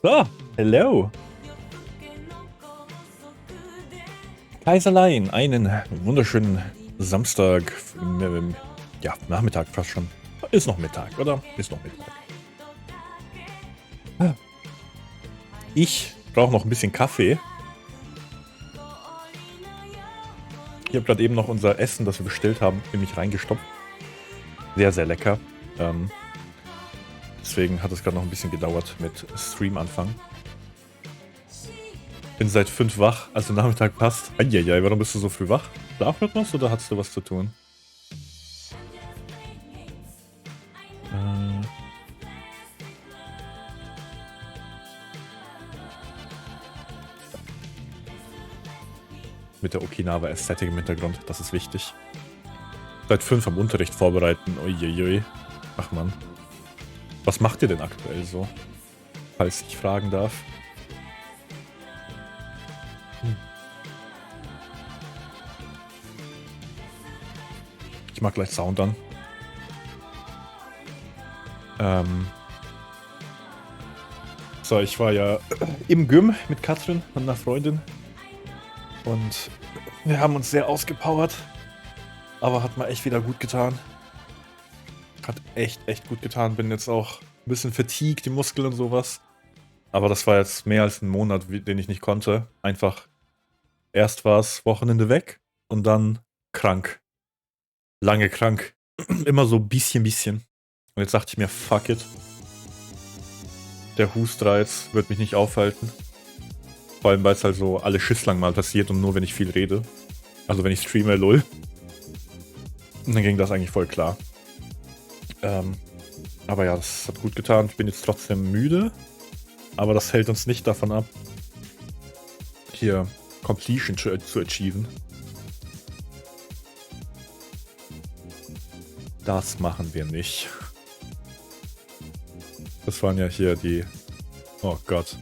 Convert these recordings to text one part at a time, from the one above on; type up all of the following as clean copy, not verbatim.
So, hello. Kaiserlein, einen wunderschönen Samstag, ja, Nachmittag fast schon. Ist noch Mittag, oder? Ist noch Mittag. Ich brauche noch ein bisschen Kaffee. Ich habe gerade eben noch unser Essen, das wir bestellt haben, in mich reingestopft. Sehr, sehr lecker. Deswegen hat es gerade noch ein bisschen gedauert mit Stream-Anfang. Bin seit 5 wach, also Nachmittag passt. Eieiei, warum bist du so früh wach? Schlafrhythmus oder hattest du was zu tun? Mit der Okinawa-Ästhetik im Hintergrund, das ist wichtig. Seit 5 am Unterricht vorbereiten, uiuiui. Ach man. Was macht ihr denn aktuell so? Falls ich fragen darf. Ich mag gleich Sound an. So, ich war ja im Gym mit Katrin und einer Freundin. Und wir haben uns sehr ausgepowert. Aber hat mal echt wieder gut getan. Hat echt gut getan. Bin jetzt auch ein bisschen fatigued, die Muskeln und sowas. Aber das war jetzt mehr als ein Monat, den ich nicht konnte. Einfach, erst war es Wochenende weg und dann krank. Lange krank. Immer so bisschen. Und jetzt dachte ich mir, fuck it. Der Hustreiz wird mich nicht aufhalten. Vor allem, weil es halt so alle Schisslang mal passiert und nur wenn ich viel rede. Also wenn ich streame, lol. Und dann ging das eigentlich voll klar. Aber ja, das hat gut getan. Ich bin jetzt trotzdem müde. Aber das hält uns nicht davon ab, hier Completion zu achieven. Das machen wir nicht. Das waren ja hier die... Oh Gott.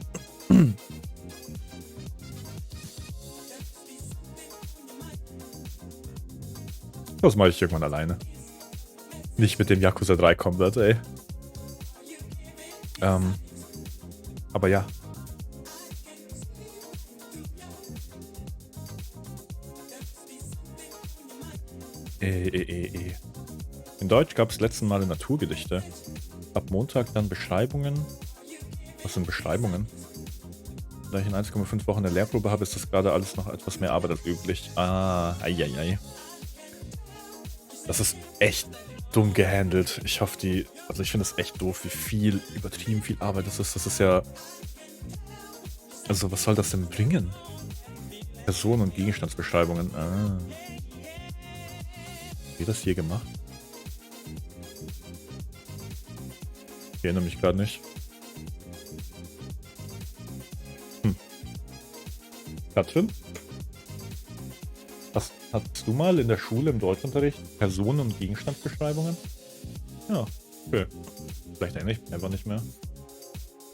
Das mache ich irgendwann alleine. Nicht mit dem Yakuza 3 Combat, ey. Aber ja. In Deutsch gab es letzten Mal Naturgedichte. Ab Montag dann Beschreibungen. Was sind Beschreibungen? Da ich in 1,5 Wochen eine Lehrprobe habe, ist das gerade alles noch etwas mehr Arbeit als üblich. Eieiei. Das ist echt dumm gehandelt. Ich hoffe, also ich finde es echt doof, wie übertrieben viel Arbeit das ist. Das ist ja... Also was soll das denn bringen? Personen- und Gegenstandsbeschreibungen. Wie das hier gemacht? Ich erinnere mich gerade nicht. Katrin? Hattest du mal in der Schule im Deutschunterricht Personen- und Gegenstandsbeschreibungen? Ja, okay. Vielleicht erinnere ich mich einfach nicht mehr.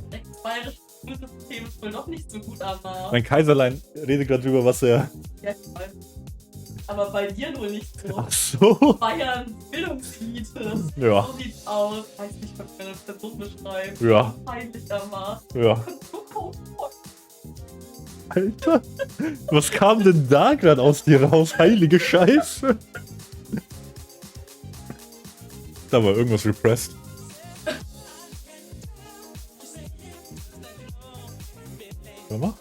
Das bayerische Schulsystem ist wohl doch nicht so gut, aber... Mein Kaiserlein redet gerade drüber, was er... Ja, ich weiß. Aber bei dir nur nicht so. Ach so. Bayern, Bildungselite. Ja. So sieht's aus. Weiß nicht, was mir eine Person beschreibt. Ja. Peinlichermaßen. Ja. Alter, was kam denn da gerade aus dir raus? Heilige Scheiße. Da war irgendwas repressed. Hör mal.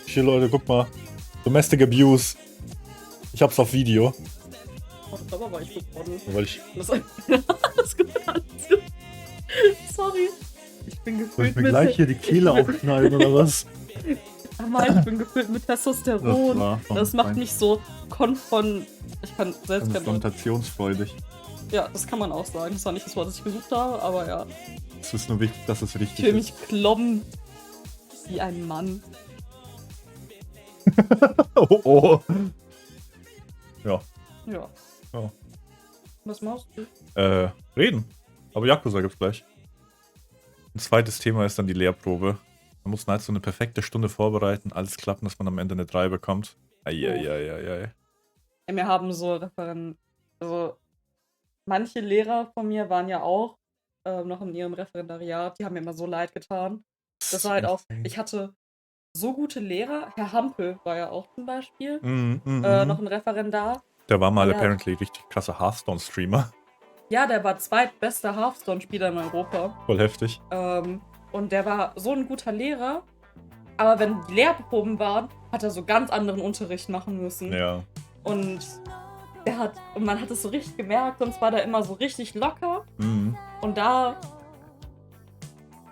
Hier, Leute, guck mal. Domestic Abuse. Ich hab's auf Video. Oh, da war ich geworden. Weil ich... Alles gut. Sorry. Ich bin Soll gefüllt ich mir gleich hier die Kehle aufschneiden oder was? Ich bin gefüllt mit Testosteron. Das macht mich so ich kann selbst konfrontationsfreudig. Ja, das kann man auch sagen. Das war nicht das Wort, das ich gesucht habe, aber ja. Es ist nur wichtig, dass es richtig Ich fühle mich klommen wie ein Mann. Oh. Ja. Ja. Oh. Was machst du? Reden. Aber Yakuza gibt's gleich. Ein zweites Thema ist dann die Lehrprobe. Man muss halt so eine perfekte Stunde vorbereiten, alles klappen, dass man am Ende eine 3 bekommt. Eieieiei. Ja, wir haben so also manche Lehrer von mir waren ja auch noch in ihrem Referendariat, die haben mir immer so leid getan. Das war halt auch, ich hatte so gute Lehrer, Herr Hampel war ja auch zum Beispiel, noch ein Referendar. Der war mal apparently richtig krasser Hearthstone-Streamer. Ja, der war zweitbester Hearthstone-Spieler in Europa. Voll heftig. Und der war so ein guter Lehrer, aber wenn die Lehrproben waren, hat er so ganz anderen Unterricht machen müssen. Ja. Und man hat es so richtig gemerkt, sonst war der immer so richtig locker. Und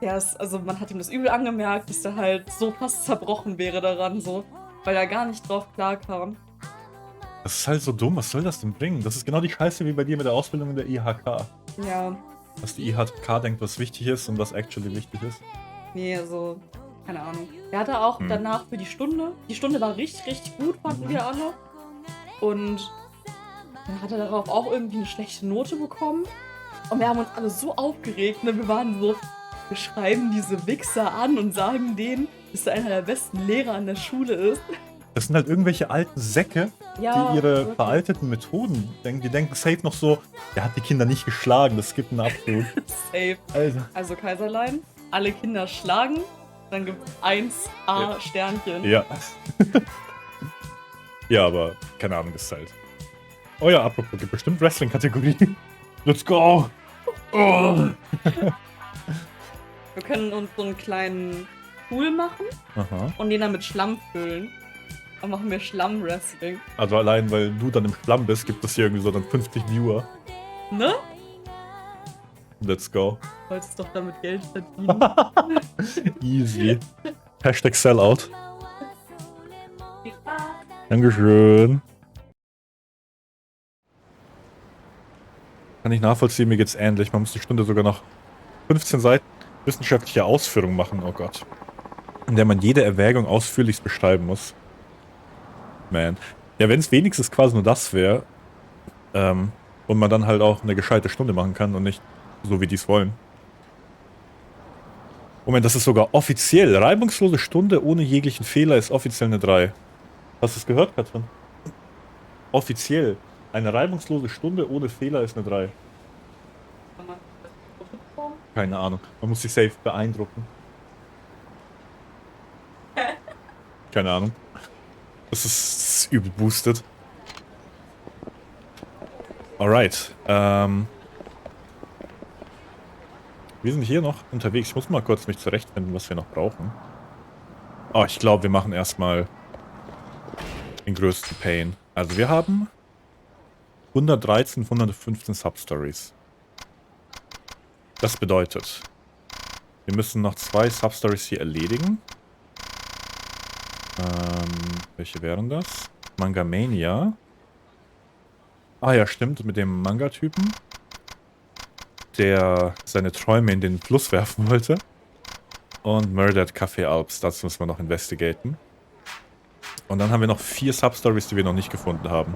also man hat ihm das übel angemerkt, dass der halt so fast zerbrochen wäre daran, so, weil er gar nicht drauf klarkam. Das ist halt so dumm, was soll das denn bringen? Das ist genau die Scheiße wie bei dir mit der Ausbildung in der IHK. Ja. Dass die IHK denkt, was wichtig ist und was actually wichtig ist. Nee, also, keine Ahnung. Er hatte auch danach für die Stunde war richtig, richtig gut, fanden wir alle. Und dann hat er darauf auch irgendwie eine schlechte Note bekommen. Und wir haben uns alle so aufgeregt, ne? Wir waren so, wir schreiben diese Wichser an und sagen denen, dass er einer der besten Lehrer an der Schule ist. Das sind halt irgendwelche alten Säcke, die ihre veralteten Methoden denken. Die denken safe noch so, der hat die Kinder nicht geschlagen, das gibt einen Abflug. Safe. Also Kaiserlein, alle Kinder schlagen, dann gibt es 1A Sternchen. Ja. Ja, aber keine Ahnung, das ist halt... Oh ja, apropos, gibt bestimmt Wrestling-Kategorie. Let's go! Oh. Wir können uns so einen kleinen Pool machen und den dann mit Schlamm füllen. Dann machen wir Schlamm-Wrestling. Also allein, weil du dann im Schlamm bist, gibt es hier irgendwie so dann 50 Viewer. Ne? Let's go. Du wolltest doch damit Geld verdienen. Easy. Hashtag Sellout. Dankeschön. Kann ich nachvollziehen, mir geht's ähnlich. Man muss die Stunde sogar noch 15 Seiten wissenschaftliche Ausführung machen, oh Gott. In der man jede Erwägung ausführlichst beschreiben muss. Man. Ja, wenn es wenigstens quasi nur das wäre, und man dann halt auch eine gescheite Stunde machen kann und nicht so, wie die es wollen. Moment, das ist sogar offiziell. Reibungslose Stunde ohne jeglichen Fehler ist offiziell eine 3. Hast du es gehört, Katrin? Offiziell. Eine reibungslose Stunde ohne Fehler ist eine 3. Kann man das so bekommen? Keine Ahnung. Man muss sich safe beeindrucken. Keine Ahnung. Das ist übel boosted. Alright. Wir sind hier noch unterwegs. Ich muss mal kurz mich zurechtfinden, was wir noch brauchen. Oh, ich glaube, wir machen erstmal den größten Pain. Also wir haben 113 von 115 Substories. Das bedeutet, wir müssen noch 2 Substories hier erledigen. Welche wären das? Mangamania. Ah ja, stimmt, mit dem Manga-Typen, der seine Träume in den Fluss werfen wollte. Und Murdered Café Alps, das müssen wir noch investigaten. Und dann haben wir noch 4 Substories, die wir noch nicht gefunden haben.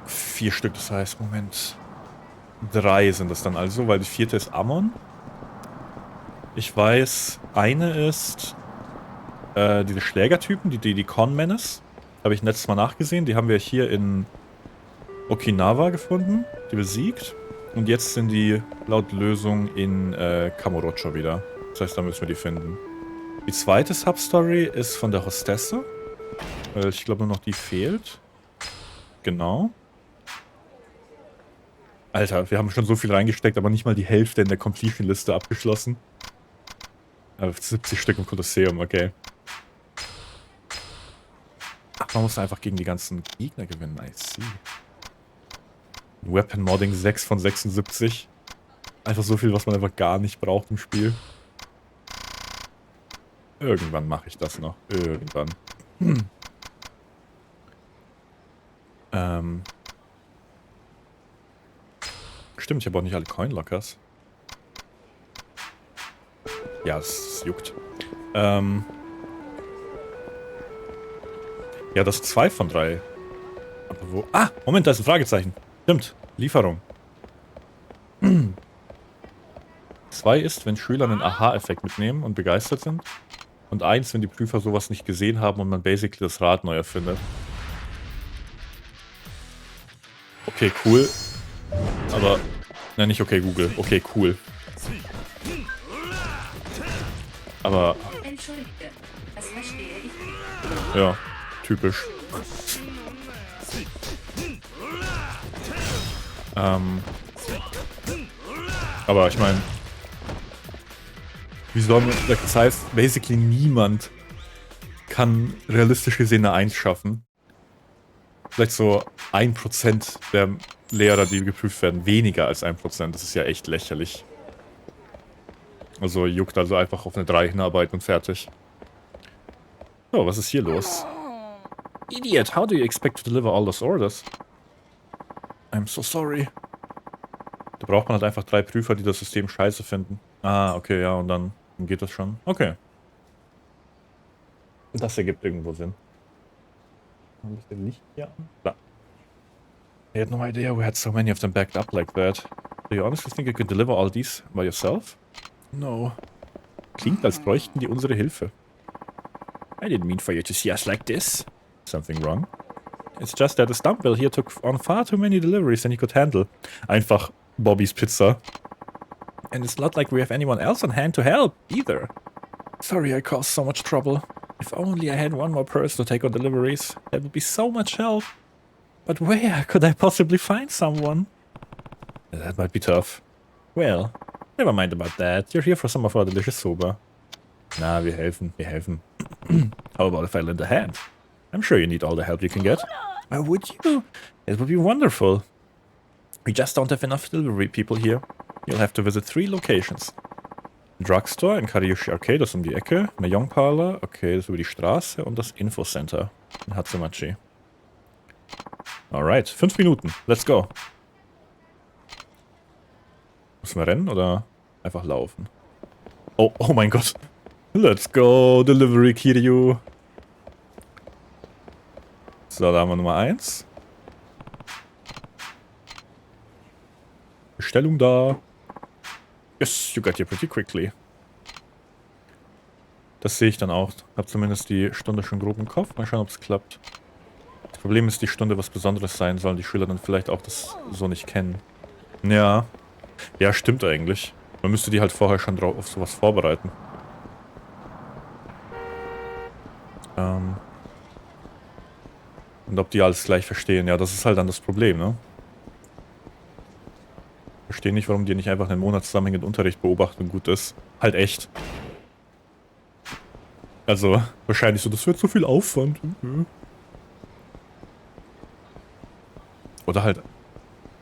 4 Stück, das heißt, Moment. 3 sind es dann also, weil die 4. ist Ammon. Ich weiß, eine ist diese Schlägertypen, die Con-Menace. Habe ich letztes Mal nachgesehen. Die haben wir hier in Okinawa gefunden, die besiegt. Und jetzt sind die laut Lösung in Kamurocho wieder. Das heißt, da müssen wir die finden. Die zweite Substory ist von der Hostesse. Ich glaube nur noch die fehlt. Genau. Alter, wir haben schon so viel reingesteckt, aber nicht mal die Hälfte in der Completion-Liste abgeschlossen. 70 Stück im Kolosseum, okay. Ach, man muss einfach gegen die ganzen Gegner gewinnen, I see. Weapon Modding 6 von 76. Einfach so viel, was man einfach gar nicht braucht im Spiel. Irgendwann mache ich das noch. Irgendwann. Stimmt, ich habe auch nicht alle Coin-Lockers. Ja, es juckt. Ja, das ist 2 von 3. Aber wo? Ah, Moment, da ist ein Fragezeichen. Stimmt, Lieferung. 2 ist, wenn Schüler einen Aha-Effekt mitnehmen und begeistert sind. Und 1, wenn die Prüfer sowas nicht gesehen haben und man basically das Rad neu erfindet. Okay, cool. Aber, nein, nicht okay, Google. Okay, cool. Aber, Entschuldige, das verstehe ich. ja, typisch. Aber ich meine, wie soll man, das heißt, basically niemand kann realistisch gesehen eine 1 schaffen. Vielleicht so 1% der Lehrer, die geprüft werden, weniger als 1%. Das ist ja echt lächerlich. Also juckt also einfach auf eine 3 hinarbeiten und fertig. So, was ist hier los? Idiot, how do you expect to deliver all those orders? I'm so sorry. Da braucht man halt einfach 3 Prüfer, die das System scheiße finden. Ah, okay, ja, und dann geht das schon. Okay. Das ergibt irgendwo Sinn. Ein bisschen Licht hier an. Da. I had no idea we had so many of them backed up like that. Do you honestly think you could deliver all these by yourself? No. Klingt, als bräuchten die unsere Hilfe. I didn't mean for you to see us like this. Something wrong? It's just that the Stumpville here took on far too many deliveries than he could handle. Einfach Bobbys Pizza. And it's not like we have anyone else on hand to help, either. Sorry I caused so much trouble. If only I had one more person to take on deliveries, that would be so much help. But where could I possibly find someone? That might be tough. Well, never mind about that. You're here for some of our delicious soba. Na, wir helfen, wir helfen. How about if I lend a hand? I'm sure you need all the help you can get. Why would you? It would be wonderful. We just don't have enough delivery people here. You'll have to visit 3 locations. Drugstore in Kariushi Arcade, das ist um die Ecke. Mahjong Parlor, okay, das ist über die Straße. Und das Infocenter in Hatsumachi. Alright, 5 Minuten. Let's go. Müssen wir rennen oder einfach laufen? Oh, oh mein Gott. Let's go, Delivery Kiryu. So, da haben wir Nummer 1. Bestellung da. Yes, you got here pretty quickly. Das sehe ich dann auch. Hab zumindest die Stunde schon grob im Kopf. Mal schauen, ob es klappt. Das Problem ist, die Stunde was Besonderes sein, sollen die Schüler dann vielleicht auch das so nicht kennen. Ja. Ja, stimmt eigentlich. Man müsste die halt vorher schon drauf auf sowas vorbereiten. Und ob die alles gleich verstehen, ja, das ist halt dann das Problem, ne? Verstehe nicht, warum die nicht einfach einen Monat zusammenhängenden Unterricht beobachten und gut ist. Halt echt. Also, wahrscheinlich so, das wird so viel Aufwand. Oder halt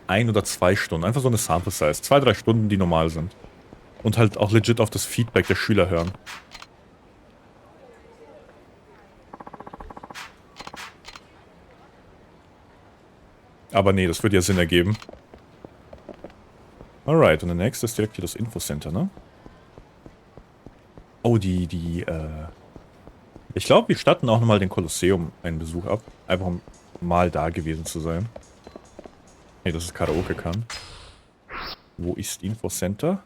1 oder 2 Stunden. Einfach so eine Sample Size. 2, 3 Stunden, die normal sind. Und halt auch legit auf das Feedback der Schüler hören. Aber nee, das würde ja Sinn ergeben. Alright, und der nächste ist direkt hier das Infocenter, ne? Oh, ich glaube, wir statten auch nochmal den Kolosseum einen Besuch ab. Einfach um mal da gewesen zu sein. Nee, das ist Karaoke kann. Wo ist Infocenter?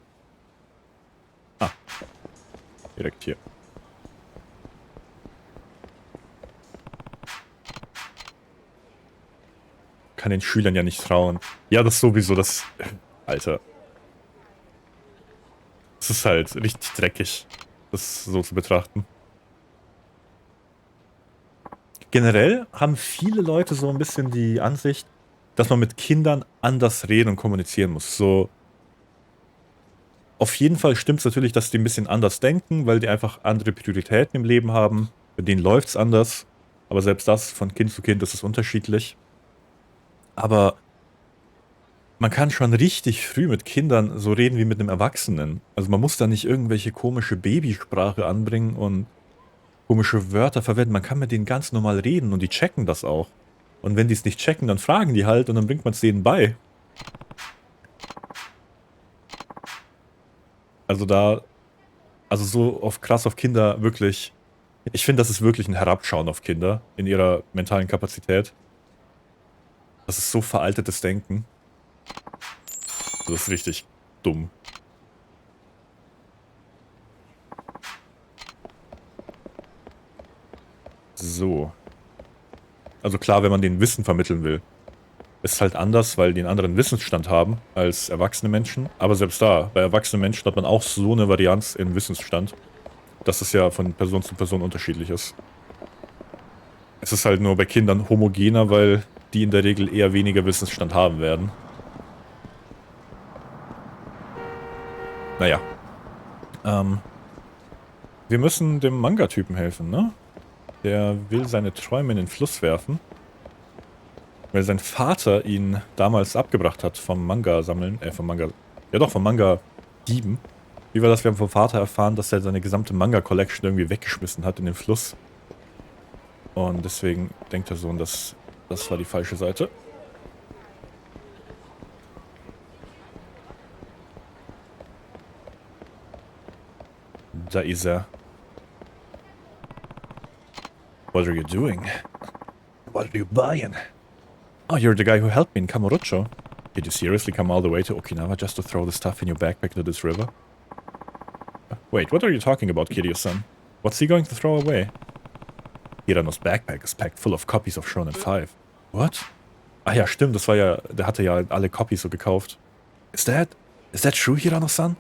Ah. Direkt hier. Kann den Schülern ja nicht trauen. Ja, das sowieso, das... Alter. Das ist halt richtig dreckig, das so zu betrachten. Generell haben viele Leute so ein bisschen die Ansicht, dass man mit Kindern anders reden und kommunizieren muss. So, auf jeden Fall stimmt es natürlich, dass die ein bisschen anders denken, weil die einfach andere Prioritäten im Leben haben. Bei denen läuft es anders. Aber selbst das, von Kind zu Kind, ist es unterschiedlich. Aber man kann schon richtig früh mit Kindern so reden wie mit einem Erwachsenen. Also man muss da nicht irgendwelche komische Babysprache anbringen und komische Wörter verwenden. Man kann mit denen ganz normal reden und die checken das auch. Und wenn die es nicht checken, dann fragen die halt und dann bringt man es denen bei. Also so krass auf Kinder wirklich. Ich finde, das ist wirklich ein Herabschauen auf Kinder in ihrer mentalen Kapazität. Das ist so veraltetes Denken. Das ist richtig dumm. So. Also klar, wenn man denen Wissen vermitteln will. Ist halt anders, weil die einen anderen Wissensstand haben als erwachsene Menschen. Aber selbst da, bei erwachsenen Menschen hat man auch so eine Varianz im Wissensstand, dass es ja von Person zu Person unterschiedlich ist. Es ist halt nur bei Kindern homogener, weil die in der Regel eher weniger Wissensstand haben werden. Naja. Wir müssen dem Manga-Typen helfen, ne? Der will seine Träume in den Fluss werfen. Weil sein Vater ihn damals abgebracht hat vom Manga-Sammeln. Vom Manga-Dieben. Wie war das? Wir haben vom Vater erfahren, dass er seine gesamte Manga-Collection irgendwie weggeschmissen hat in den Fluss. Und deswegen denkt der Sohn, dass das war die falsche Seite. Da ist er. What are you doing? What are you buying? Oh, you're the guy who helped me in Kamurocho. Did you seriously come all the way to Okinawa just to throw the stuff in your backpack into this river? Wait, what are you talking about, Kiryu-san? What's he going to throw away? Hirano's backpack is packed full of copies of Shonen 5. What? Ah ja, stimmt, das war ja... Der hatte ja alle Copies so gekauft. Is that true, Hirano-san?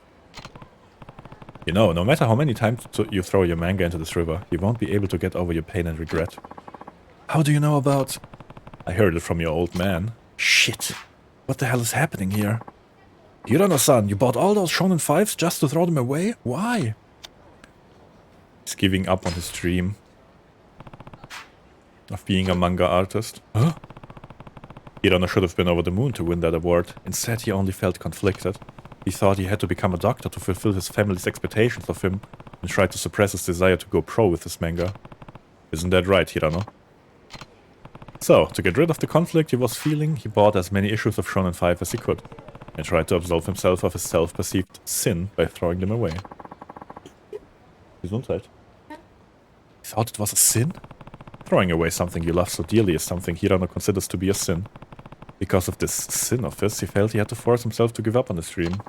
You know, no matter how many times you throw your manga into this river, you won't be able to get over your pain and regret. How do you know about... I heard it from your old man. Shit. What the hell is happening here? Hirano-san, you bought all those Shonen 5s just to throw them away? Why? He's giving up on his dream of being a manga artist. Huh? Hirano should have been over the moon to win that award. Instead, he only felt conflicted. He thought he had to become a doctor to fulfill his family's expectations of him and tried to suppress his desire to go pro with his manga. Isn't that right, Hirano? So, to get rid of the conflict he was feeling, he bought as many issues of Shonen 5 as he could, and tried to absolve himself of his self-perceived sin by throwing them away. Gesundheit. He thought it was a sin? Throwing away something you love so dearly is something Hirano considers to be a sin. Because of this sin of his, he felt he had to force himself to give up on his dream.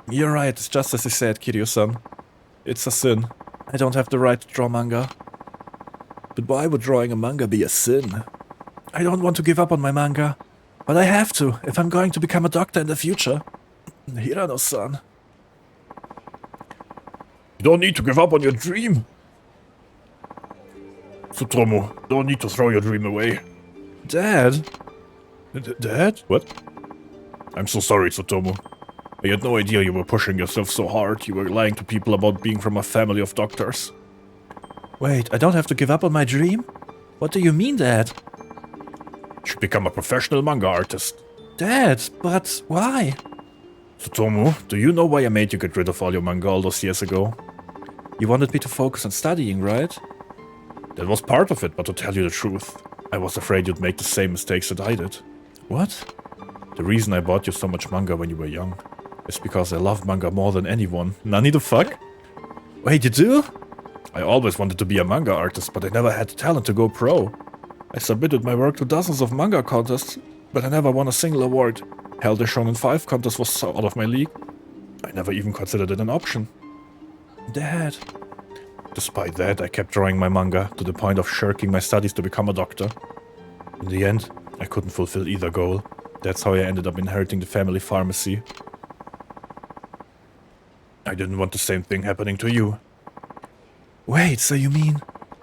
You're right, it's just as he said, Kiryu-san. It's a sin. I don't have the right to draw manga. But why would drawing a manga be a sin? I don't want to give up on my manga. But I have to, if I'm going to become a doctor in the future. Hirano-san. You don't need to give up on your dream. Tsutomu, don't need to throw your dream away. Dad? Dad? What? I'm so sorry, Tsutomu. I had no idea you were pushing yourself so hard. You were lying to people about being from a family of doctors. Wait, I don't have to give up on my dream? What do you mean, Dad? You should become a professional manga artist. Dad, but why? Tsutomu, do you know why I made you get rid of all your manga all those years ago? You wanted me to focus on studying, right? That was part of it, but to tell you the truth, I was afraid you'd make the same mistakes that I did. What? The reason I bought you so much manga when you were young is because I love manga more than anyone. Nani the fuck? Wait, you do? I always wanted to be a manga artist, but I never had the talent to go pro. I submitted my work to dozens of manga contests, but I never won a single award. Hell, the Shonen 5 contest was so out of my league. I never even considered it an option. Dad. Despite that, I kept drawing my manga, to the point of shirking my studies to become a doctor. In the end, I couldn't fulfill either goal. That's how I ended up inheriting the family pharmacy. I didn't want the same thing happening to you. Wait, so you mean...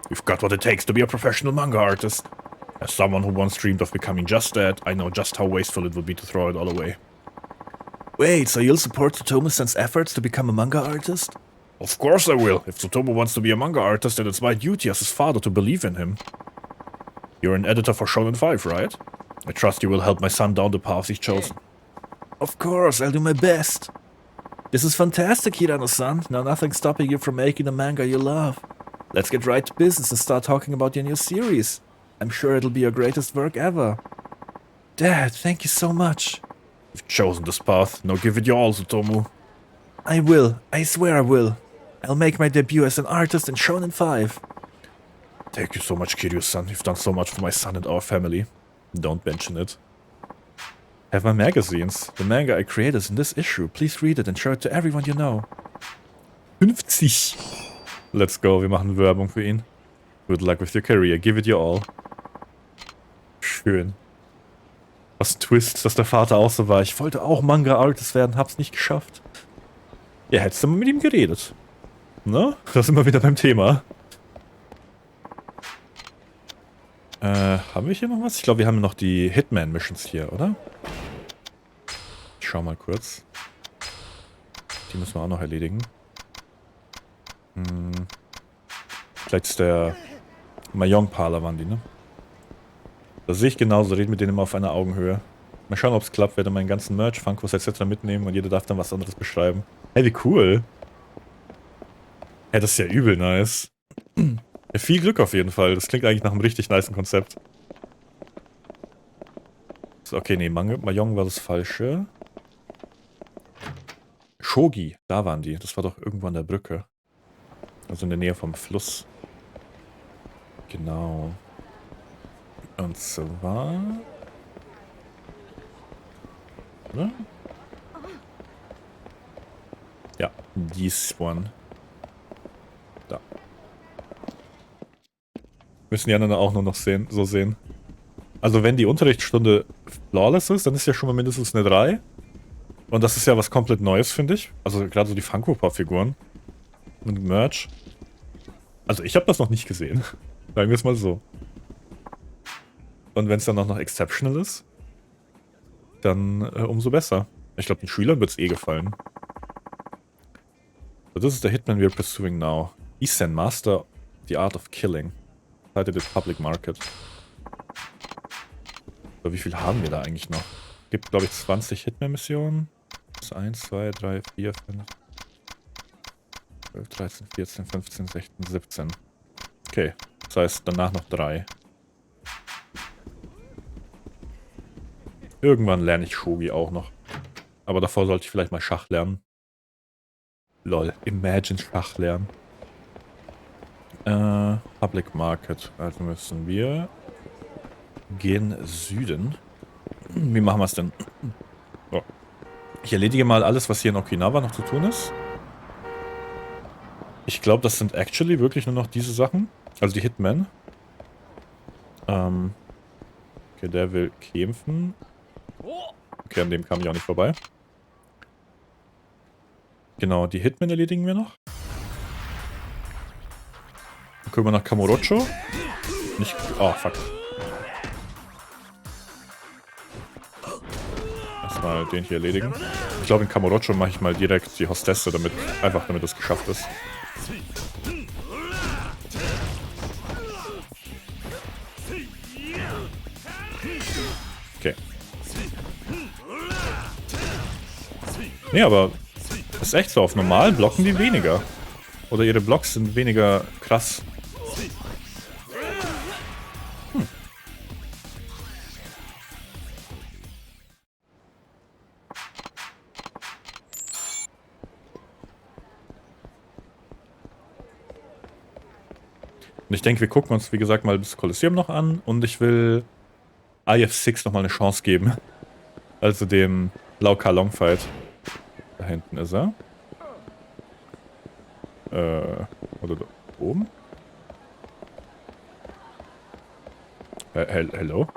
You've got what it takes to be a professional manga artist. As someone who once dreamed of becoming just that, I know just how wasteful it would be to throw it all away. Wait, so you'll support Tsutomu-san's efforts to become a manga artist? Of course I will. If Tsutomu wants to be a manga artist, then it's my duty as his father to believe in him. You're an editor for Shonen 5, right? I trust you will help my son down the path he's chosen. Of course, I'll do my best. This is fantastic, Hirano-san. Now nothing's stopping you from making the manga you love. Let's get right to business and start talking about your new series. I'm sure it'll be your greatest work ever. Dad, thank you so much. You've chosen this path. Now give it your all, Tsutomu. I will. I swear I will. I'll make my debut as an artist in Shonen 5. Thank you so much, Kiryu-san. You've done so much for my son and our family. Don't mention it. Have my magazines. The manga I created is in this issue. Please read it and show it to everyone you know. 50. Let's go. Wir machen Werbung für ihn. Good luck with your career. Give it your all. Schön. Was ein Twist, dass der Vater auch so war. Ich wollte auch Manga-Artist werden, hab's nicht geschafft. Ja, hättest du mal mit ihm geredet. Ne? Da sind wir wieder beim Thema. Haben wir hier noch was? Ich glaube, wir haben noch die Hitman-Missions hier, oder? Ich schau mal kurz. Die müssen wir auch noch erledigen. Vielleicht ist der Mahjong-Parler waren die, ne? Das sehe ich genauso, red mit denen immer auf einer Augenhöhe. Mal schauen, ob es klappt, werde meinen ganzen Merch, Funkos etc. mitnehmen und jeder darf dann was anderes beschreiben. Hey, wie cool. Ja, das ist ja übel nice. Ja, viel Glück auf jeden Fall. Das klingt eigentlich nach einem richtig nicen Konzept. So, okay, nee, Mahjong war das Falsche. Shogi, da waren die. Das war doch irgendwo an der Brücke. Also in der Nähe vom Fluss. Genau. Und zwar... Oder? Ja, this one. Da. Müssen die anderen auch nur noch sehen, so sehen. Also wenn die Unterrichtsstunde flawless ist, dann ist ja schon mal mindestens eine 3. Und das ist ja was komplett Neues, finde ich. Also gerade so die Funko-Pop-Figuren. Und Merch. Also ich habe das noch nicht gesehen. Sagen wir es mal so. Und wenn es dann auch noch exceptional ist, dann umso besser. Ich glaube, den Schülern wird es eh gefallen. So, das ist der Hitman we're pursuing now. Isen, Master the Art of Killing. Cited at Public Market. So, wie viel haben wir da eigentlich noch? Gibt, glaube ich, 20 Hitman-Missionen. 1, 2, 3, 4, 5, 12, 13, 14, 15, 16, 17. Okay, das heißt danach noch 3. Irgendwann lerne ich Shogi auch noch. Aber davor sollte ich vielleicht mal Schach lernen. Lol, imagine Schach lernen. Public Market. Also müssen wir gen Süden. Wie machen wir es denn? So. Ich erledige mal alles, was hier in Okinawa noch zu tun ist. Ich glaube, das sind actually wirklich nur noch diese Sachen. Also die Hitmen. Okay, der will kämpfen. Okay, an dem kam ich auch nicht vorbei. Genau, die Hitmen erledigen wir noch. Dann gucken wir nach Kamurocho. Nicht. Oh, fuck. Erstmal den hier erledigen. Ich glaube, in Kamurocho mache ich mal direkt die Hostesse, damit das geschafft ist. Okay. Nee, aber ist echt so. Auf normalen blocken die weniger. Oder ihre Blocks sind weniger krass. Und ich denke, wir gucken uns, wie gesagt, mal das Kolosseum noch an. Und ich will IF6 nochmal eine Chance geben. Also dem Lau Ka Long Fight. Da hinten ist er. Oder da oben? Hello?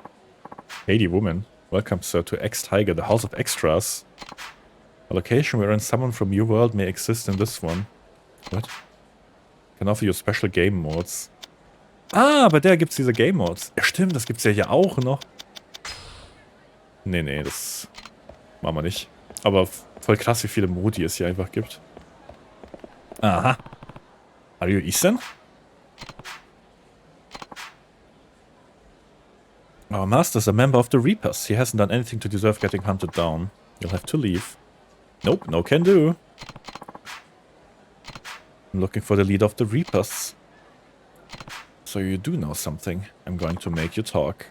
Lady Woman. Welcome, sir, to X Tiger, the House of Extras. A location wherein someone from your world may exist in this one. What? Can offer you special game modes. Ah, bei der gibt's diese Game Modes. Ja, stimmt, das gibt's ja hier auch noch. Nee, das machen wir nicht. Aber voll krass, wie viele Modi es hier einfach gibt. Aha. Are you Ethan? Our master's a member of the Reapers. He hasn't done anything to deserve getting hunted down. You'll have to leave. Nope, no can do. I'm looking for the leader of the Reapers. So you do know something. I'm going to make you talk.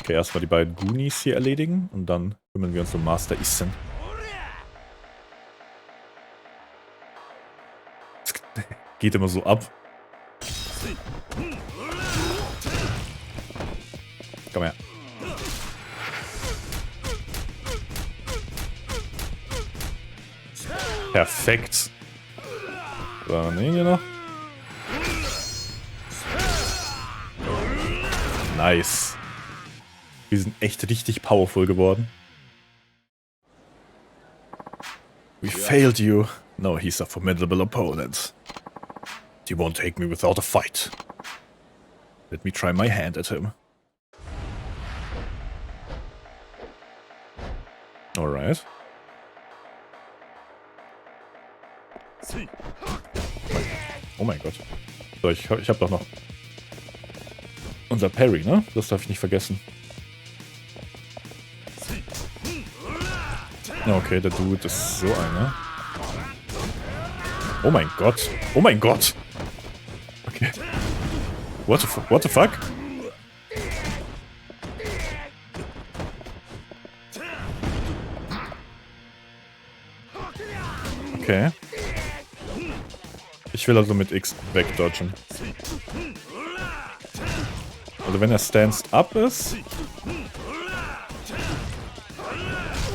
Okay, erstmal die beiden Goonies hier erledigen und dann kümmern wir uns um Master Ethan. Geht immer so ab. Komm her. Perfekt. So, dann nehmen wir noch. Nice. Wir sind echt richtig powerful geworden. We failed you. No, he's a formidable opponent. He won't take me without a fight. Let me try my hand at him. Alright. Oh mein Gott. So, ich hab doch noch unser Parry, ne? Das darf ich nicht vergessen. Okay, der Dude ist so einer. Oh mein Gott. Oh mein Gott. Okay. What the fuck? Okay. Ich will also mit X wegdodgen. Also wenn er stands up ist.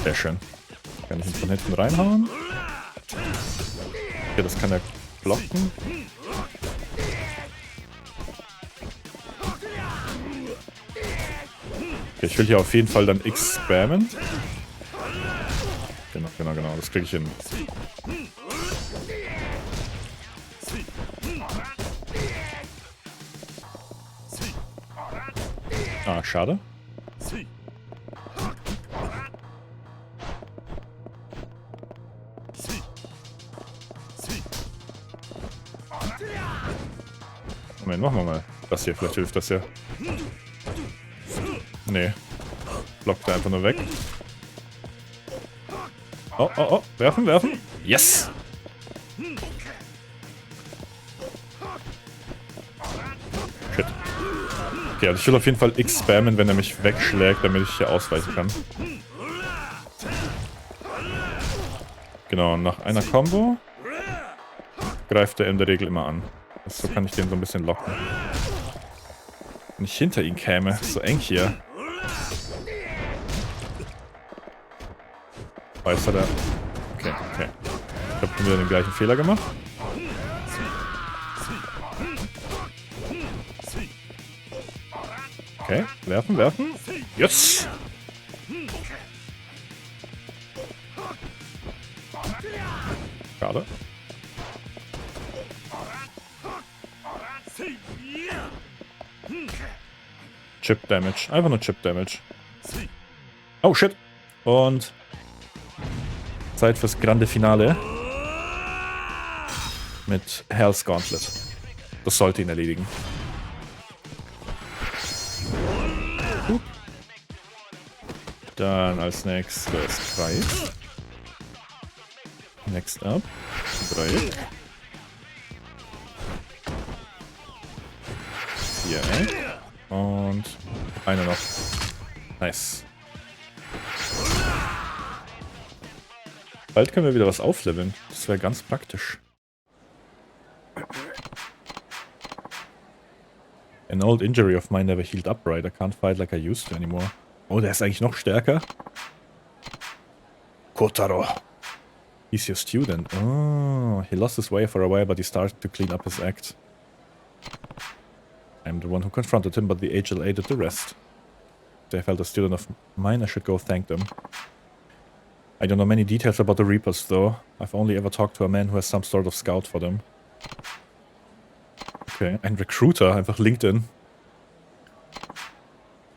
Sehr schön. Kann ich ihn von hinten reinhauen? Okay, das kann er blocken. Okay, ich will hier auf jeden Fall dann X spammen. Genau. Das kriege ich hin. Ah, schade. Moment, machen wir mal. Das hier, vielleicht hilft das ja. Nee. Blockt er einfach nur weg. Oh. Werfen. Yes! Shit. Okay, also ich will auf jeden Fall X spammen, wenn er mich wegschlägt, damit ich hier ausweichen kann. Genau, nach einer Combo greift er in der Regel immer an. So kann ich den so ein bisschen locken. Wenn ich hinter ihn käme, so eng hier. Weiß er da? Okay. Ich habe wieder den gleichen Fehler gemacht. Okay, werfen, werfen. Yes! Schade. Chip Damage. Einfach nur Chip Damage. Oh shit. Und Zeit fürs Grande Finale. Mit Hell's Gauntlet. Das sollte ihn erledigen. Dann als nächstes Kreis. Next up. 3. 4. Und einer noch. Nice. Bald können wir wieder was aufleveln. Das wäre ganz praktisch. An old injury of mine never healed up right. I can't fight like I used to anymore. Oh, der ist eigentlich noch stärker. Kotaro. He's your student. Oh, he lost his way for a while, but he started to clean up his act. I'm the one who confronted him, but the HLA did the rest. They felt a student of mine, I should go thank them. I don't know many details about the Reapers, though. I've only ever talked to a man who has some sort of scout for them. Okay, ein Recruiter, einfach LinkedIn.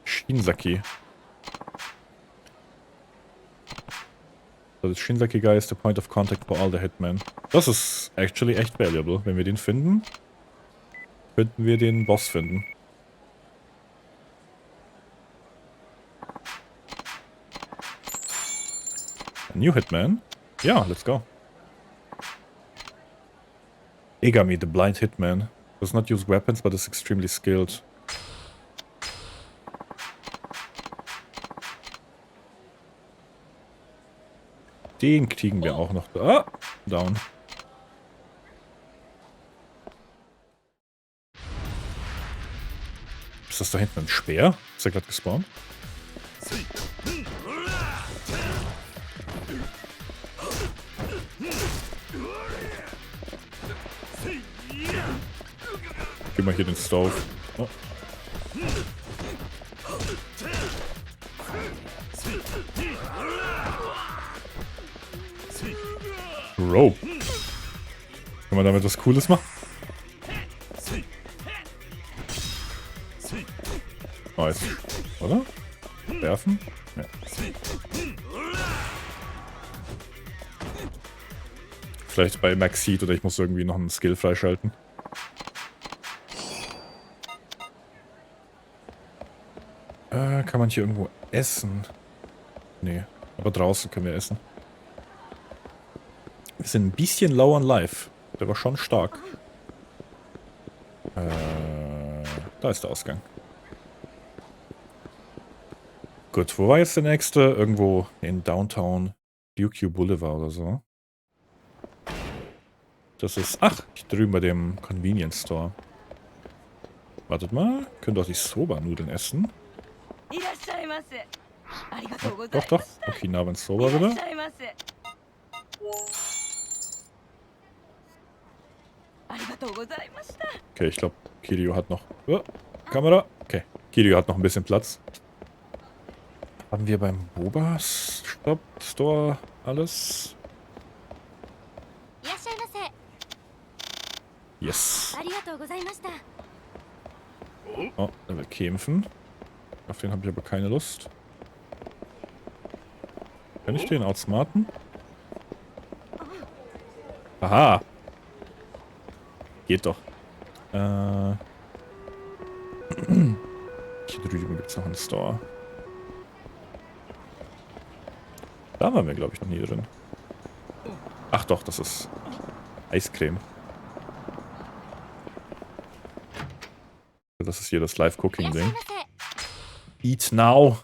Shinzaki. So, the Shinzaki guy is the point of contact for all the Hitmen. Das ist actually echt valuable. Wenn wir den finden, könnten wir den Boss finden. A new Hitman? Ja, let's go. Egami, the blind Hitman. Does not use weapons, but is extremely skilled. Den kriegen wir auch noch. Ah, down. Ist das da hinten ein Speer? Ist er gerade gespawnt? Gib mal hier den Stove. Oh. Rope. Kann man damit was Cooles machen? Nice. Oder? Werfen? Ja. Vielleicht bei Max Heat oder ich muss irgendwie noch einen Skill freischalten. Kann man hier irgendwo essen? Nee, aber draußen können wir essen. Wir sind ein bisschen low on life. Der war schon stark. Da ist der Ausgang. Gut, wo war jetzt der nächste? Irgendwo in Downtown Ryukyu Boulevard oder so. Das ist... Ach, hier drüben bei dem Convenience Store. Wartet mal, könnt ihr auch die Soba-Nudeln essen? Oh, doch, doch. Okinawan Soba wieder. Okay, ich glaube, Kiryu hat noch... Oh, Kamera. Okay, Kiryu hat noch ein bisschen Platz. Haben wir beim Boba Store alles? Yes. Oh, er will kämpfen. Auf den habe ich aber keine Lust. Kann ich den outsmarten? Aha. Geht doch. Hier drüben gibt es noch einen Store. Da waren wir, glaube ich, noch nie drin. Ach doch, das ist Eiscreme. Das ist hier das Live-Cooking-Ding. Eat now.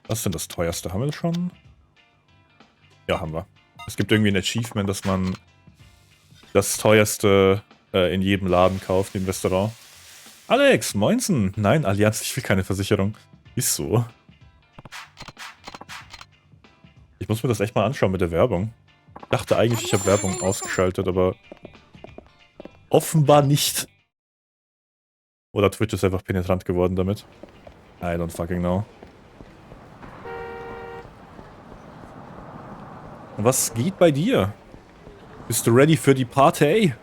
Was ist denn das teuerste? Haben wir das schon? Ja, haben wir. Es gibt irgendwie ein Achievement, dass man das teuerste in jedem Laden kauft, im Restaurant. Alex, moinsen. Nein, Allianz, ich will keine Versicherung. Ist so. Ich muss mir das echt mal anschauen mit der Werbung. Ich dachte eigentlich, ich habe Werbung ausgeschaltet, aber offenbar nicht. Oder Twitch ist einfach penetrant geworden damit. I don't fucking know. Was geht bei dir? Bist du ready für die Party?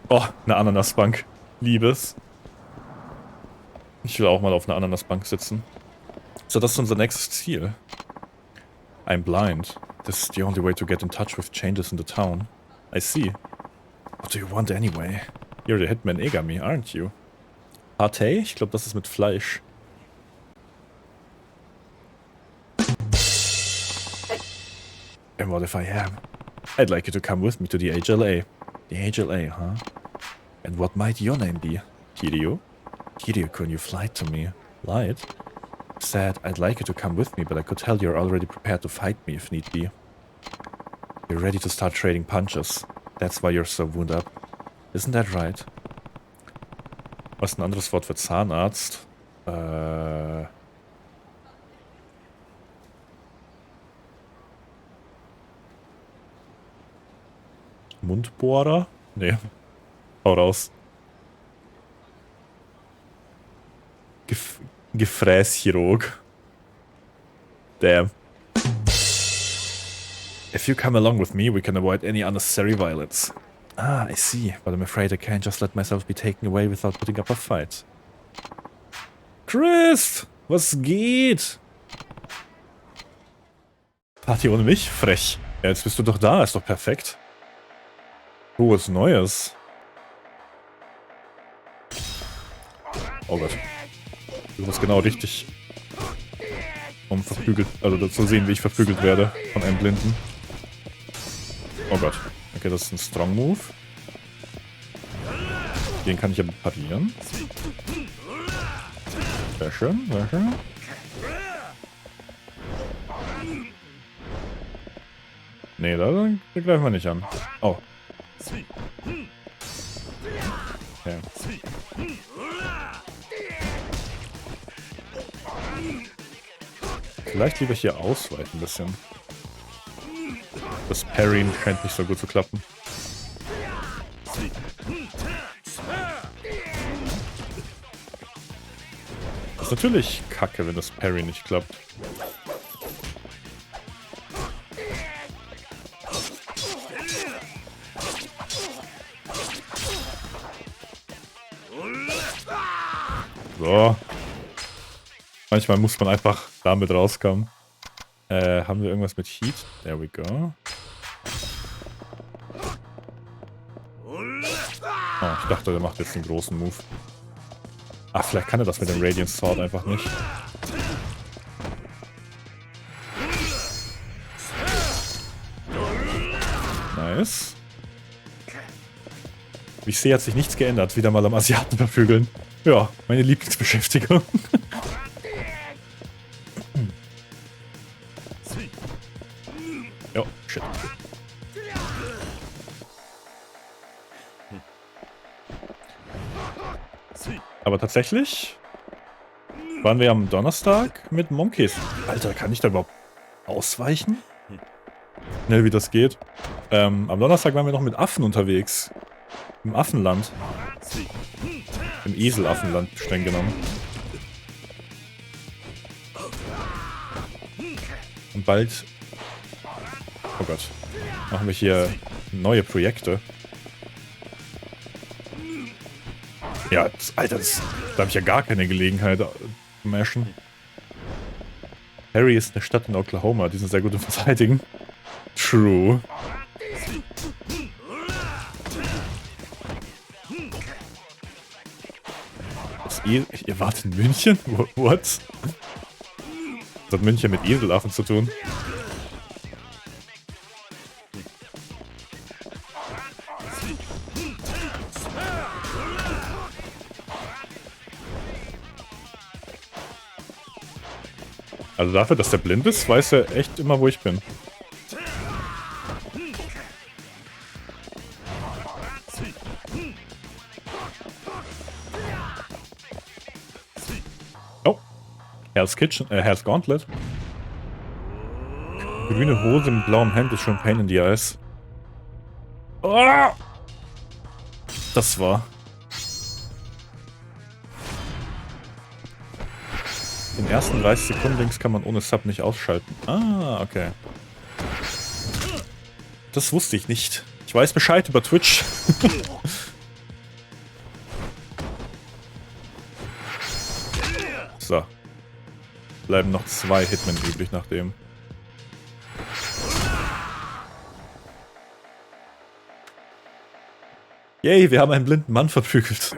Oh, eine Ananasbank. Liebes. Ich will auch mal auf einer Ananasbank sitzen. So, das ist unser nächstes Ziel. I'm blind. This is the only way to get in touch with changes in the town. I see. What do you want anyway? You're the Hitman Egami, aren't you? Partey? Ich glaube, das ist mit Fleisch. And what if I am? I'd like you to come with me to the HLA. The HLA, huh? And what might your name be? Kiryu? Kiryu-kun, you lied to me. Lied? Said I'd like you to come with me, but I could tell you're already prepared to fight me if need be. You're ready to start trading punches. That's why you're so wound up. Isn't that right? Was ist ein anderes Wort für Zahnarzt? Mundbohrer? Nee. Hau raus. Gefräßchirurg. Damn. If you come along with me, we can avoid any unnecessary violence. Ah, I see. But I'm afraid I can't just let myself be taken away without putting up a fight. Chris! Was geht? Party ohne mich? Frech. Ja, jetzt bist du doch da. Ist doch perfekt. Oh, was Neues. Oh Gott. Du bist genau richtig, um verprügelt, also zu sehen, wie ich verprügelt werde von einem Blinden. Oh Gott. Okay, das ist ein Strong Move. Den kann ich aber parieren. Sehr schön, sehr schön. Nee, da greifen wir nicht an. Oh. Okay. Vielleicht lieber hier ausweichen ein bisschen. Das Parryen scheint nicht so gut zu klappen. Das ist natürlich kacke, wenn das Parry nicht klappt. So. Manchmal muss man einfach damit rauskommen. Haben wir irgendwas mit Heat? There we go. Oh, ich dachte, der macht jetzt einen großen Move. Ach, vielleicht kann er das mit dem Radiant Sword einfach nicht. Nice. Wie ich sehe, hat sich nichts geändert. Wieder mal am Asiaten verprügeln. Ja, meine Lieblingsbeschäftigung. Oh, shit. Aber tatsächlich waren wir am Donnerstag mit Monkeys. Alter, kann ich da überhaupt ausweichen? Schnell wie das geht. Am Donnerstag waren wir noch mit Affen unterwegs. Im Affenland. Im Eselaffenland, streng genommen. Und bald... Oh Gott. Machen wir hier neue Projekte. Ja, Alter, da habe ich ja gar keine Gelegenheit zu mashen. Harry ist eine Stadt in Oklahoma, die sind sehr gut im Verteidigen. True. Ihr wart in München? What? Das hat München mit Eselaffen zu tun. Also dafür, dass der blind ist, weiß er echt immer, wo ich bin. Oh. Hell's Kitchen, Hell's Gauntlet. Grüne Hose mit blauem Hemd ist schon Pain in the Eyes. Oh! Das war. Den ersten 30 Sekunden links kann man ohne Sub nicht ausschalten. Ah, okay. Das wusste ich nicht. Ich weiß Bescheid über Twitch. So. Bleiben noch 2 Hitmen übrig nach dem. Yay, wir haben einen blinden Mann verprügelt.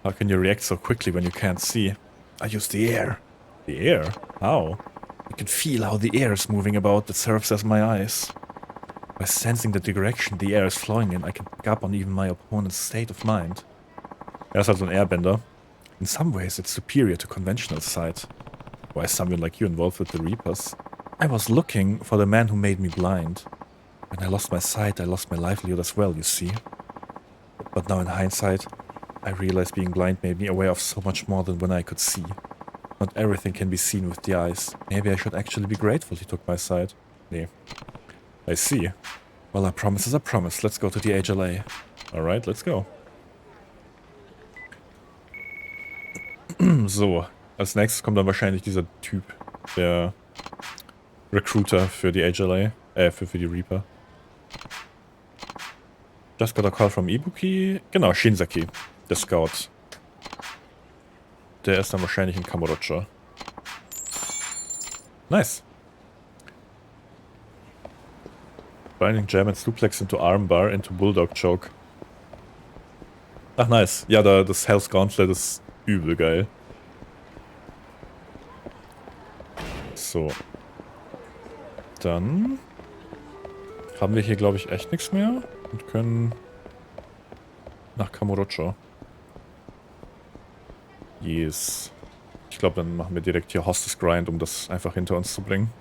How can you react so quickly when you can't see? I use the air. The air? How? I can feel how the air is moving about that serves as my eyes. By sensing the direction the air is flowing in, I can pick up on even my opponent's state of mind. Er ist also ein Airbender. In some ways, it's superior to conventional sight. Why is someone like you involved with the Reapers? I was looking for the man who made me blind. When I lost my sight, I lost my livelihood as well, you see. But now in hindsight, I realize being blind made me aware of so much more than when I could see. Not everything can be seen with the eyes. Maybe I should actually be grateful he took my sight. Nee. I see. Well, a promise is a promise. Let's go to the HLA. Alright, let's go. So, als nächstes kommt dann wahrscheinlich dieser Typ, der Recruiter für die HLA, für die Reaper. Just got a call from Ibuki. Genau, Shinzaki, der Scout. Der ist dann wahrscheinlich in Kamurocho. Nice. Binding German Suplex into Armbar into Bulldog Choke. Ach nice. Ja, das Hell's Gauntlet ist übel geil. So. Dann haben wir hier, glaube ich, echt nichts mehr und können nach Kamurocho. Yes. Ich glaube, dann machen wir direkt hier Hostage Grind, um das einfach hinter uns zu bringen.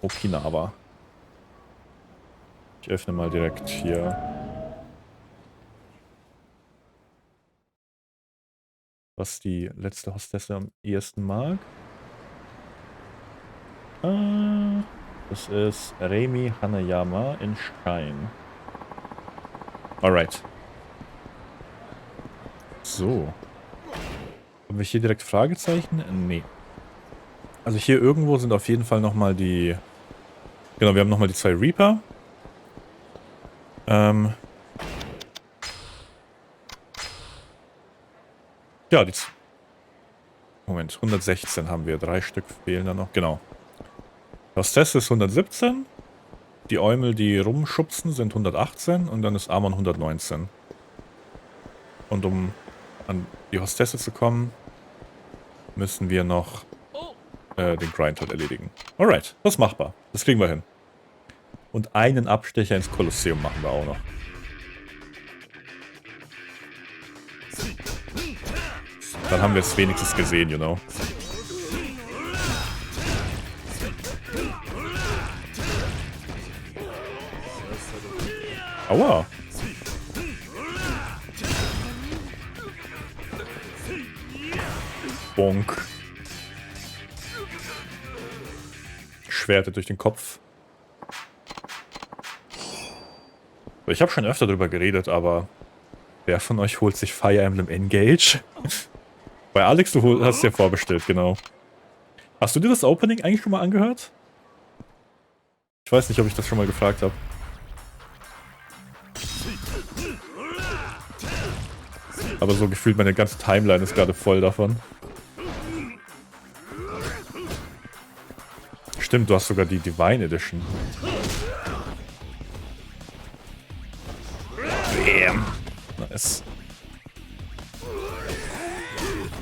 Okinawa. Ich öffne mal direkt hier. Was die letzte Hostesse am ehesten mag. Das ist Reimi Hanayama in Stein. Alright. So. Haben wir hier direkt Fragezeichen? Nee. Also hier irgendwo sind auf jeden Fall nochmal die... Genau, wir haben nochmal die 2 Reaper. Ja, die... Moment, 116 haben wir. 3 Stück fehlen da noch. Genau. Hostess ist 117. Die Eumel, die rumschubsen, sind 118. Und dann ist Amon 119. Und um an die Hostesse zu kommen, müssen wir noch den Grind halt erledigen. Alright, das ist machbar. Das kriegen wir hin. Und einen Abstecher ins Kolosseum machen wir auch noch. Dann haben wir es wenigstens gesehen, you know. Aua. Bonk. Schwerte durch den Kopf. Ich habe schon öfter darüber geredet, aber wer von euch holt sich Fire Emblem Engage? Bei Alex, du hast ja vorbestellt, genau. Hast du dir das Opening eigentlich schon mal angehört? Ich weiß nicht, ob ich das schon mal gefragt habe. Aber so gefühlt meine ganze Timeline ist gerade voll davon. Stimmt, du hast sogar die Divine Edition. Bam. Nice.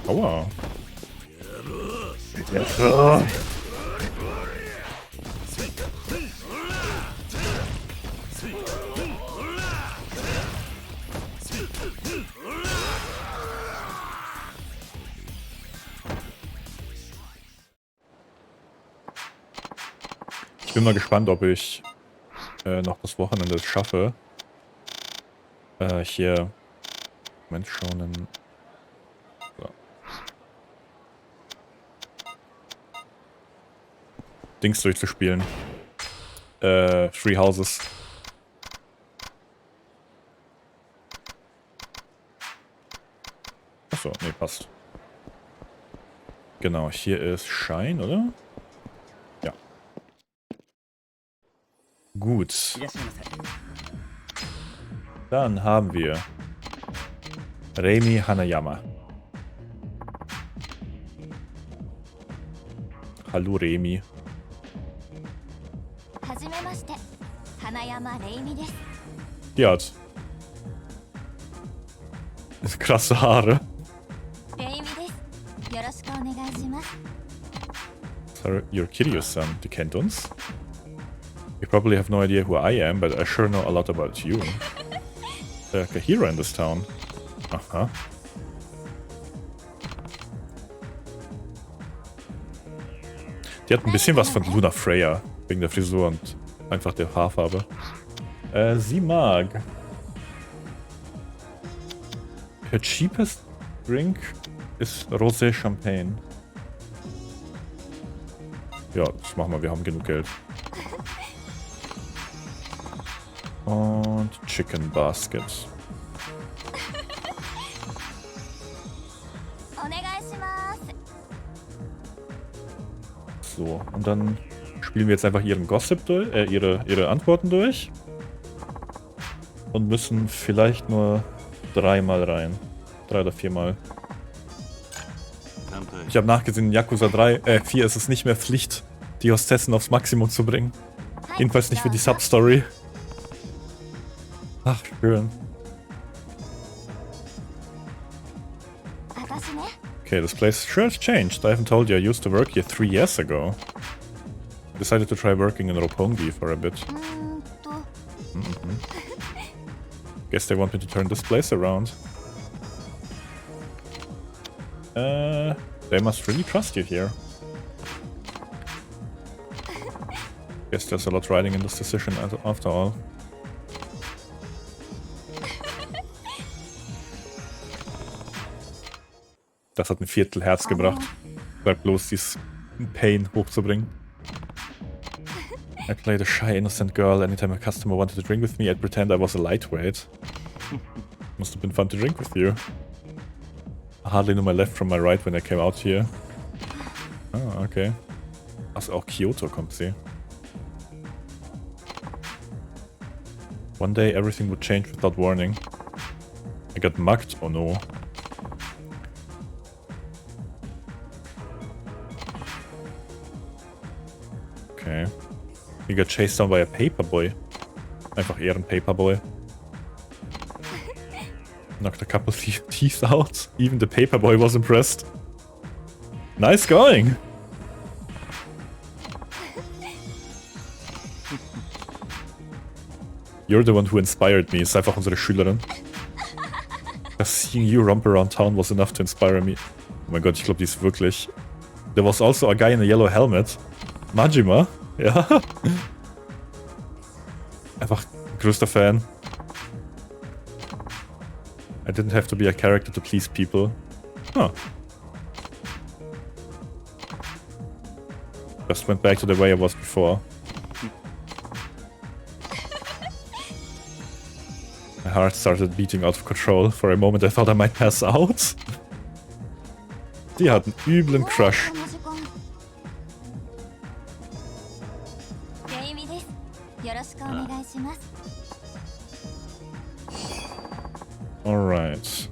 Aua. Ja. Ich bin mal gespannt, ob ich noch das Wochenende schaffe. Hier. Moment, schon. So. Dings durchzuspielen. Three Houses. Achso, nee, passt. Genau, hier ist Shine, oder? Ja. Gut. Dann haben wir Reimi Hanayama. Hallo Reimi. Die hat krasse Haare. Sorry, you're Kiryu-san. Die kennt uns. You probably have no idea who I am, but I sure know a lot about you. Like a hero in this town. Aha. Die hat ein bisschen was von Luna Freya. Wegen der Frisur und einfach der Haarfarbe. Sie mag. Her cheapest drink ist Rosé Champagne. Ja, das machen wir. Wir haben genug Geld. Und Chicken Basket. So, und dann spielen wir jetzt einfach ihren Gossip durch, ihre Antworten durch. Und müssen vielleicht nur 3-mal rein. 3 oder 4-mal. Ich habe nachgesehen, in Yakuza 4 ist es nicht mehr Pflicht, die Hostessen aufs Maximum zu bringen. Jedenfalls nicht für die Substory. Ach, schön. Okay, this place sure has changed. I haven't told you I used to work here 3 years ago. I decided to try working in Roppongi for a bit. Guess they want me to turn this place around. They must really trust you here. Guess there's a lot riding in this decision after all. Das hat ein Viertel Herz gebracht. Bleib bloß, dieses Pain hochzubringen. I played a shy, innocent girl. Anytime a customer wanted to drink with me, I'd pretend I was a lightweight. Must have been fun to drink with you. I hardly knew my left from my right when I came out here. Ah, okay. Also auch Kyoto kommt sie. One day everything would change without warning. I got mugged, oh no. Okay. You got chased down by a paperboy. Einfach eher ein Paperboy. Knocked a couple teeth out. Even the paperboy was impressed. Nice going! You're the one who inspired me. Ist einfach unsere Schülerin. Just seeing you romp around town was enough to inspire me. Oh mein Gott, ich glaube, die ist wirklich... There was also a guy in a yellow helmet. Majima. Ja. Einfach größter Fan. I didn't have to be a character to please people. Huh. Just went back to the way I was before. My heart started beating out of control. For a moment I thought I might pass out. Die hat einen üblen Crush. Alright.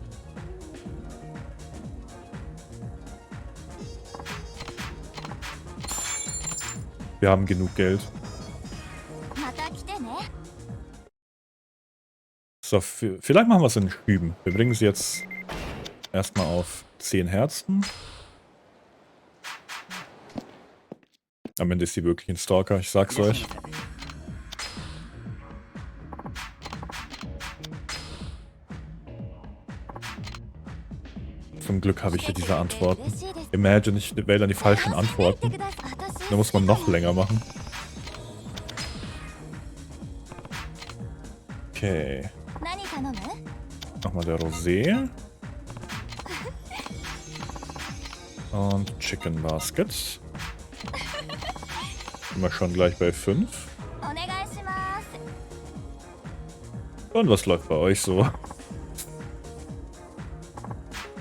Wir haben genug Geld. So, vielleicht machen wir es in Schüben. Wir bringen sie jetzt erstmal auf 10 Herzen. Am Ende ist sie wirklich ein Stalker, ich sag's euch. Zum Glück habe ich hier diese Antworten. Imagine, ich wähle dann die falschen Antworten. Da muss man noch länger machen. Okay. Nochmal der Rosé. Und Chicken Basket. Sind wir schon gleich bei 5. Und was läuft bei euch so?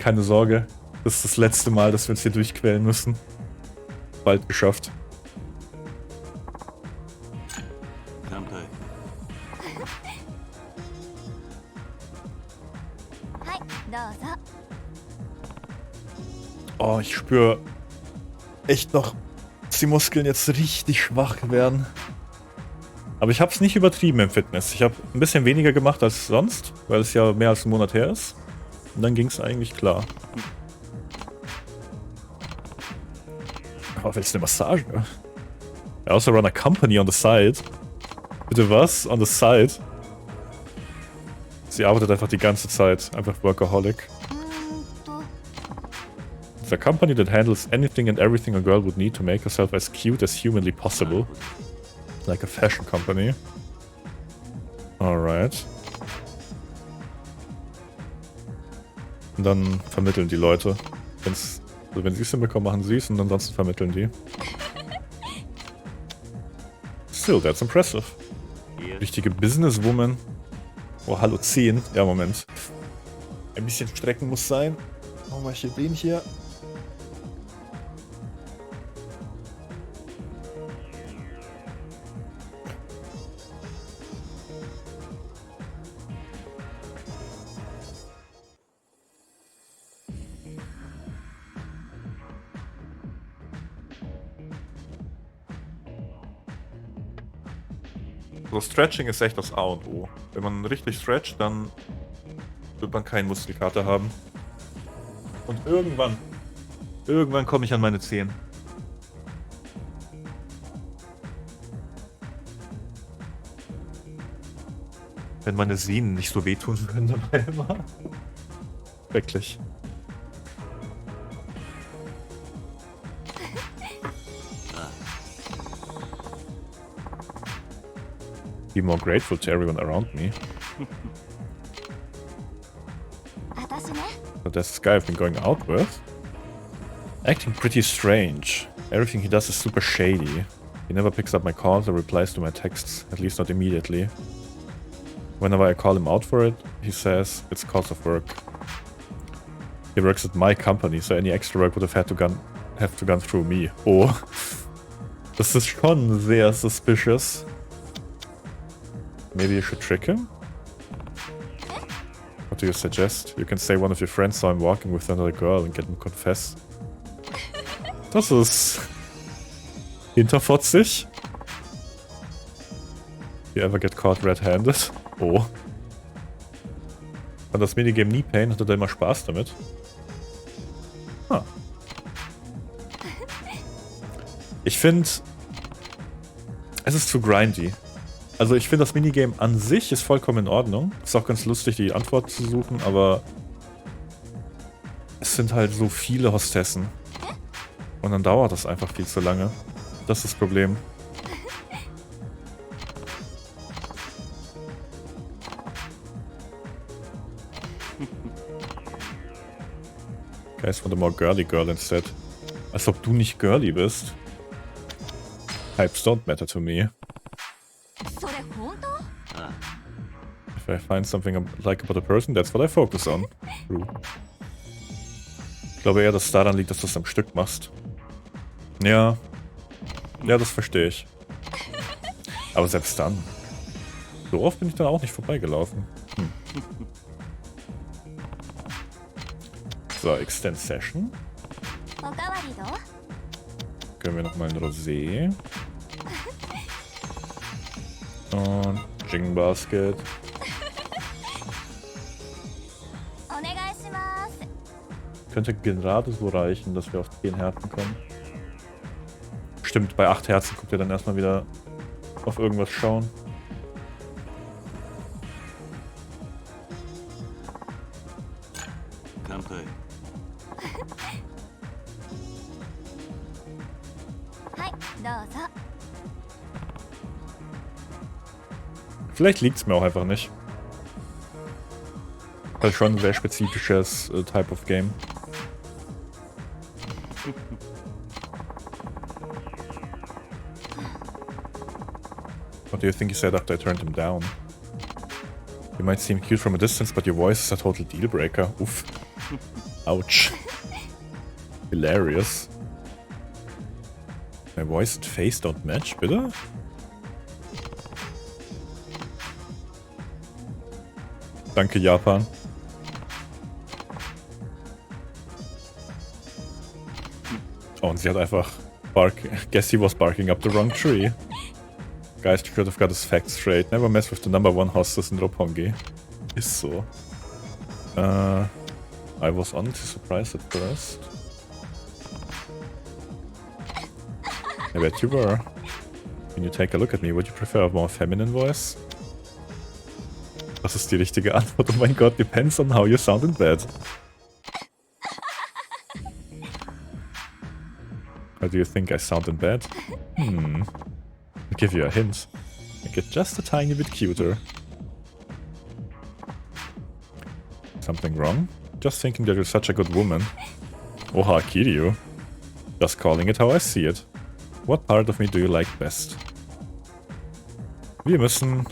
Keine Sorge, das ist das letzte Mal, dass wir uns hier durchquälen müssen. Bald geschafft. Oh, ich spüre echt noch, dass die Muskeln jetzt richtig schwach werden. Aber ich habe es nicht übertrieben im Fitness. Ich habe ein bisschen weniger gemacht als sonst, weil es ja mehr als einen Monat her ist. Und dann ging es eigentlich klar. Aber willst du eine Massage? I also run a company on the side. Bitte was? On the side? Sie arbeitet einfach die ganze Zeit. Einfach Workaholic. It's a company that handles anything and everything a girl would need to make herself as cute as humanly possible. Like a fashion company. Alright. Und dann vermitteln die Leute. Also wenn sie es hinbekommen, machen sie es und ansonsten vermitteln die. Still, that's impressive. Richtige Businesswoman. Oh, hallo 10. Ja, Moment. Ein bisschen strecken muss sein. Machen wir hier den hier. So, Stretching ist echt das A und O. Wenn man richtig stretcht, dann wird man keinen Muskelkater haben. Und irgendwann komme ich an meine 10. Wenn meine Sehnen nicht so wehtun würden dabei immer. Wirklich. Be more grateful to everyone around me. So that's this guy I've been going out with. Acting pretty strange. Everything he does is super shady. He never picks up my calls or replies to my texts, at least not immediately. Whenever I call him out for it, he says it's cause of work. He works at my company, so any extra work would have to gone through me. Oh. Das ist schon sehr suspicious. Maybe you should trick him? What do you suggest? You can say one of your friends saw him walking with another girl and get him confess. Das ist hinterfotzig. You ever get caught red-handed? Oh. Fand das Minigame nie Pain, hatte da immer Spaß damit. Ah. Ich finde, es ist zu grindy. Also ich finde, das Minigame an sich ist vollkommen in Ordnung. Ist auch ganz lustig, die Antwort zu suchen, aber es sind halt so viele Hostessen. Und dann dauert das einfach viel zu lange. Das ist das Problem. Guys want a more girly girl instead. Als ob du nicht girly bist. Hypes don't matter to me. If I find something I like about a person, that's what I focus on. True. Ich glaube eher, dass es daran liegt, dass du es am Stück machst. Ja. Ja, das verstehe ich. Aber selbst dann. So oft bin ich dann auch nicht vorbeigelaufen. Hm. So, Extend Session. Können wir nochmal ein Rosé. Und Jing Basket. Könnte gerade so reichen, dass wir auf 10 Herzen kommen. Stimmt, bei 8 Herzen kommt ihr dann erstmal wieder auf irgendwas schauen. Vielleicht liegt es mir auch einfach nicht. Das ist schon ein sehr spezifisches Type of Game. What do you think he said after I turned him down? You might seem cute from a distance, but your voice is a total deal breaker. Uff. Ouch. Hilarious. My voice and face don't match, bitte? Danke, Japan. Oh, und sie hat einfach guess he was barking up the wrong tree. Guys should have got his facts straight. Never mess with the #1 hostess in Roppongi. Ist so. I was honestly surprised at first. I bet you were. Can you take a look at me? Would you prefer a more feminine voice? Das ist die richtige Antwort. Oh mein Gott, depends on how you sound in bed. How do you think I sound in bed? I'll give you a hint. I get just a tiny bit cuter. Something wrong? Just thinking that you're such a good woman. Oha, Kiryu. Just calling it how I see it. What part of me do you like best? Wir müssen...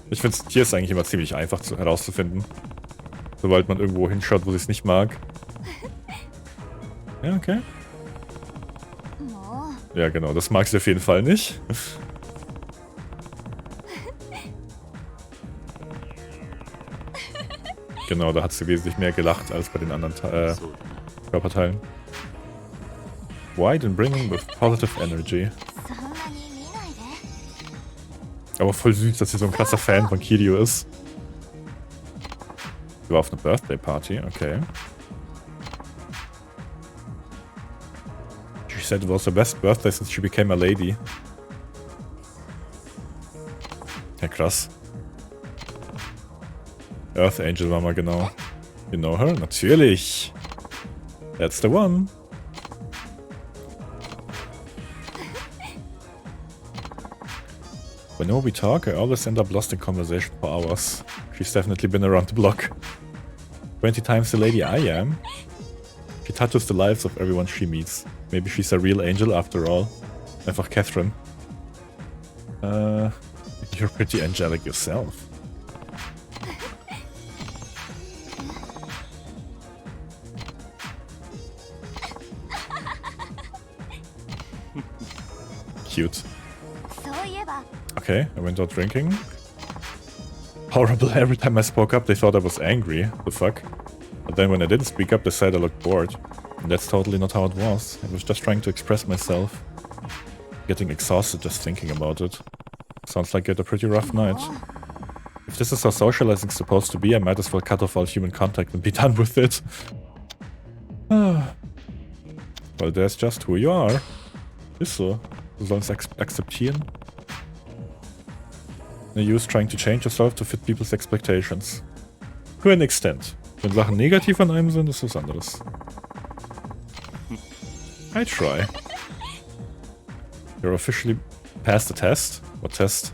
Ich finde, hier ist eigentlich immer ziemlich einfach herauszufinden. Sobald man irgendwo hinschaut, wo sie es nicht mag. Ja, okay. Ja, genau, das mag sie auf jeden Fall nicht. Genau, da hat sie wesentlich mehr gelacht als bei den anderen Körperteilen. Wide and bringing with positive energy. Aber voll süß, dass sie so ein krasser Fan von Kiryu ist. Sie war auf einer Birthday Party, okay. She said it was her best birthday since she became a lady. Ja, krass. Earth Angel war mal genau. You know her? Natürlich. That's the one. Whenever we talk, I always end up lost in conversation for hours. She's definitely been around the block. 20 times the lady I am. She touches the lives of everyone she meets. Maybe she's a real angel after all. Einfach Catherine. You're pretty angelic yourself. Cute. Okay, I went out drinking. Horrible, every time I spoke up they thought I was angry. The fuck? But then when I didn't speak up they said I looked bored. And that's totally not how it was. I was just trying to express myself. Getting exhausted just thinking about it. Sounds like you had a pretty rough night. If this is how socializing's supposed to be, I might as well cut off all human contact and be done with it. Well, there's just who you are. Ist so. Du sollst akzeptieren. No use trying to change yourself to fit people's expectations. To an extent. Wenn Sachen negativ an einem sind, ist was anderes. I try. You're officially passed the test. What test?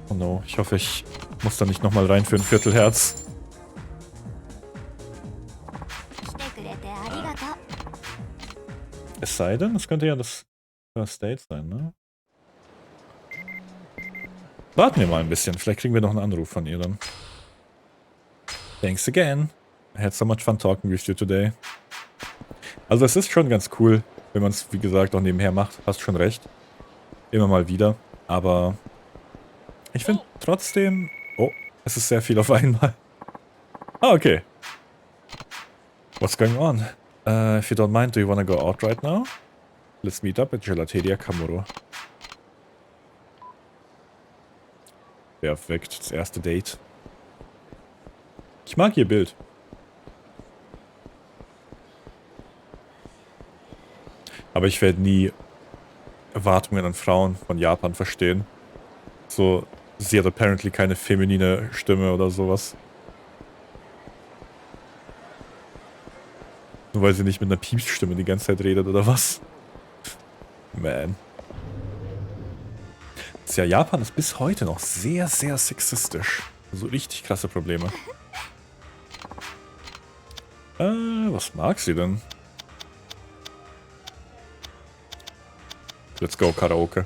Oh no, ich hoffe, ich muss da nicht nochmal rein für ein Viertelherz. Es sei denn, das könnte ja das First Date sein, ne? Warten wir mal ein bisschen, vielleicht kriegen wir noch einen Anruf von ihr dann. Thanks again. I had so much fun talking with you today. Also es ist schon ganz cool, wenn man es, wie gesagt, auch nebenher macht. Hast schon recht. Immer mal wieder. Aber ich finde trotzdem... Oh, es ist sehr viel auf einmal. Ah, okay. What's going on? If you don't mind, do you wanna go out right now? Let's meet up at Gelateria Kamuro. Perfekt, das erste Date. Ich mag ihr Bild. Aber ich werde nie Erwartungen an Frauen von Japan verstehen. So, sie hat apparently keine feminine Stimme oder sowas. Nur weil sie nicht mit einer Piepsstimme die ganze Zeit redet, oder was? Man. Ja, Japan ist bis heute noch sehr, sehr sexistisch. So richtig krasse Probleme. Was mag sie denn? Let's go, Karaoke.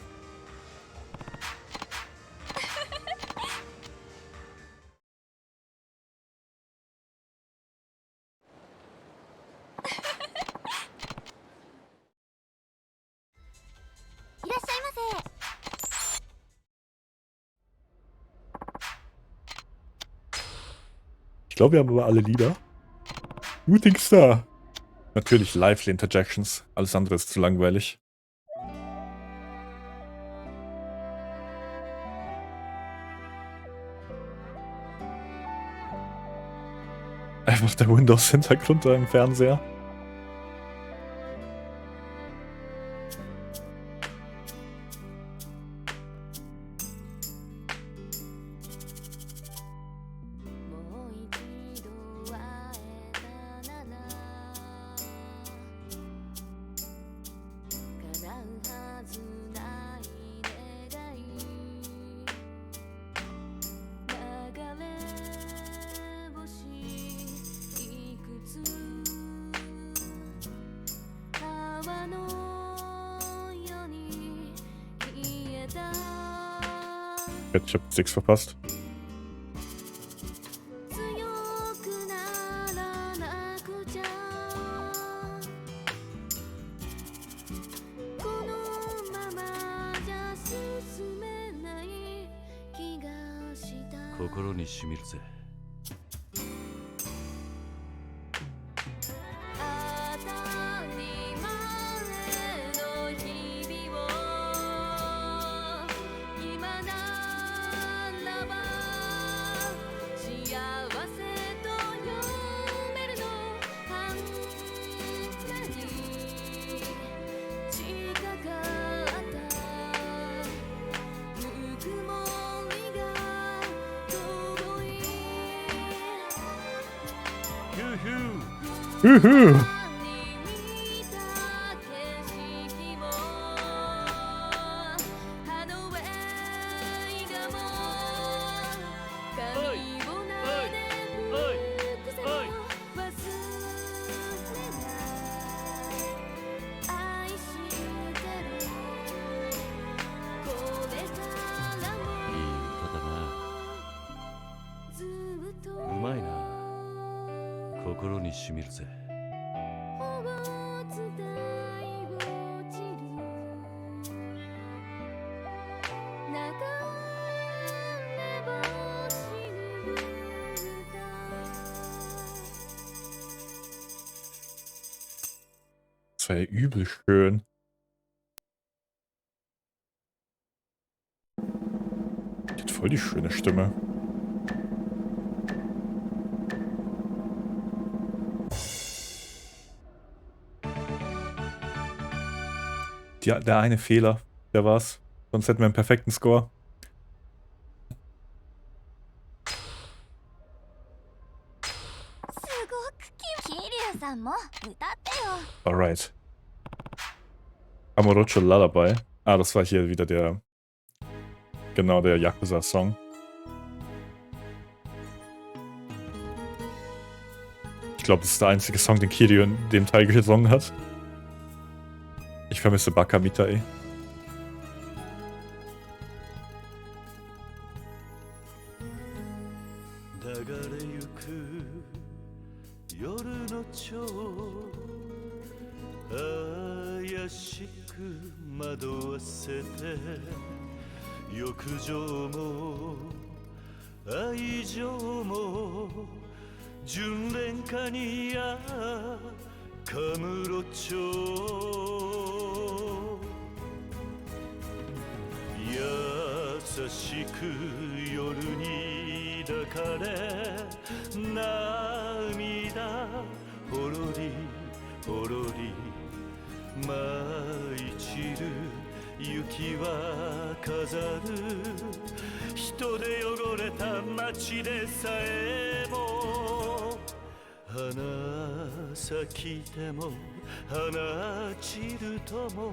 Ich glaube, wir haben aber alle Lieder. Shooting Star. Natürlich Lively Interjections. Alles andere ist zu langweilig. Einfach der Windows-Hintergrund da im Fernseher. Ich hab jetzt nichts verpasst. Juhu. Das war ja übel schön. Die hat voll die schöne Stimme. Der eine Fehler, der war's. Sonst hätten wir einen perfekten Score. Alright. Amorocho Lullaby. Ah, das war hier wieder der... Genau, der Yakuza-Song. Ich glaube, das ist der einzige Song, den Kiryu in dem Teil gesungen hat. Ich vermisse Bakamita, ey.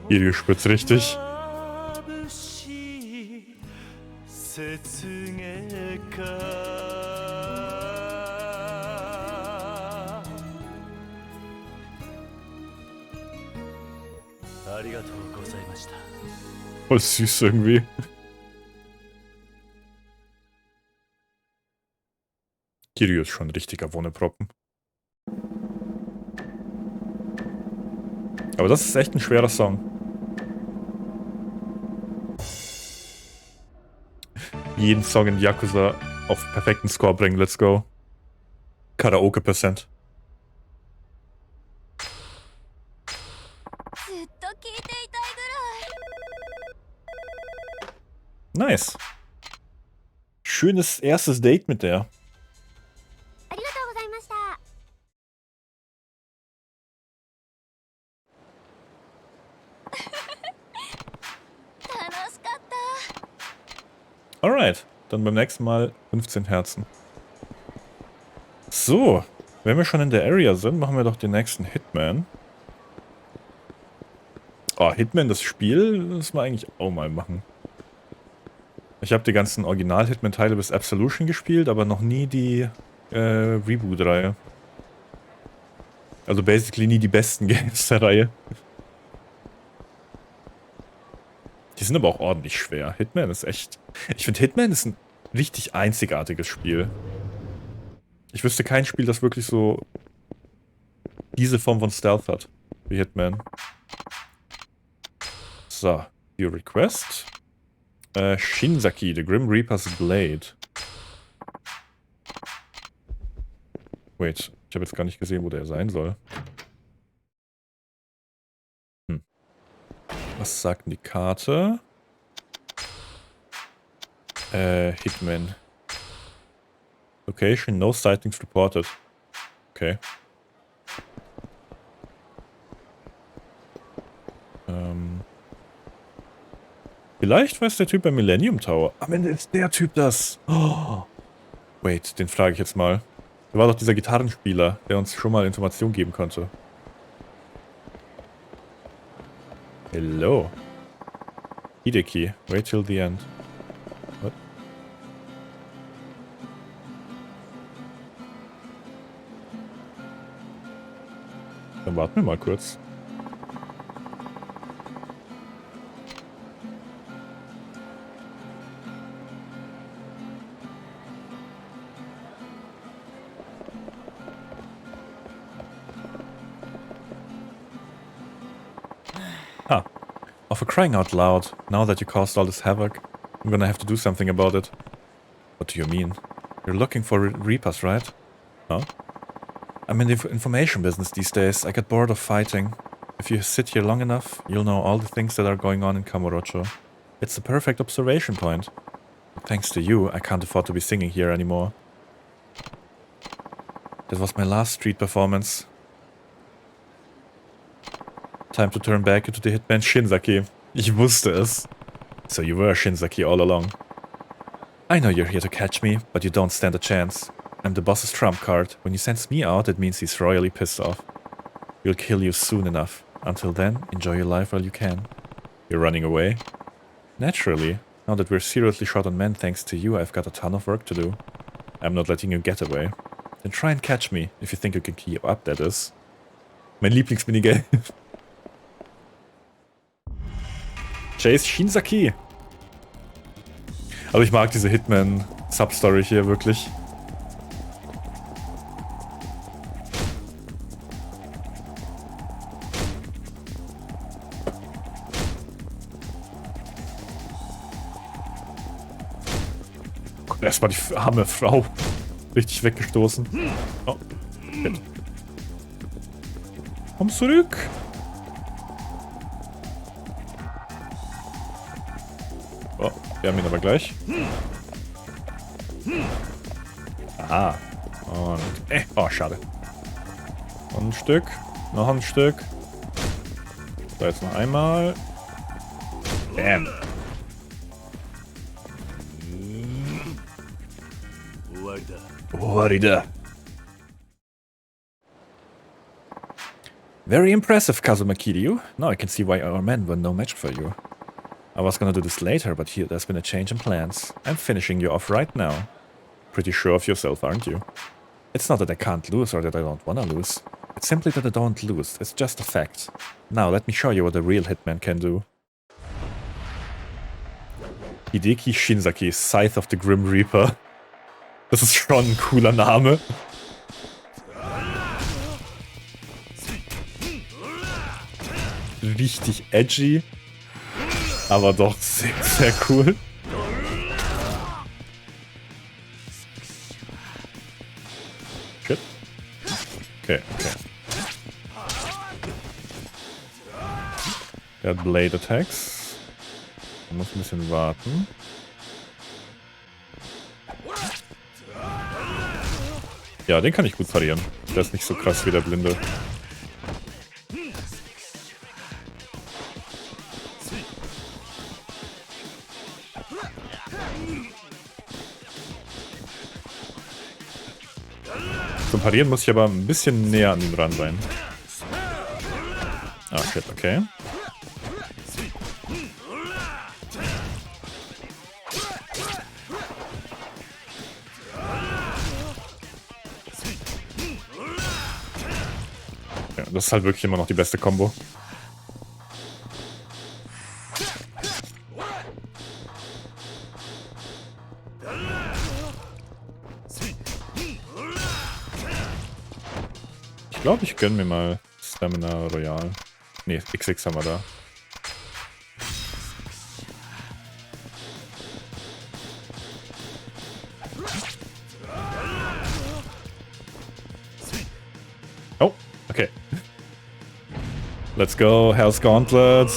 Kiryu spürt's richtig. Voll süß irgendwie. Kiryu ist schon ein richtiger Wonneproppen. Aber das ist echt ein schwerer Song. Jeden Song in Yakuza auf perfekten Score bringen, let's go. Karaoke-Percent. Nice. Schönes erstes Date mit der. Alright, dann beim nächsten Mal 15 Herzen. So, wenn wir schon in der Area sind, machen wir doch den nächsten Hitman. Oh, Hitman, das Spiel, das wir eigentlich auch mal machen. Ich habe die ganzen Original-Hitman-Teile bis Absolution gespielt, aber noch nie die Reboot-Reihe. Also basically nie die besten Games der Reihe. Die sind aber auch ordentlich schwer. Hitman ist echt... Ich finde, Hitman ist ein richtig einzigartiges Spiel. Ich wüsste kein Spiel, das wirklich so diese Form von Stealth hat, wie Hitman. So, Your Request. Shinzaki, the Grim Reaper's Blade. Wait, ich habe jetzt gar nicht gesehen, wo der sein soll. Was sagt denn die Karte? Hitman. Location, no sightings reported. Okay. Vielleicht weiß der Typ beim Millennium Tower. Am Ende ist der Typ das. Oh. Wait, den frage ich jetzt mal. Der war doch dieser Gitarrenspieler, der uns schon mal Informationen geben konnte. Hello. Hideki, wait till the end. What? Dann warten wir mal kurz. Ah. Oh, for crying out loud. Now that you caused all this havoc, I'm gonna have to do something about it. What do you mean? You're looking for Reapers, right? Huh? I'm in the information business these days. I get bored of fighting. If you sit here long enough, you'll know all the things that are going on in Kamurocho. It's the perfect observation point. Thanks to you, I can't afford to be singing here anymore. That was my last street performance. Time to turn back into the Hitman Shinzaki. Ich wusste es. So you were Shinzaki all along. I know you're here to catch me, but you don't stand a chance. I'm the boss's trump card. When he sends me out, it means he's royally pissed off. We'll kill you soon enough. Until then, enjoy your life while you can. You're running away? Naturally. Now that we're seriously short on men thanks to you, I've got a ton of work to do. I'm not letting you get away. Then try and catch me, if you think you can keep up, that is. Mein Lieblingsminigame. Chase Shinzaki. Aber ich mag diese Hitman-Substory hier wirklich. Erstmal die arme Frau richtig weggestoßen. Oh, shit. Komm zurück. Oh, wir haben ihn aber gleich. Aha. Und... oh, schade. Und ein Stück. Noch ein Stück. So, jetzt noch einmal. Bam. Very impressive, Kazuma Kiryu. Now I can see why our men were no match for you. I was gonna do this later, but here there's been a change in plans. I'm finishing you off right now. Pretty sure of yourself, aren't you? It's not that I can't lose or that I don't wanna lose. It's simply that I don't lose. It's just a fact. Now, let me show you what a real Hitman can do. Hideki Shinzaki, Scythe of the Grim Reaper. Das ist schon ein cooler Name. Richtig edgy. Aber doch sehr, sehr cool. Shit. Okay, okay. Er hat Blade Attacks. Man muss ein bisschen warten. Ja, den kann ich gut parieren. Der ist nicht so krass wie der Blinde. Zum Parieren muss ich aber ein bisschen näher an ihm ran sein. Ah, shit, okay. Ja, das ist halt wirklich immer noch die beste Kombo. Ich glaube, ich gönne mir mal Stamina Royal. Ne, XX haben wir da. Oh, okay. Let's go, Hell's Gauntlet.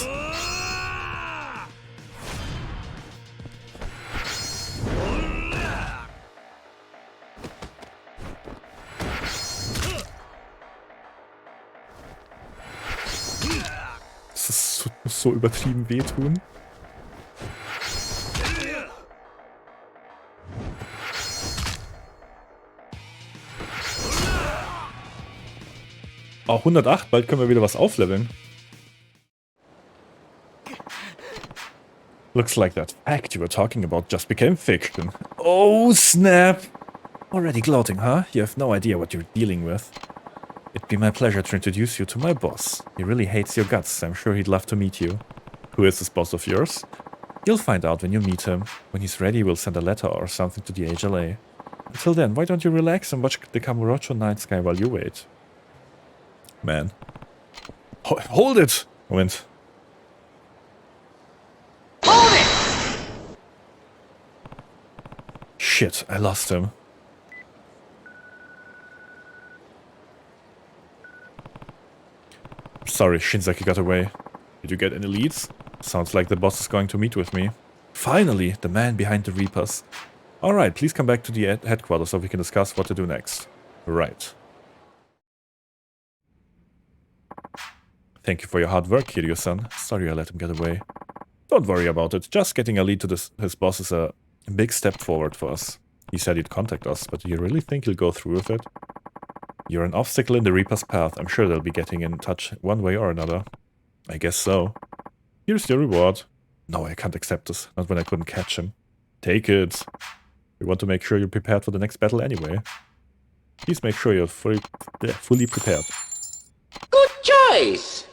Das muss so übertrieben wehtun. Oh, 108, bald können wir wieder was aufleveln. Looks like that fact you were talking about just became fiction. Oh, snap! Already gloating, huh? You have no idea what you're dealing with. It'd be my pleasure to introduce you to my boss. He really hates your guts. I'm sure he'd love to meet you. Who is this boss of yours? You'll find out when you meet him. When he's ready, we'll send a letter or something to the HLA. Until then, why don't you relax and watch the Kamurocho Night Sky while you wait? Man. Hold it! Moment. Hold it! Shit, I lost him. Sorry, Shinzaki got away. Did you get any leads? Sounds like the boss is going to meet with me. Finally, the man behind the Reapers. Alright, please come back to the headquarters so we can discuss what to do next. Right. Thank you for your hard work, Kiryu-san. Sorry I let him get away. Don't worry about it. Just getting a lead to his boss is a big step forward for us. He said he'd contact us, but do you really think he'll go through with it? You're an obstacle in the Reaper's path. I'm sure they'll be getting in touch one way or another. I guess so. Here's your reward. No, I can't accept this. Not when I couldn't catch him. Take it. We want to make sure you're prepared for the next battle anyway. Please make sure you're fully prepared. Good choice!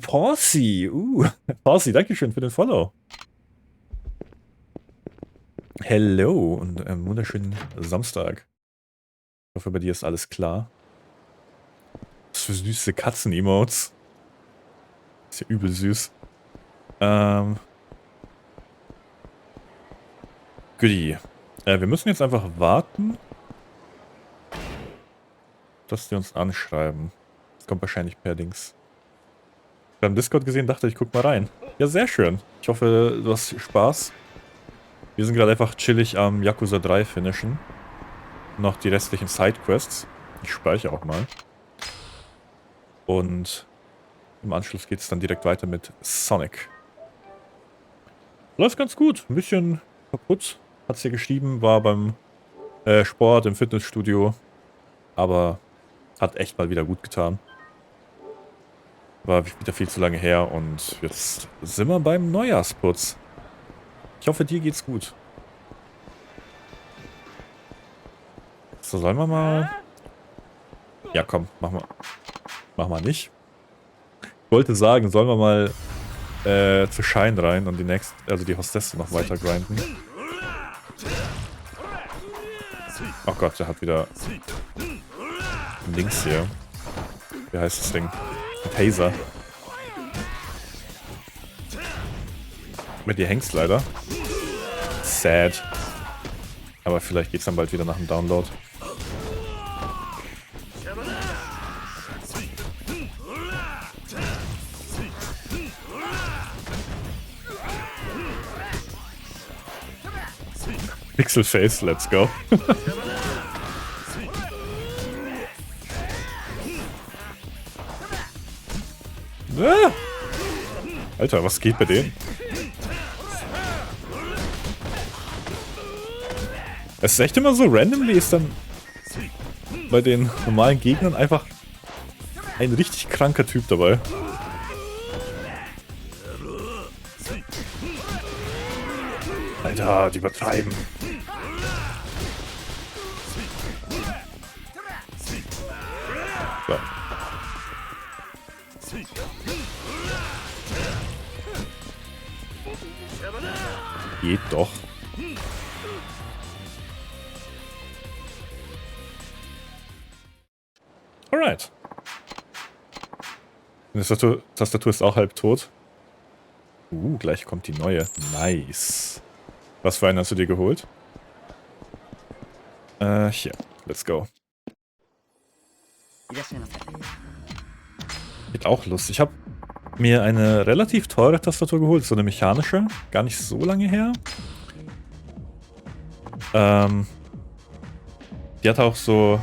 Pausey. Pausey, dankeschön für den Follow. Hello und wunderschönen Samstag. Ich hoffe, bei dir ist alles klar. Was für süße Katzen-Emotes. Ist ja übel süß. Goodie. Wir müssen jetzt einfach warten, dass die uns anschreiben. Das kommt wahrscheinlich per Dings. Ich habe im Discord gesehen, dachte ich, guck mal rein. Ja, sehr schön. Ich hoffe, du hast Spaß. Wir sind gerade einfach chillig am Yakuza 3 finishen. Noch die restlichen Sidequests. Ich speichere auch mal. Und im Anschluss geht es dann direkt weiter mit Sonic. Läuft ganz gut. Ein bisschen kaputt. Hat es hier geschrieben. War beim Sport im Fitnessstudio. Aber hat echt mal wieder gut getan. War wieder viel zu lange her. Und jetzt sind wir beim Neujahrsputz. Ich hoffe, dir geht's gut. So, sollen wir mal... Ja, komm, mach mal nicht. Ich wollte sagen, sollen wir mal zu Shine rein und die Hostesse noch weiter grinden. Oh Gott, der hat wieder links hier. Wie heißt das Ding? Ein Taser. Mit dir hängst leider. Sad. Aber vielleicht geht's dann bald wieder nach dem Download. Pixel Face, let's go. Ah! Alter, was geht bei denen? Es ist echt immer so randomly, ist dann bei den normalen Gegnern einfach ein richtig kranker Typ dabei. Alter, die übertreiben. So. Geht doch. Alright. Die Tastatur ist auch halb tot. Gleich kommt die neue. Nice. Was für einen hast du dir geholt? Hier. Let's go. Geht auch lustig. Ich habe mir eine relativ teure Tastatur geholt. So eine mechanische. Gar nicht so lange her. Die hat auch so,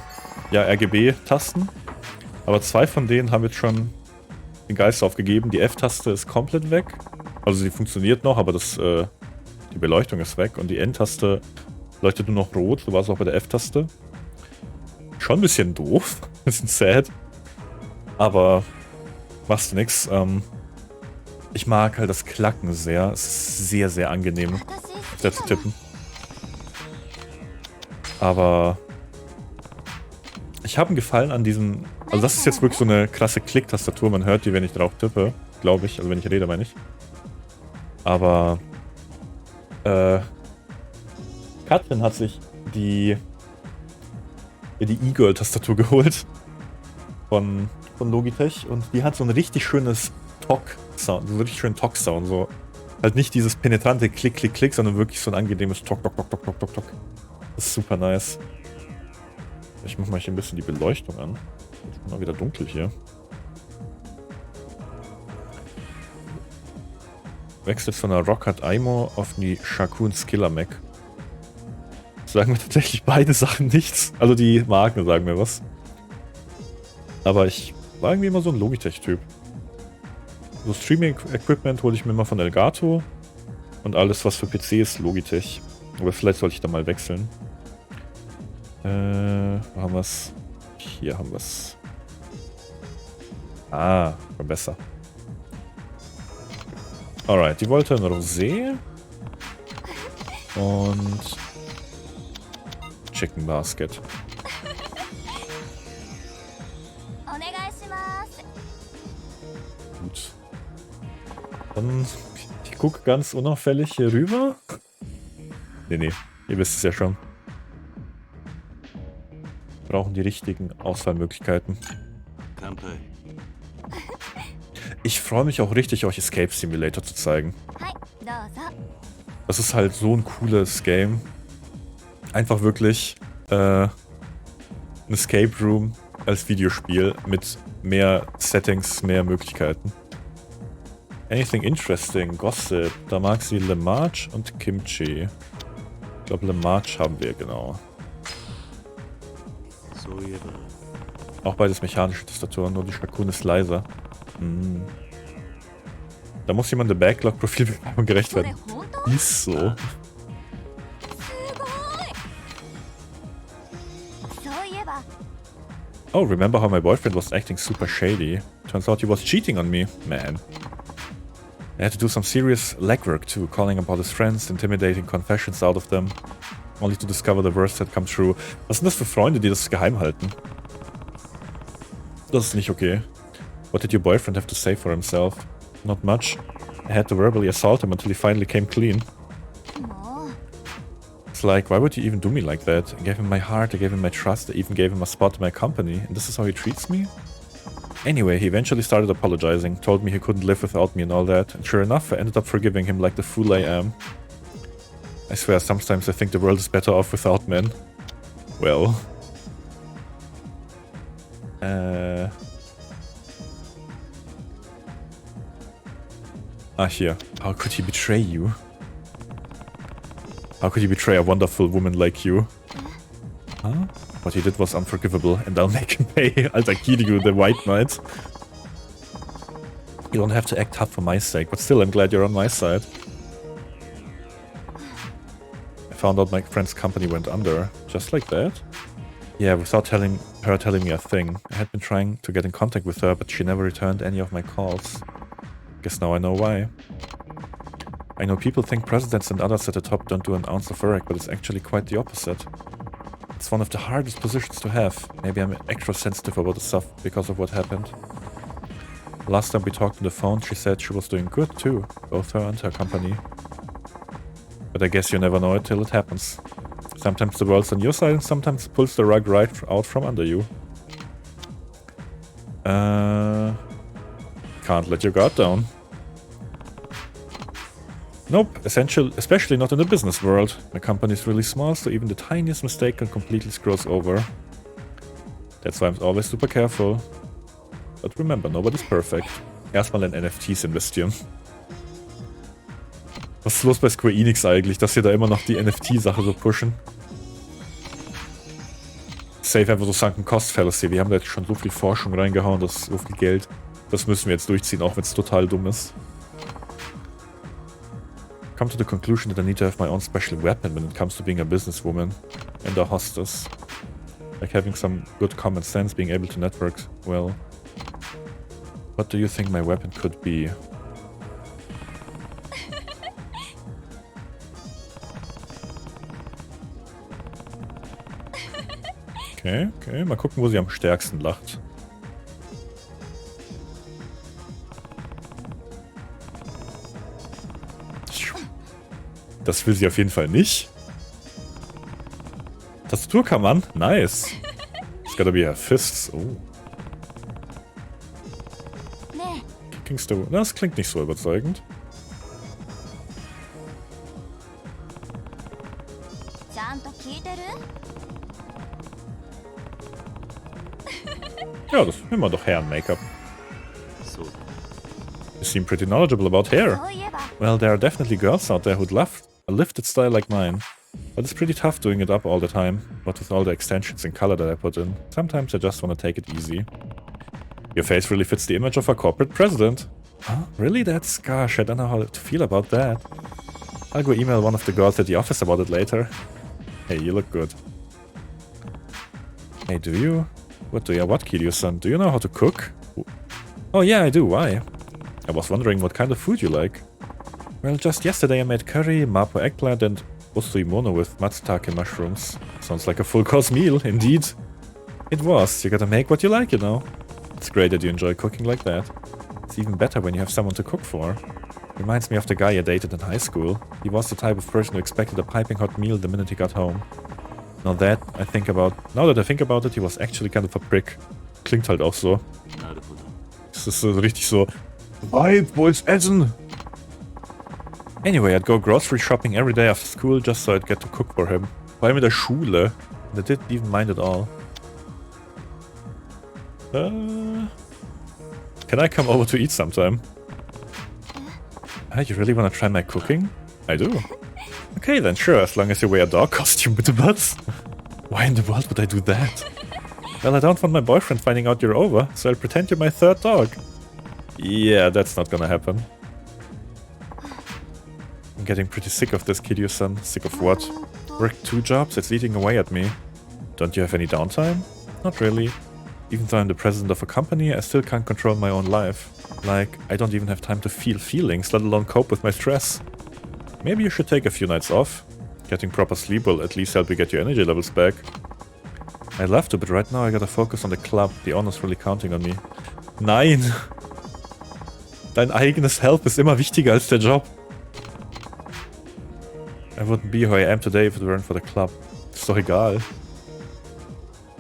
ja, RGB-Tasten. Aber 2 von denen haben jetzt schon den Geist aufgegeben. Die F-Taste ist komplett weg. Also sie funktioniert noch, aber die Beleuchtung ist weg. Und die N-Taste leuchtet nur noch rot. So war es auch bei der F-Taste. Schon ein bisschen doof. Bisschen sad. Aber machst du nix. Ich mag halt das Klacken sehr. Es ist sehr, sehr angenehm, auf der zu tippen. Aber ich habe einen Gefallen an diesem... Also das ist jetzt wirklich so eine krasse Klick-Tastatur. Man hört die, wenn ich drauf tippe. Glaube ich. Also wenn ich rede, meine ich. Aber Katrin hat sich die E-Girl-Tastatur geholt von Logitech und die hat so ein richtig schönes Tok-Sound, so einen richtig schönen Tok-Sound. So. Halt nicht dieses penetrante Klick, Klick, Klick, sondern wirklich so ein angenehmes Tok, Tok, Tok, Tok, Tok, Tok, Tok. Das ist super nice. Ich mach mal hier ein bisschen die Beleuchtung an. Ist schon mal wieder dunkel hier. Wechselt von der Rockhard Aimo auf die Shakun Skiller Mac. Sagen mir tatsächlich beide Sachen nichts. Also die Marken sagen mir was. Aber ich war irgendwie immer so ein Logitech-Typ. So Streaming-Equipment hole ich mir immer von Elgato. Und alles, was für PC ist, Logitech. Aber vielleicht sollte ich da mal wechseln. Wo haben wir es? Hier haben wir es. Ah, war besser. Alright, die wollte ein Rosé. Und Chicken Basket. Gut. Dann, ich gucke ganz unauffällig hier rüber. Nee, ihr wisst es ja schon. Wir brauchen die richtigen Auswahlmöglichkeiten. Ich freue mich auch richtig, euch Escape Simulator zu zeigen. Das ist halt so ein cooles Game. Einfach wirklich ein Escape Room als Videospiel mit mehr Settings, mehr Möglichkeiten. Anything interesting? Gossip. Da mag sie Le March und Kimchi. Ich glaube, Le March haben wir, genau. Auch beides mechanische Tastaturen, nur die Shakun ist leiser. Da muss jemand der Backlog-Profilbeschreibung gerecht werden. Ist so. Oh, remember how my boyfriend was acting super shady? Turns out he was cheating on me. Man. I had to do some serious legwork too, calling about his friends, intimidating confessions out of them. Only to discover the worst had come true. Was sind das für Freunde, die das geheim halten? Das ist nicht okay. What did your boyfriend have to say for himself? Not much. I had to verbally assault him until he finally came clean. It's like, why would you even do me like that? I gave him my heart, I gave him my trust, I even gave him a spot in my company, and this is how he treats me? Anyway, he eventually started apologizing, told me he couldn't live without me and all that, and sure enough, I ended up forgiving him like the fool I am. I swear, sometimes I think the world is better off without men. Well. Here. How could he betray you? How could he betray a wonderful woman like you? Huh? What he did was unforgivable, and I'll make him pay. Alter Kiryu, the White Knight. You don't have to act tough for my sake, but still, I'm glad you're on my side. I found out my friend's company went under. Just like that? Yeah, without telling me a thing. I had been trying to get in contact with her, but she never returned any of my calls. Guess now I know why. I know people think presidents and others at the top don't do an ounce of work, but it's actually quite the opposite. It's one of the hardest positions to have. Maybe I'm extra sensitive about the stuff because of what happened. Last time we talked on the phone, she said she was doing good too, both her and her company. But I guess you never know it till it happens. Sometimes the world's on your side and sometimes it pulls the rug right out from under you. Can't let your guard down. Nope, especially not in the business world. My company is really small, so even the tiniest mistake can completely screw us over. That's why I'm always super careful. But remember, nobody's perfect. Erstmal in NFTs investieren. Was ist los bei Square Enix eigentlich, dass sie da immer noch die NFT-Sache so pushen? Safe einfach so Sunken Cost Fallacy. Wir haben da jetzt schon so viel Forschung reingehauen, das ist so viel Geld. Das müssen wir jetzt durchziehen, auch wenn es total dumm ist. Come to the conclusion that I need to have my own special weapon when it comes to being a businesswoman and a hostess. Like having some good common sense, being able to network well. What do you think my weapon could be? Okay, okay. Mal gucken, wo sie am stärksten lacht. Das will sie auf jeden Fall nicht. Tastatur kann man. Nice. It's gotta be her fists. Oh. Kicking Stone. Das klingt nicht so überzeugend. Ja, das nehmen wir doch Herren-Make-up. You seem pretty knowledgeable about hair. Well, there are definitely girls out there who'd love a lifted style like mine. But it's pretty tough doing it up all the time. What with all the extensions and color that I put in. Sometimes I just want to take it easy. Your face really fits the image of a corporate president. Huh? Really? That's... Gosh, I don't know how to feel about that. I'll go email one of the girls at the office about it later. Hey, you look good. Hey, do you? What, Kiryu-san? Do you know how to cook? Oh yeah, I do. Why? I was wondering what kind of food you like. Well, just yesterday I made curry, mapo eggplant and osuimono with matsutake mushrooms. Sounds like a full-course meal, indeed. It was. You gotta make what you like, you know. It's great that you enjoy cooking like that. It's even better when you have someone to cook for. Reminds me of the guy I dated in high school. He was the type of person who expected a piping hot meal the minute he got home. Now that I think about it, he was actually kind of a prick. Klingt halt auch so. Das ist so richtig so... Vibe, boys, essen! Anyway, I'd go grocery shopping every day after school just so I'd get to cook for him. Vor allem in der Schule. And I didn't even mind at all. Can I come over to eat sometime? You really wanna try my cooking? I do. Okay then, sure, as long as you wear a dog costume with the butts. Why in the world would I do that? Well, I don't want my boyfriend finding out you're over, so I'll pretend you're my third dog. Yeah, that's not gonna happen. I'm getting pretty sick of this, Kiryu-san. Sick of what? Work 2 jobs? It's eating away at me. Don't you have any downtime? Not really. Even though I'm the president of a company, I still can't control my own life. Like, I don't even have time to feel feelings, let alone cope with my stress. Maybe you should take a few nights off. Getting proper sleep will at least help you get your energy levels back. I'd love to, but right now I gotta focus on the club. The owner's really counting on me. Nein! Dein eigenes Help ist immer wichtiger als der Job. I wouldn't be who I am today if it weren't for the club. Ist doch egal.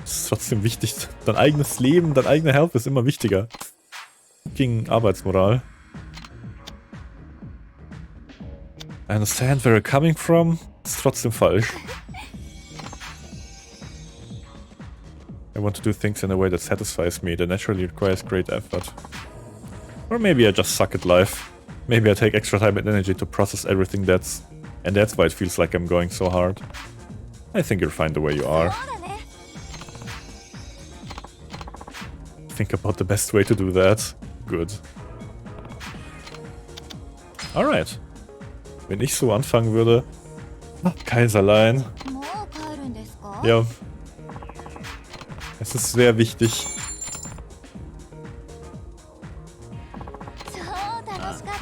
Es ist trotzdem wichtig. Dein eigenes Leben, dein eigener Help ist immer wichtiger. Gegen Arbeitsmoral. I understand where you're coming from. Ist trotzdem falsch. I want to do things in a way that satisfies me. That naturally requires great effort. Or maybe I just suck at life. Maybe I take extra time and energy to process everything that's... And that's why it feels like I'm going so hard. I think you're fine the way you are. Think about the best way to do that. Good. Alright. Wenn ich so anfangen würde... Kaiserlein. Ja. Es ist sehr wichtig.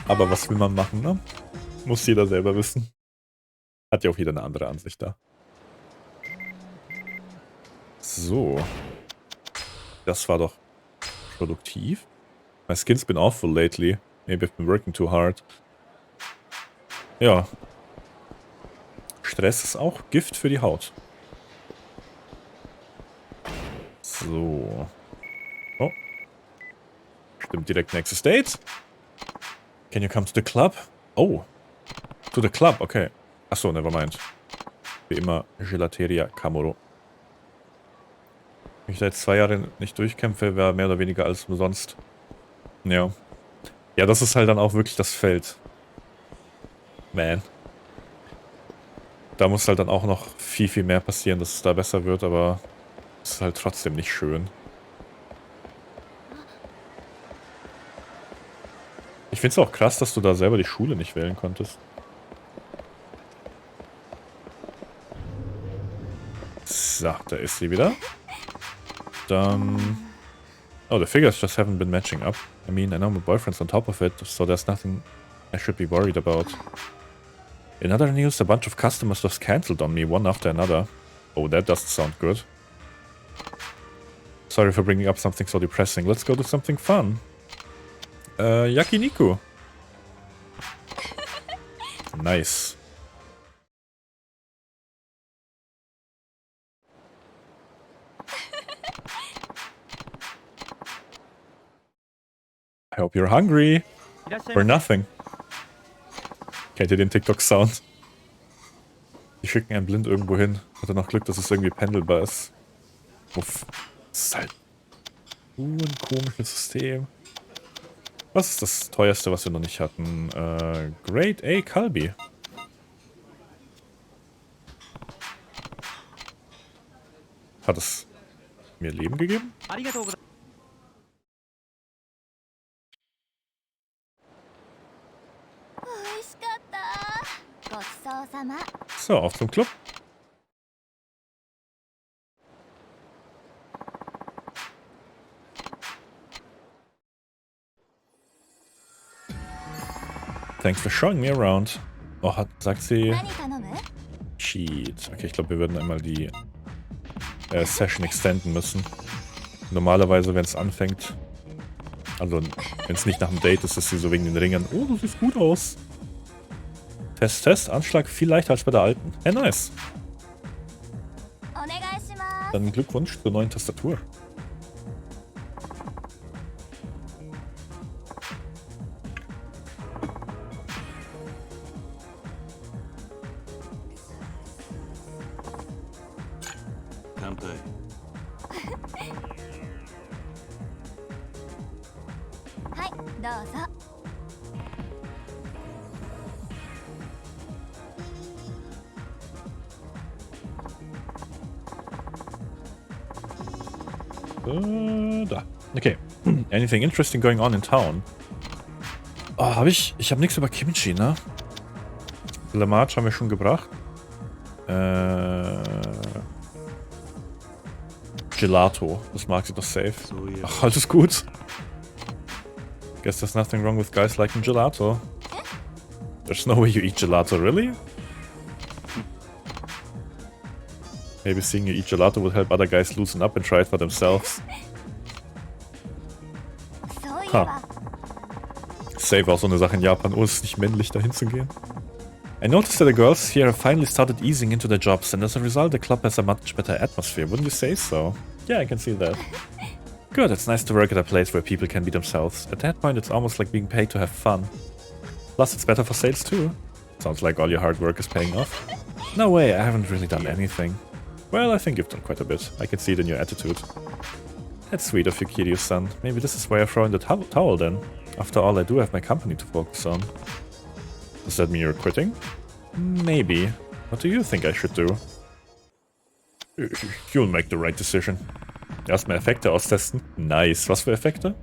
Aber was will man machen, ne? Muss jeder selber wissen. Hat ja auch jeder eine andere Ansicht da. So. Das war doch produktiv. My skin's been awful lately. Maybe I've been working too hard. Ja. Stress ist auch Gift für die Haut. So. Oh. Stimmt, direkt nächstes Date. Can you come to the club? Oh. To the club, okay. Achso, nevermind. Wie immer, Gelateria Camoro. Wenn ich da jetzt 2 Jahre nicht durchkämpfe, wäre mehr oder weniger alles umsonst. Ja. Ja, das ist halt dann auch wirklich das Feld. Man. Da muss halt dann auch noch viel, viel mehr passieren, dass es da besser wird, aber es ist halt trotzdem nicht schön. Ich finde es auch krass, dass du da selber die Schule nicht wählen konntest. So, da ist sie wieder. Dann... Oh, the figures just haven't been matching up. I mean, I know my boyfriend's on top of it, so there's nothing I should be worried about. In other news, a bunch of customers just cancelled on me, one after another. Oh, that doesn't sound good. Sorry for bringing up something so depressing. Let's go do something fun. Yakiniku. Nice. I hope you're hungry. For nothing. Kennt ihr den TikTok-Sound? Die schicken einen blind irgendwo hin. Hat er noch Glück, dass es irgendwie pendelbar ist. Uff. Das ist halt ein komisches System. Was ist das teuerste, was wir noch nicht hatten? Grade A Kalbi. Hat es mir Leben gegeben? So, auf zum Club. Thanks for showing me around. Oh, sagt sie... Cheat. Okay, ich glaube, wir würden einmal die Session extenden müssen. Normalerweise, wenn es anfängt... Also, wenn es nicht nach dem Date ist, ist sie so wegen den Ringern. Oh, du siehst gut aus. Test, Test. Anschlag viel leichter als bei der alten. Hey, nice. Dann Glückwunsch zur neuen Tastatur. Da. Okay. Anything interesting going on in town? Oh, habe ich... Ich habe nichts über Kimchi, ne? Le March haben wir schon gebracht. Gelato. Das mag sie doch safe. Ach, alles gut. Guess there's nothing wrong with guys liking gelato. There's no way you eat gelato, really? Maybe seeing you eat gelato would help other guys loosen up and try it for themselves. Huh. Safe auch so eine Sache in Japan. Oh, es ist nicht männlich, dahin zu gehen. I noticed that the girls here have finally started easing into their jobs, and as a result, the club has a much better atmosphere. Wouldn't you say so? Yeah, I can see that. Good, it's nice to work at a place where people can be themselves. At that point, it's almost like being paid to have fun. Plus, it's better for sales too. Sounds like all your hard work is paying off. No way, I haven't really done anything. Well, I think you've done quite a bit. I can see it in your attitude. That's sweet of you, Kiryu-san. Maybe this is why I throw in the towel then. After all, I do have my company to focus on. Does that mean you're quitting? Maybe. What do you think I should do? You'll make the right decision. Erstmal Effekte austesten. Nice. Was für Effekte?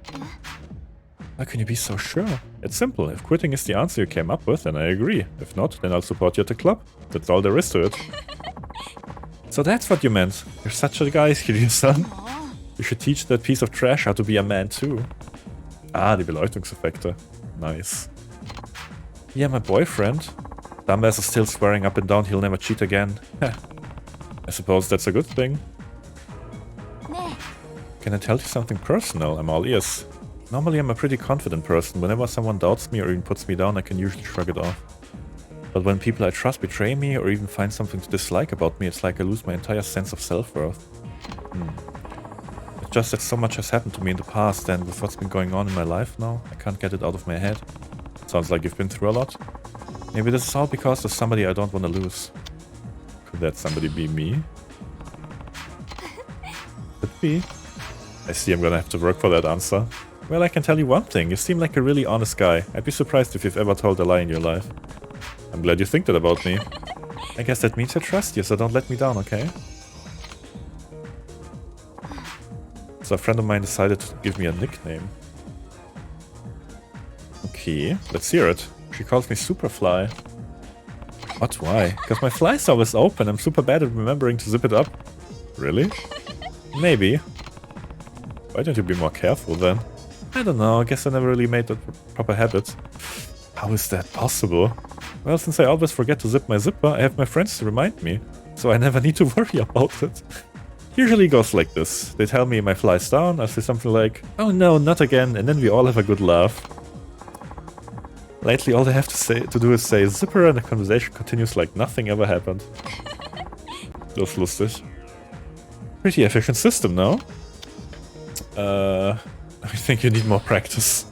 How can you be so sure? It's simple. If quitting is the answer you came up with, then I agree. If not, then I'll support you at the club. That's all there is to it. So that's what you meant. You're such a guy, Kiryu-san. You should teach that piece of trash how to be a man too. Ah, die Beleuchtungseffekte. Nice. Yeah, my boyfriend. Dumbass is still swearing up and down he'll never cheat again. I suppose that's a good thing. Can I tell you something personal? I'm all ears. Normally I'm a pretty confident person. Whenever someone doubts me or even puts me down, I can usually shrug it off. But when people I trust betray me or even find something to dislike about me, it's like I lose my entire sense of self-worth. It's just that so much has happened to me in the past, and with what's been going on in my life now, I can't get it out of my head. Sounds like you've been through a lot. Maybe this is all because there's somebody I don't want to lose. Could that somebody be me? Could be. I see I'm gonna have to work for that answer. Well, I can tell you one thing. You seem like a really honest guy. I'd be surprised if you've ever told a lie in your life. I'm glad you think that about me. I guess that means I trust you, so don't let me down, okay? So a friend of mine decided to give me a nickname. Okay, let's hear it. She calls me Superfly. What? Why? Because my fly's always open. I'm super bad at remembering to zip it up. Really? Maybe. Why don't you be more careful then? I don't know, I guess I never really made that proper habit. How is that possible? Well, since I always forget to zip my zipper, I have my friends to remind me, so I never need to worry about it. Usually it goes like this. They tell me my fly's down, I say something like, oh no, not again, and then we all have a good laugh. Lately all they have to do is say zipper and the conversation continues like nothing ever happened. Das ist lustig. Pretty efficient system, no? I think you need more practice.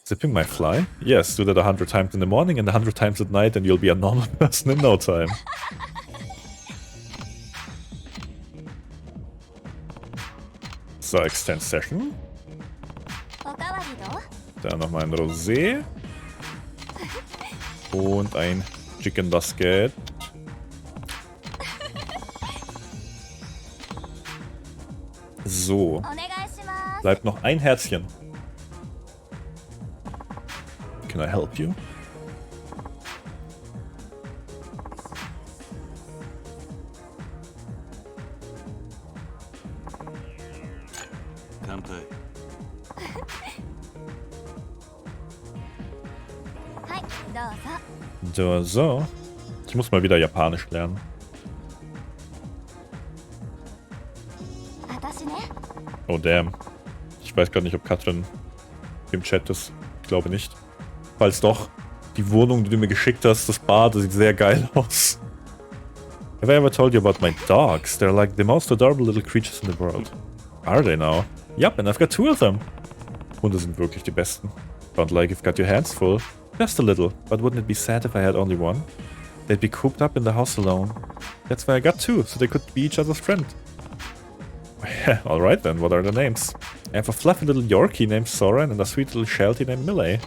Zipping my fly? Yes, do that 100 times in the morning and 100 times at night and you'll be a normal person in no time. So, extend session. Dann nochmal ein Rosé. Und ein Chicken Basket. So. Bleibt noch ein Herzchen. Can I help you? So. Ich muss mal wieder Japanisch lernen. Oh damn. Ich weiß gar nicht, ob Katrin im Chat ist. Ich glaube nicht. Falls doch, die Wohnung, die du mir geschickt hast, das Bad, das sieht sehr geil aus. Have I ever told you about my dogs? They're like the most adorable little creatures in the world. Are they now? Yup, and I've got 2 of them. Hunde sind wirklich die besten. Don't like you've got your hands full. Just a little, but wouldn't it be sad if I had only one? They'd be cooped up in the house alone. That's why I got 2, so they could be each other's friend. Yeah, alright then, what are their names? I have a fluffy little Yorkie named Soren and a sweet little Sheltie named Millie.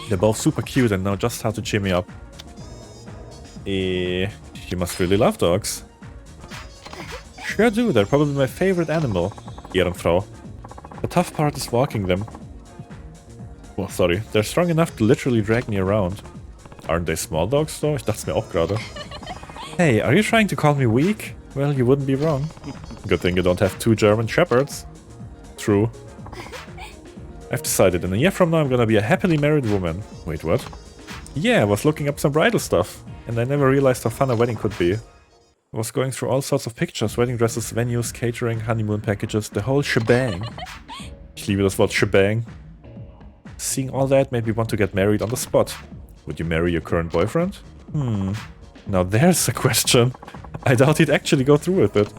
They're both super cute and know just how to cheer me up. You must really love dogs. Sure do, they're probably my favorite animal. Ehrenfrau. The tough part is walking them. Oh, sorry. They're strong enough to literally drag me around. Aren't they small dogs though? Ich dachte mir auch gerade. Hey, are you trying to call me weak? Well, you wouldn't be wrong. Good thing you don't have 2 German shepherds. True. I've decided in a year from now I'm gonna be a happily married woman. Wait, what? Yeah, I was looking up some bridal stuff. And I never realized how fun a wedding could be. I was going through all sorts of pictures, wedding dresses, venues, catering, honeymoon packages, the whole shebang. Ich liebe das Wort shebang. Seeing all that made me want to get married on the spot. Would you marry your current boyfriend? Now there's a question. I doubt he'd actually go through with it.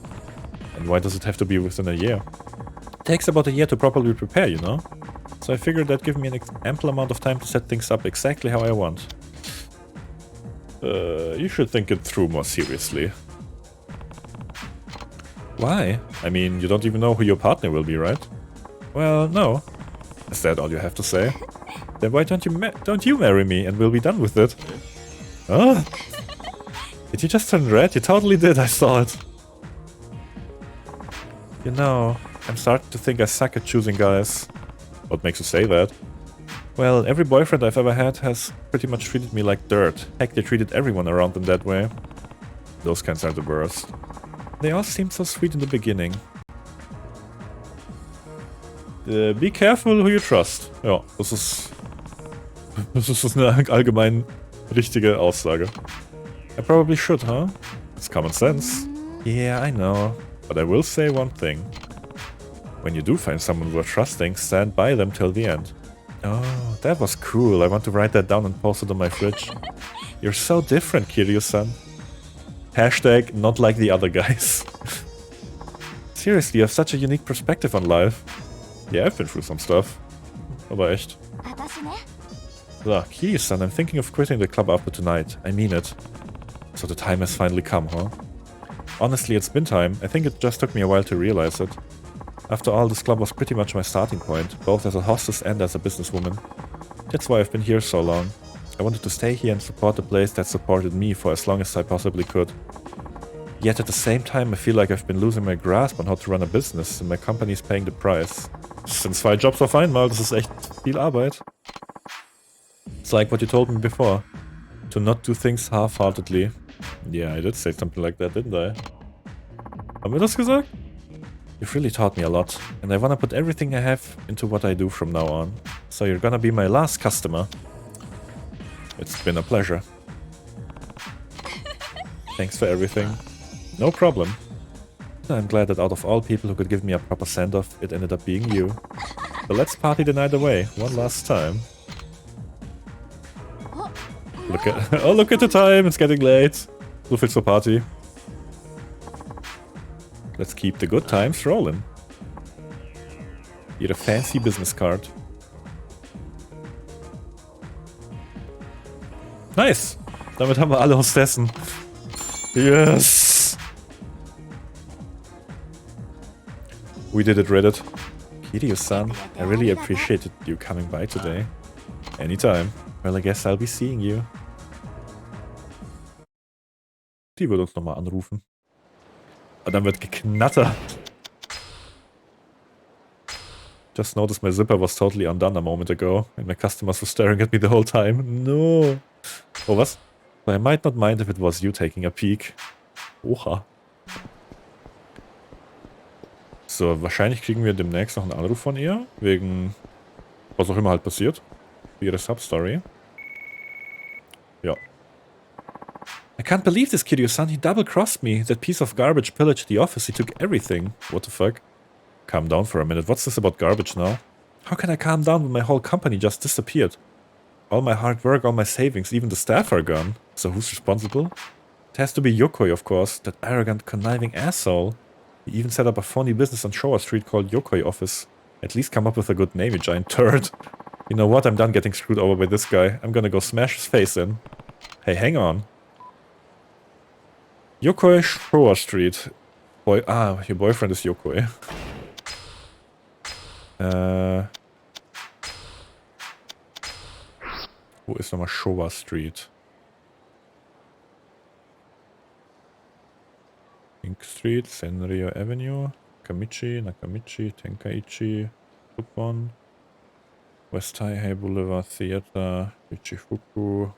And why does it have to be within a year? It takes about a year to properly prepare, you know? So I figured that'd give me an ample amount of time to set things up exactly how I want. You should think it through more seriously. Why? I mean, you don't even know who your partner will be, right? Well, no. Is that all you have to say? Then why don't you marry me and we'll be done with it? Huh? Did you just turn red? You totally did, I saw it. You know, I'm starting to think I suck at choosing guys. What makes you say that? Well, every boyfriend I've ever had has pretty much treated me like dirt. Heck, they treated everyone around them that way. Those kinds are the worst. They all seemed so sweet in the beginning. Be careful who you trust. Ja, das ist eine allgemein richtige Aussage. I probably should, huh? It's common sense. Yeah, I know. But I will say one thing. When you do find someone worth trusting, stand by them till the end. Oh, that was cool. I want to write that down and post it on my fridge. You're so different, Kiryu-san. Hashtag not like the other guys. Seriously, you have such a unique perspective on life. Yeah, I've been through some stuff. Aber echt. Look, Kiryu-san, I'm thinking of quitting the club after tonight. I mean it. So the time has finally come, huh? Honestly, it's been time. I think it just took me a while to realize it. After all, this club was pretty much my starting point, both as a hostess and as a businesswoman. That's why I've been here so long. I wanted to stay here and support the place that supported me for as long as I possibly could. Yet at the same time, I feel like I've been losing my grasp on how to run a business, and my company's paying the price. Das sind 2 Jobs auf einmal, das ist echt viel Arbeit. It's like what you told me before. To not do things half-heartedly. Yeah, I did say something like that, didn't I? Haben wir das gesagt? You've really taught me a lot, and I wanna put everything I have into what I do from now on. So you're gonna be my last customer. It's been a pleasure. Thanks for everything. No problem. I'm glad that out of all people who could give me a proper send-off, it ended up being you. So let's party the night away, one last time. Look at oh, look at the time, it's getting late. So viel zur Party. Let's keep the good times rolling. Ihre fancy business card. Nice! Damit haben wir alle Hostessen. Yes! We did it, Reddit. Kiryu-san, I really appreciated you coming by today. Anytime. Well, I guess I'll be seeing you. Die würde uns nochmal anrufen. Und dann wird geknattert. Just noticed my zipper was totally undone a moment ago, and my customers were staring at me the whole time. No. Oh, was? I might not mind if it was you taking a peek. Oha. So, wahrscheinlich kriegen wir demnächst noch einen Anruf von ihr, wegen was auch immer halt passiert. Für ihre Substory. Ja. I can't believe this, Kiryu-san. He double-crossed me. That piece of garbage pillaged the office. He took everything. What the fuck? Calm down for a minute. What's this about garbage now? How can I calm down when my whole company just disappeared? All my hard work, all my savings, even the staff are gone. So who's responsible? It has to be Yokoi, of course. That arrogant, conniving asshole. He even set up a phony business on Showa Street called Yokoi Office. At least come up with a good name, you giant turd. You know what? I'm done getting screwed over by this guy. I'm gonna go smash his face in. Hey, hang on. Yokoi Showa Street. Your boyfriend is Yokoi. Wo ist nochmal Showa Street? Pink Street, Senryo Avenue, Kamichi, Nakamichi, Tenkaichi, Suppon, West Taihei Boulevard Theater, Ichifuku,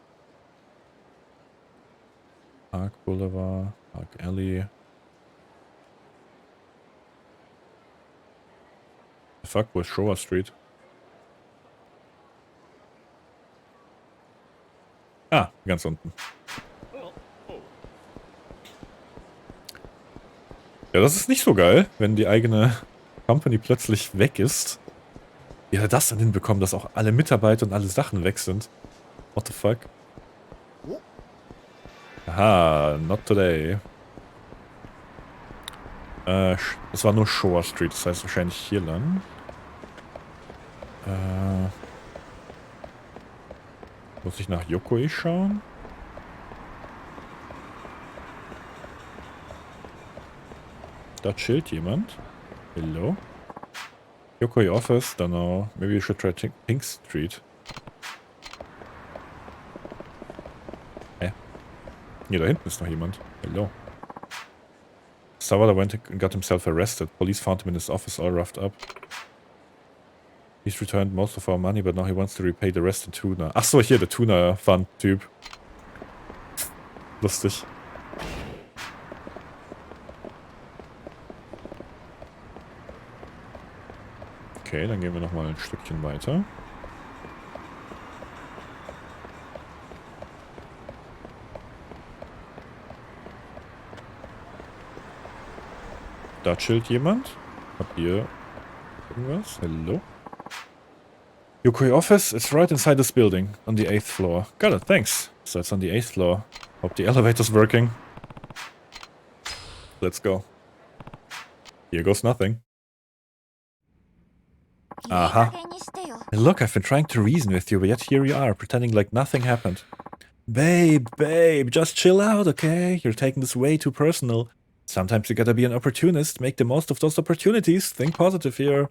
Park Boulevard, Park Alley. The fuck, wo ist Showa Street? Ah, ganz unten. Ja, das ist nicht so geil, wenn die eigene Company plötzlich weg ist. Wie hat er das denn hinbekommen, dass auch alle Mitarbeiter und alle Sachen weg sind? What the fuck? Aha, not today. Es war nur Shore Street, das heißt wahrscheinlich hier lang. Muss ich nach Yokoi schauen? Da chillt jemand. Hello? Yokoi Office, don't know. Maybe you should try Pink Street. Hä? Hier, da hinten ist noch jemand. Hello. Sawada went and got himself arrested. Police found him in his office all roughed up. He's returned most of our money, but now he wants to repay the rest in Tuna. Ach so, hier, der Tuna-Fund-Typ. Lustig. Okay, dann gehen wir nochmal ein Stückchen weiter. Da chillt jemand. Habt ihr irgendwas? Hello? Yokoi office, it's right inside this building, on the 8th floor. Got it, thanks. So it's on the 8th floor. Hope the elevator's working. Let's go. Here goes nothing. Aha. Look, I've been trying to reason with you, but yet here you are, pretending like nothing happened. Babe, just chill out, okay? You're taking this way too personal. Sometimes you gotta be an opportunist, make the most of those opportunities, think positive here.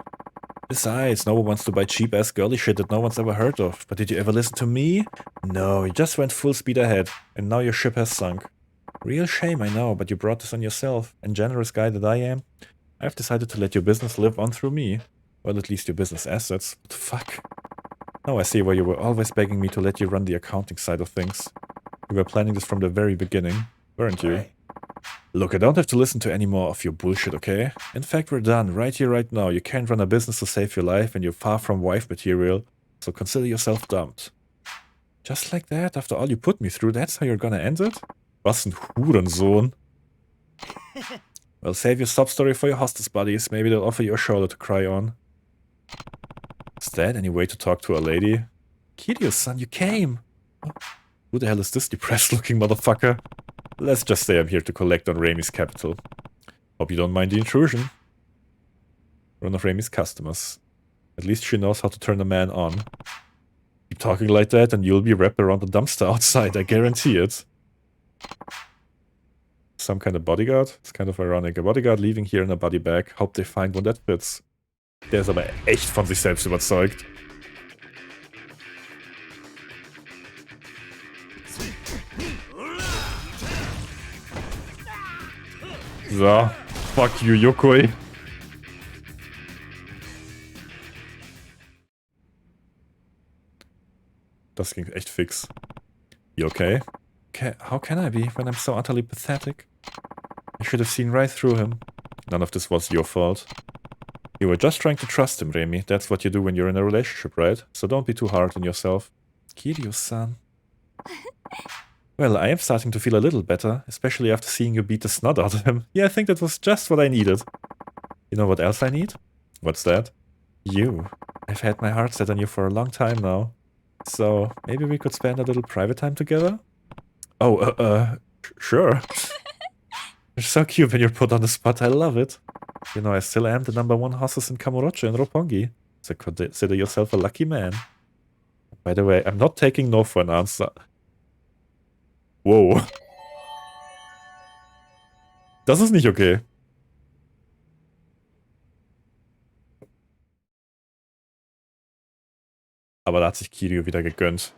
Besides, no one wants to buy cheap-ass girly shit that no one's ever heard of. But did you ever listen to me? No, you just went full speed ahead, and now your ship has sunk. Real shame, I know, but you brought this on yourself. And generous guy that I am, I've decided to let your business live on through me. Well, at least your business assets. What the fuck? Now I see why you were always begging me to let you run the accounting side of things. You were planning this from the very beginning, weren't you? Look, I don't have to listen to any more of your bullshit, okay? In fact, we're done, right here, right now. You can't run a business to save your life and you're far from wife material, so consider yourself dumped. Just like that, after all you put me through, that's how you're gonna end it? Was ein Hurensohn. Well, save your sob story for your hostess buddies. Maybe they'll offer you a shoulder to cry on. Is that any way to talk to a lady? Kiryu-san, you came! Who the hell is this depressed-looking motherfucker? Let's just say I'm here to collect on Raimi's capital. Hope you don't mind the intrusion. One of Raimi's customers. At least she knows how to turn a man on. Keep talking like that and you'll be wrapped around the dumpster outside, I guarantee it. Some kind of bodyguard? It's kind of ironic. A bodyguard leaving here in a body bag. Hope they find one that fits. Der ist aber echt von sich selbst überzeugt. So, fuck you, Yokoi. Das ging echt fix. You okay? How can I be when I'm so utterly pathetic? I should have seen right through him. None of this was your fault. You were just trying to trust him, Reimi. That's what you do when you're in a relationship, right? So don't be too hard on yourself. Kiryu-san. Well, I am starting to feel a little better, especially after seeing you beat the snot out of him. Yeah, I think that was just what I needed. You know what else I need? What's that? You. I've had my heart set on you for a long time now. So, maybe we could spend a little private time together? Oh, sure. You're so cute when you're put on the spot, I love it. You know, I still am the #1 hostess in Kamurocho and Roppongi. So consider yourself a lucky man. By the way, I'm not taking no for an answer. Wow. Das ist nicht okay. Aber da hat sich Kiryu wieder gegönnt.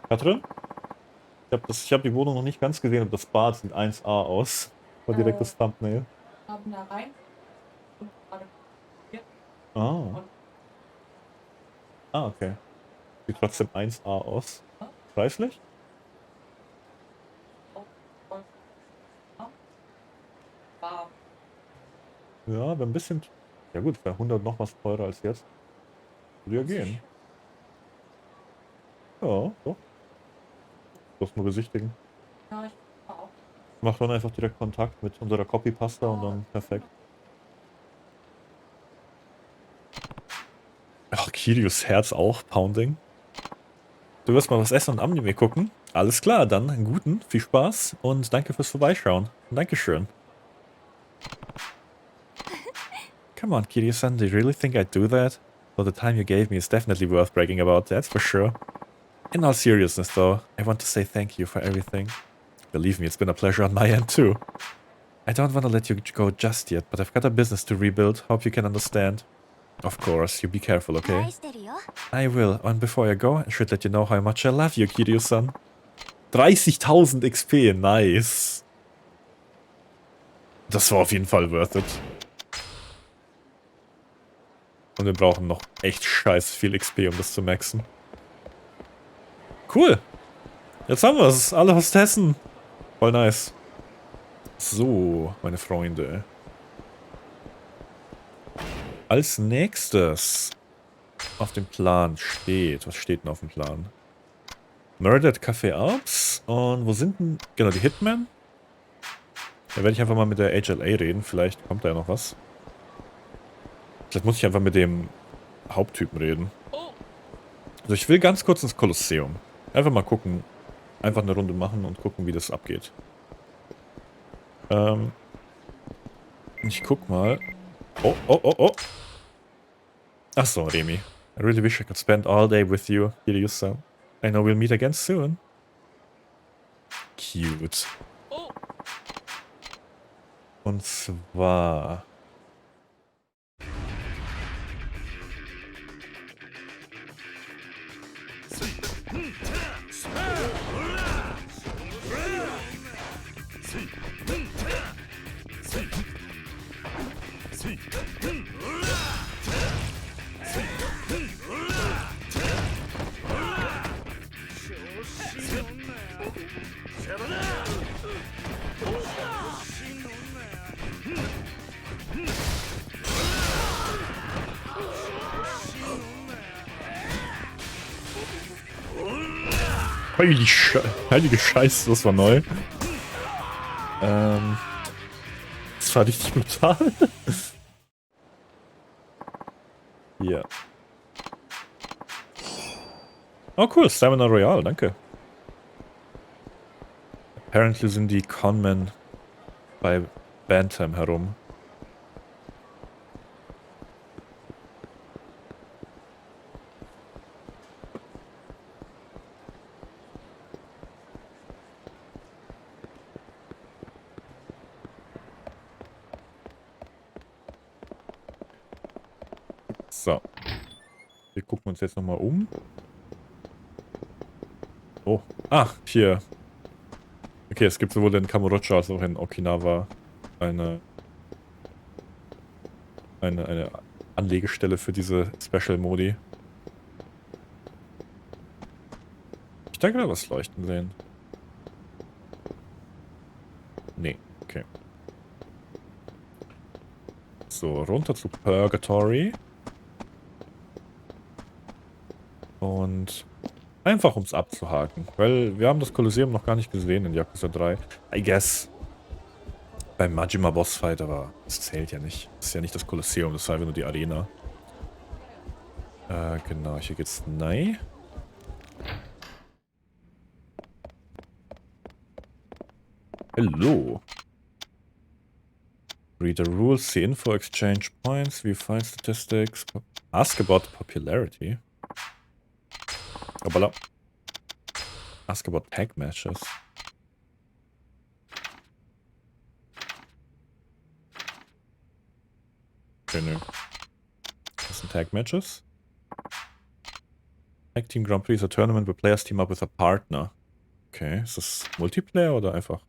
Katrin? Ich hab die Wohnung noch nicht ganz gesehen, aber das Bad sieht 1A aus. War direkt das Thumbnail. Haben da rein. Und gerade hier. Ah. Ah, okay. Sieht trotzdem 1A aus. Preislich? Warm. Ja, aber ein bisschen... Ja gut, wäre 100 noch was teurer als jetzt. Würde ja gehen. Ja, doch. Du musst nur besichtigen. Ja, ich auch. Mach dann einfach direkt Kontakt mit unserer Copypasta und dann perfekt. Ach, Kirios Herz auch, Pounding. Du wirst mal was essen und Anime gucken? Alles klar, dann einen guten, viel Spaß und danke fürs Vorbeischauen. Dankeschön. Come on, Kiryu-san, do you really think I'd do that? Well, the time you gave me is definitely worth bragging about, that's for sure. In all seriousness, though, I want to say thank you for everything. Believe me, it's been a pleasure on my end, too. I don't want to let you go just yet, but I've got a business to rebuild. Hope you can understand. Of course, you be careful, okay? I will, and before I go, I should let you know how much I love you, Kiryu-san. 30.000 XP, nice. Das war auf jeden Fall worth it. Und wir brauchen noch echt scheiß viel XP, um das zu maxen. Cool. Jetzt haben wir es. Alle Hostessen. Voll nice. So, meine Freunde. Als nächstes auf dem Plan steht... Was steht denn auf dem Plan? Murdered Café Alps. Und wo sind denn... Genau, die Hitmen. Da werde ich einfach mal mit der HLA reden. Vielleicht kommt da ja noch was. Vielleicht muss ich einfach mit dem Haupttypen reden. Also ich will ganz kurz ins Kolosseum. Einfach mal gucken. Einfach eine Runde machen und gucken, wie das abgeht. Ich guck mal. Oh, oh, oh, oh. Achso, Remy. I really wish I could spend all day with you, Kiryu-san. I know we'll meet again soon. Cute. Und zwar... Heilige Scheiße, das war neu. Das war richtig brutal. Hier. Oh cool, Stamina Royale, danke. Apparently sind die Conmen bei Bantam herum. So. Wir gucken uns jetzt nochmal um. Oh. Ah, hier. Okay, es gibt sowohl in Kamurocho als auch in Okinawa eine Anlegestelle für diese Special-Modi. Ich denke, da was leuchten sehen. Nee, okay. So, runter zu Purgatory. Und einfach ums abzuhaken. Weil wir haben das Kolosseum noch gar nicht gesehen in Yakuza 3. I guess. Beim Majima Bossfight, aber das zählt ja nicht. Das ist ja nicht das Kolosseum, das ist einfach nur die Arena. Genau, hier geht's nein. Hello. Read the rules, see info, exchange points, view file statistics, ask about popularity. Hoppala. Ask about tag matches. Okay, nö. Das sind Tag Matches. Tag Team Grand Prix is a tournament where players team up with a partner. Okay, ist das Multiplayer oder einfach?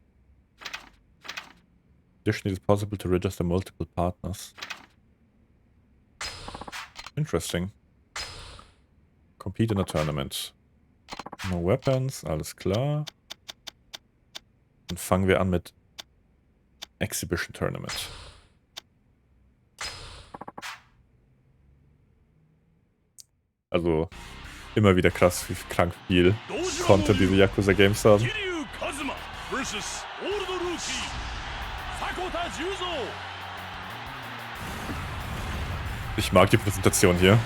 Additionally, it is possible to register multiple partners. Interesting. Compete in a tournament. No weapons, alles klar. Dann fangen wir an mit Exhibition Tournament. Also immer wieder krass, wie krank viel Content diese Yakuza Games haben. Ich mag die Präsentation hier.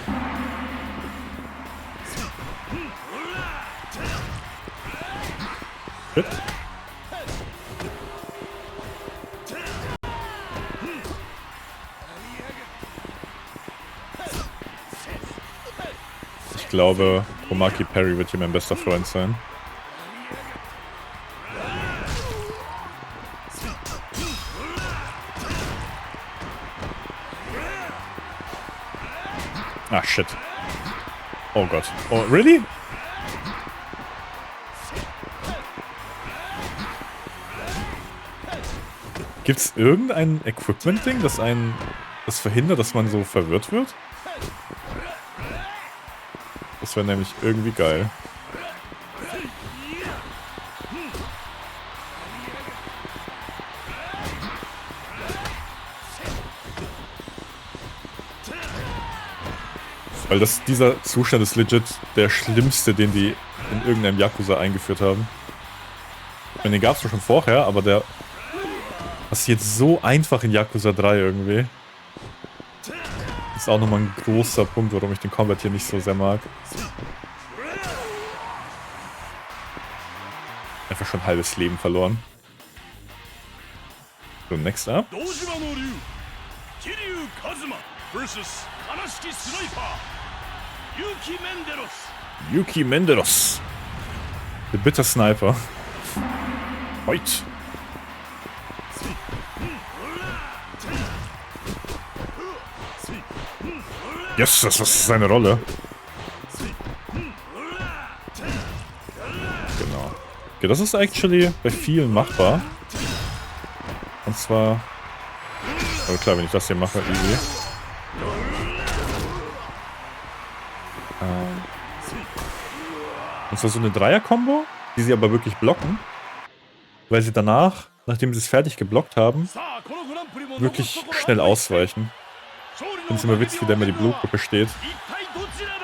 Shit. Ich glaube, Omaki Perry wird hier mein bester Freund sein. Ah, shit. Oh Gott. Oh, really? Gibt's irgendein Equipment-Ding, das verhindert, dass man so verwirrt wird? Das wäre nämlich irgendwie geil. Weil dieser Zustand ist legit der schlimmste, den die in irgendeinem Yakuza eingeführt haben. Ich meine, den gab es schon vorher, aber der passiert so einfach in Yakuza 3 irgendwie. Das ist auch nochmal ein großer Punkt, warum ich den Combat hier nicht so sehr mag. Einfach schon ein halbes Leben verloren. So, next up. Yuki Menderos. The Bitter Sniper. Fight. Yes, das ist seine Rolle. Genau. Okay, das ist actually bei vielen machbar. Und zwar... Aber klar, wenn ich das hier mache, easy. Und zwar so eine Dreier-Kombo, die sie aber wirklich blocken. Weil sie danach, nachdem sie es fertig geblockt haben, wirklich schnell ausweichen. Ich finde es immer witzig, wie da immer die Blutgruppe steht.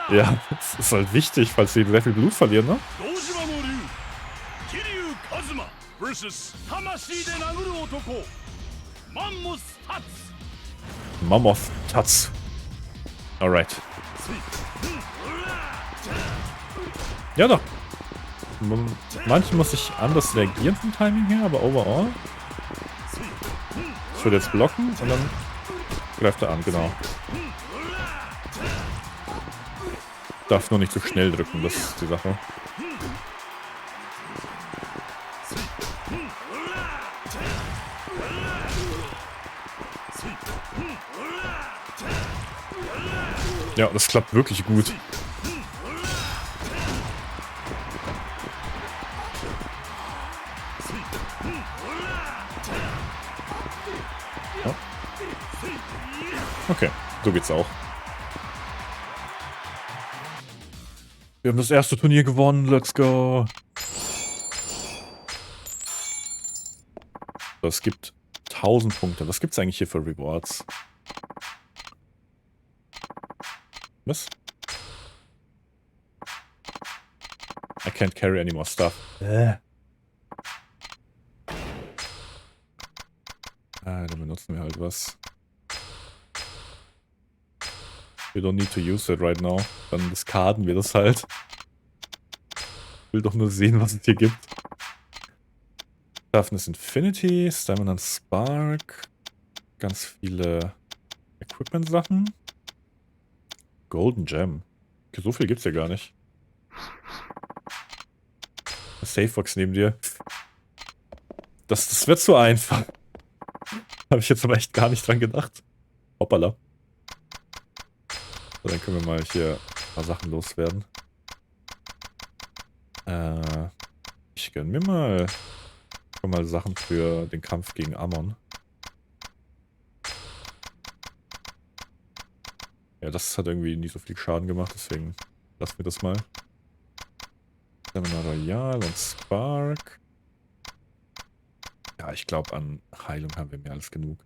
Ja, das ist halt wichtig, falls sie sehr viel Blut verlieren, ne? Mammoth Tatz. Alright. Ja doch. Manche muss ich anders reagieren vom Timing her, aber overall. Ich würde jetzt blocken und dann greift er an, genau. Darf nur nicht so schnell drücken, das ist die Sache. Ja, das klappt wirklich gut. Ja. Okay, so geht's auch. Wir haben das erste Turnier gewonnen, let's go. So, es gibt 1000 Punkte. Was gibt's eigentlich hier für Rewards? Was? I can't carry any more stuff. Dann benutzen wir halt was. We don't need to use it right now. Dann discarden wir das halt. Ich will doch nur sehen, was es hier gibt. Toughness Infinity, Stamina Spark. Ganz viele Equipment-Sachen. Golden Gem. Okay, so viel gibt's hier gar nicht. Eine Safebox neben dir. Das wird zu einfach. Habe ich jetzt aber echt gar nicht dran gedacht. Hoppala. So, dann können wir mal hier ein paar Sachen loswerden. Ich gönn mir mal schon mal Sachen für den Kampf gegen Ammon. Ja, das hat irgendwie nie so viel Schaden gemacht, deswegen lassen wir das mal. Stamina Royal und Spark. Ja, ich glaube, an Heilung haben wir mehr als genug.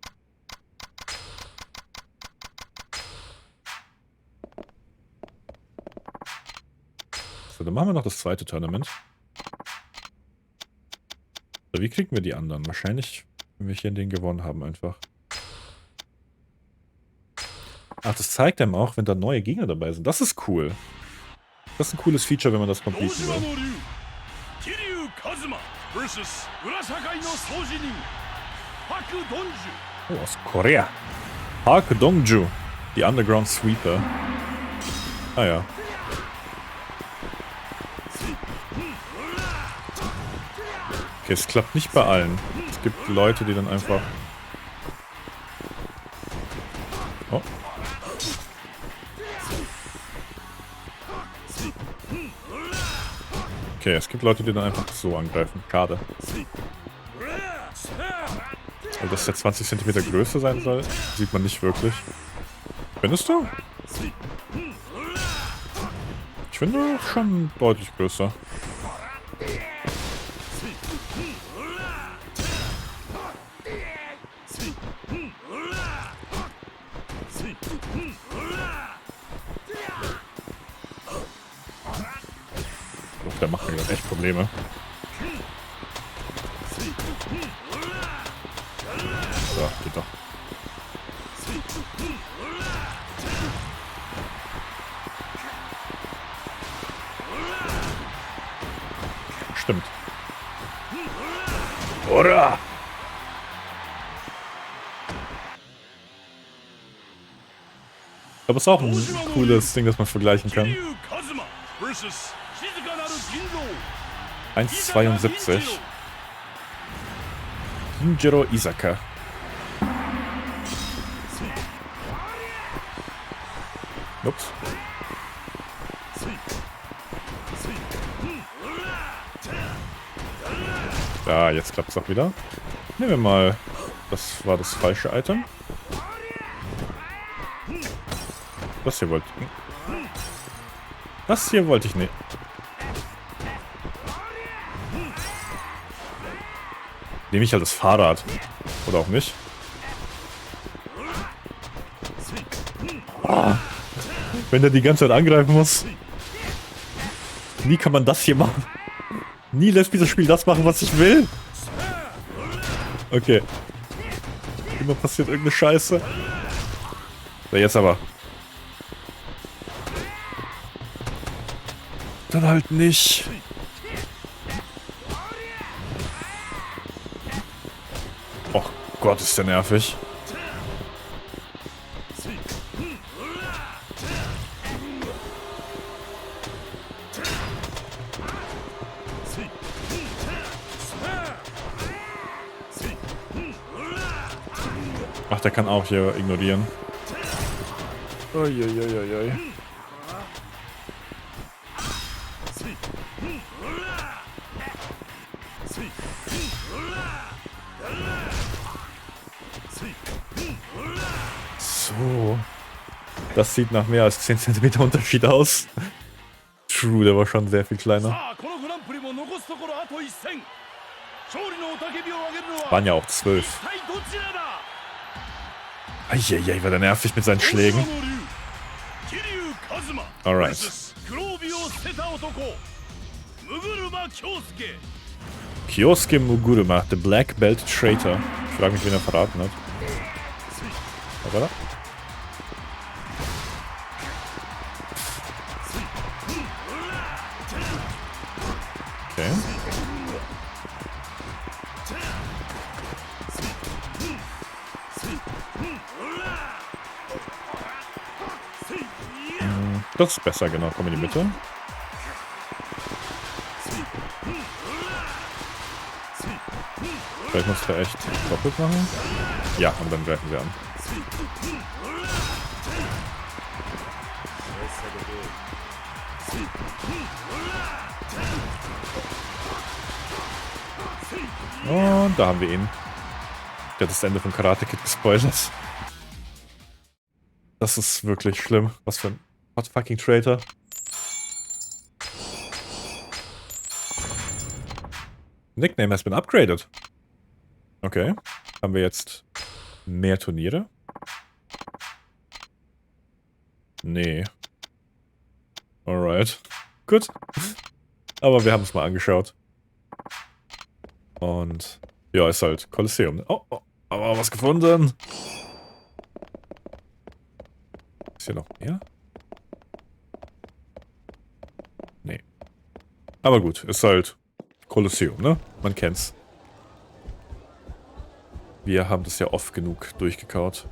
So, dann machen wir noch das zweite Tournament. Wie kriegen wir die anderen? Wahrscheinlich, wenn wir hier den gewonnen haben einfach. Ach, das zeigt einem auch, wenn da neue Gegner dabei sind. Das ist cool. Das ist ein cooles Feature, wenn man das completen will. Oh, aus Korea. Park Dongju. Die Underground Sweeper. Ah ja. Okay, es klappt nicht bei allen. Es gibt Leute, die dann einfach... Oh. Okay, es gibt Leute, die dann einfach so angreifen. Schade. Weil das ja 20 cm größer sein soll, sieht man nicht wirklich. Findest du? Ich finde schon deutlich größer. Oh, der macht mir gerade echt Probleme. So, geht doch. Stimmt. Oder? Aber es ist auch ein cooles Ding, das man vergleichen kann. 1,72. Hinjiro Isaka. Ups. Ja, jetzt klappt es auch wieder. Nehmen wir mal. Das war das falsche Item. Das hier wollte ich. Das hier wollte ich nicht. Nehme ich halt das Fahrrad. Oder auch nicht. Oh. Wenn der die ganze Zeit angreifen muss. Nie kann man das hier machen. Nie lässt dieses Spiel das machen, was ich will. Okay. Immer passiert irgendeine Scheiße. So, jetzt aber. Dann halt nicht. Oh Gott, ist der nervig. Ach, der kann auch hier ignorieren. Uiuiuiui. So. Das sieht nach mehr als 10 cm Unterschied aus. True, der war schon sehr viel kleiner. Waren ja auch 12. Eieiei, war der nervig mit seinen Schlägen. Alright. Kyosuke Muguruma, the Black Belt Traitor. Ich frage mich, wen er verraten hat. Was war da? Okay. Das ist besser, genau. Komm in die Mitte. Vielleicht muss er echt doppelt machen. Ja, und dann greifen wir an. Und da haben wir ihn. Der hat das Ende von Karate Kid gespoilert. Das ist wirklich schlimm. Was für ein hot fucking Traitor. Nickname has been upgraded. Okay. Haben wir jetzt mehr Turniere? Nee. Alright. Gut. Aber wir haben es mal angeschaut. Und ja, ist halt Kolosseum. Ne? Oh, oh, aber was gefunden. Ist hier noch mehr? Nee. Aber gut, ist halt Kolosseum, ne? Man kennt's. Wir haben das ja oft genug durchgekaut.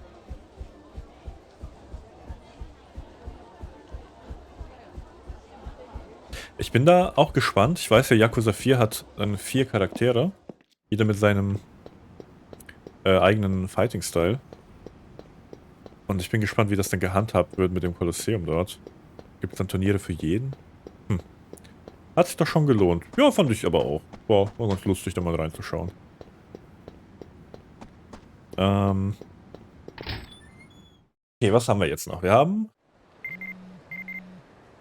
Ich bin da auch gespannt. Ich weiß ja, Yakuza 4 hat dann 4 Charaktere. Jeder mit seinem eigenen Fighting-Style. Und ich bin gespannt, wie das dann gehandhabt wird mit dem Kolosseum dort. Gibt es dann Turniere für jeden? Hm. Hat sich doch schon gelohnt. Ja, fand ich aber auch. War ganz lustig, da mal reinzuschauen. Okay, was haben wir jetzt noch? Wir haben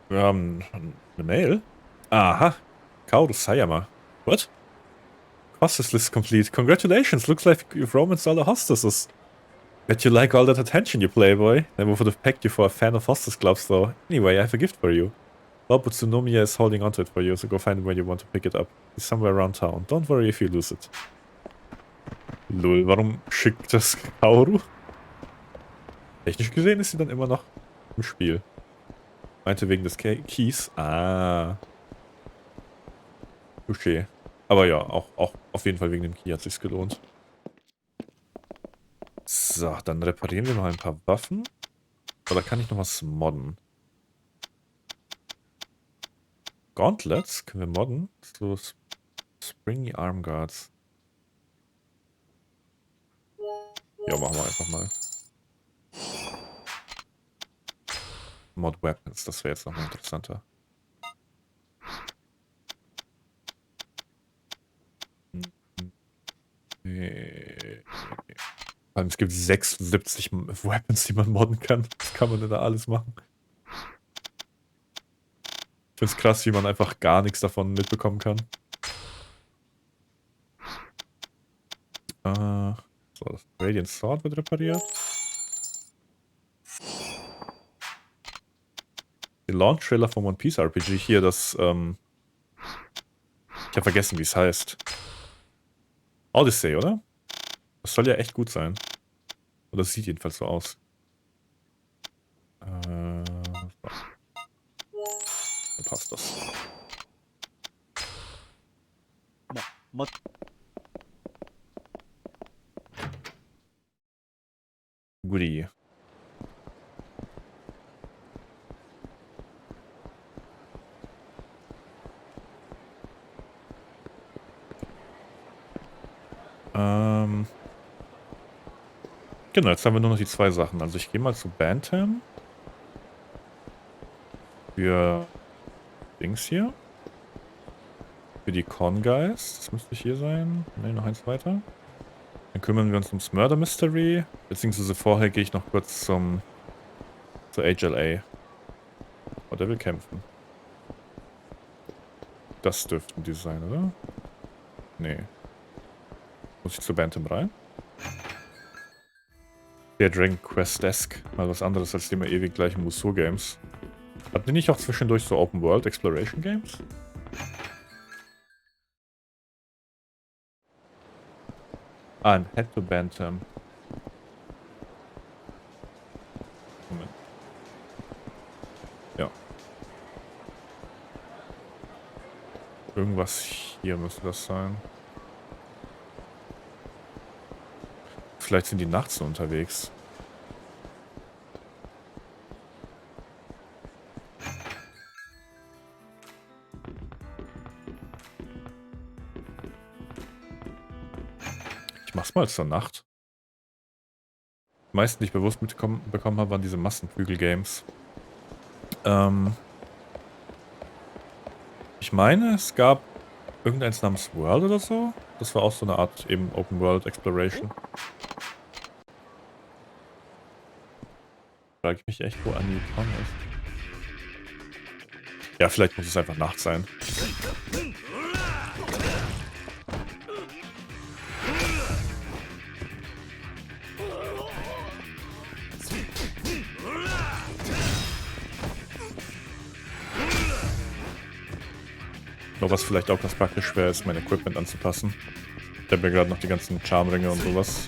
eine Mail. Aha. Kaoru Sayama. What? Hostess list complete. Congratulations. Looks like you've romanced all the hostesses. Bet you like all that attention, you playboy. I would have pegged you for a fan of hostess clubs, though. Anyway, I have a gift for you. Bob Tsunomiya is holding onto it for you, so go find him when you want to pick it up. He's somewhere around town. Don't worry if you lose it. Lul, warum schickt das Kaoru? Technisch gesehen ist sie dann immer noch im Spiel. Meinte wegen des Keys. Ah. Touché. Aber ja, auch auf jeden Fall wegen dem Key hat sich's gelohnt. So, dann reparieren wir noch ein paar Waffen. Oder kann ich noch was modden? Gauntlets können wir modden. So Springy Arm Guards. Ja, machen wir einfach mal. Mod Weapons, das wäre jetzt nochmal interessanter. Nee. Vor allem, es gibt 76 Weapons, die man modden kann. Was kann man denn da alles machen? Ich finde es krass, wie man einfach gar nichts davon mitbekommen kann. So, das Radiant Sword wird repariert. Der Launch-Trailer vom One Piece RPG hier, das, ich habe vergessen, wie es heißt. Odyssey, oder? Das soll ja echt gut sein. Oder es sieht jedenfalls so aus. So. Dann passt das. Goodie. Genau, jetzt haben wir nur noch die 2 Sachen. Also ich gehe mal zu Bantam. Für Dings hier. Für die Con Guys. Das müsste hier sein. Ne, noch eins weiter. Dann kümmern wir uns ums Murder Mystery. Beziehungsweise vorher gehe ich noch kurz zur HLA. Oh, der will kämpfen. Das dürften die sein, oder? Nee. Muss ich zu Bantam rein? Der Dragon Quest-esque. Mal was anderes als die immer ewig gleichen Musou-Games. Hatten die nicht auch zwischendurch so Open-World-Exploration-Games? Ah, ein Head to Bantam. Moment. Ja. Irgendwas hier müsste das sein. Vielleicht sind die nachts nur unterwegs. Ich mach's mal zur Nacht. Die meisten, die ich bewusst mitbekommen habe, waren diese Massenprügel-Games. Ich meine, es gab irgendeins namens World oder so. Das war auch so eine Art eben Open World Exploration. Frage ich mich echt, wo Annie Pong ist. Ja, vielleicht muss es einfach Nacht sein. Nur was vielleicht auch ganz praktisch wäre, ist mein Equipment anzupassen. Ich habe ja gerade noch die ganzen Charmringe und sowas.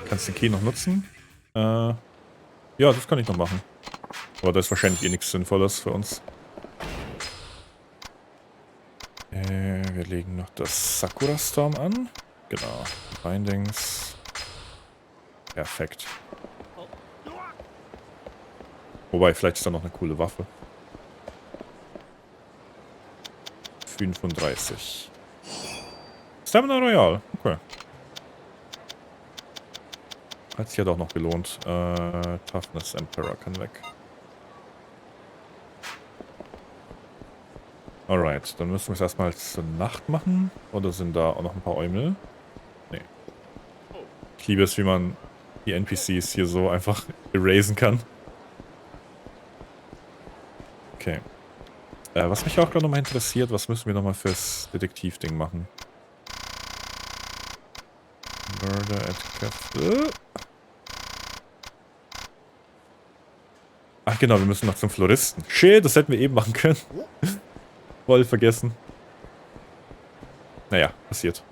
Kannst den Key noch nutzen? Ja, das kann ich noch machen. Aber da ist wahrscheinlich eh nichts Sinnvolles für uns. Wir legen noch das Sakura Storm an. Genau. Bindings. Perfekt. Wobei, vielleicht ist da noch eine coole Waffe. 35. Stamina Royal. Okay. Hat sich ja doch noch gelohnt. Toughness Emperor kann weg. Alright, dann müssen wir es erstmal zur Nacht machen. Oder sind da auch noch ein paar Eumel? Nee. Ich liebe es, wie man die NPCs hier so einfach erasen kann. Okay. Was mich auch gerade nochmal interessiert, was müssen wir nochmal fürs Detektivding machen? Murder at Cafe. Ach genau, wir müssen noch zum Floristen. Shit, das hätten wir eben machen können. Voll vergessen. Naja, passiert.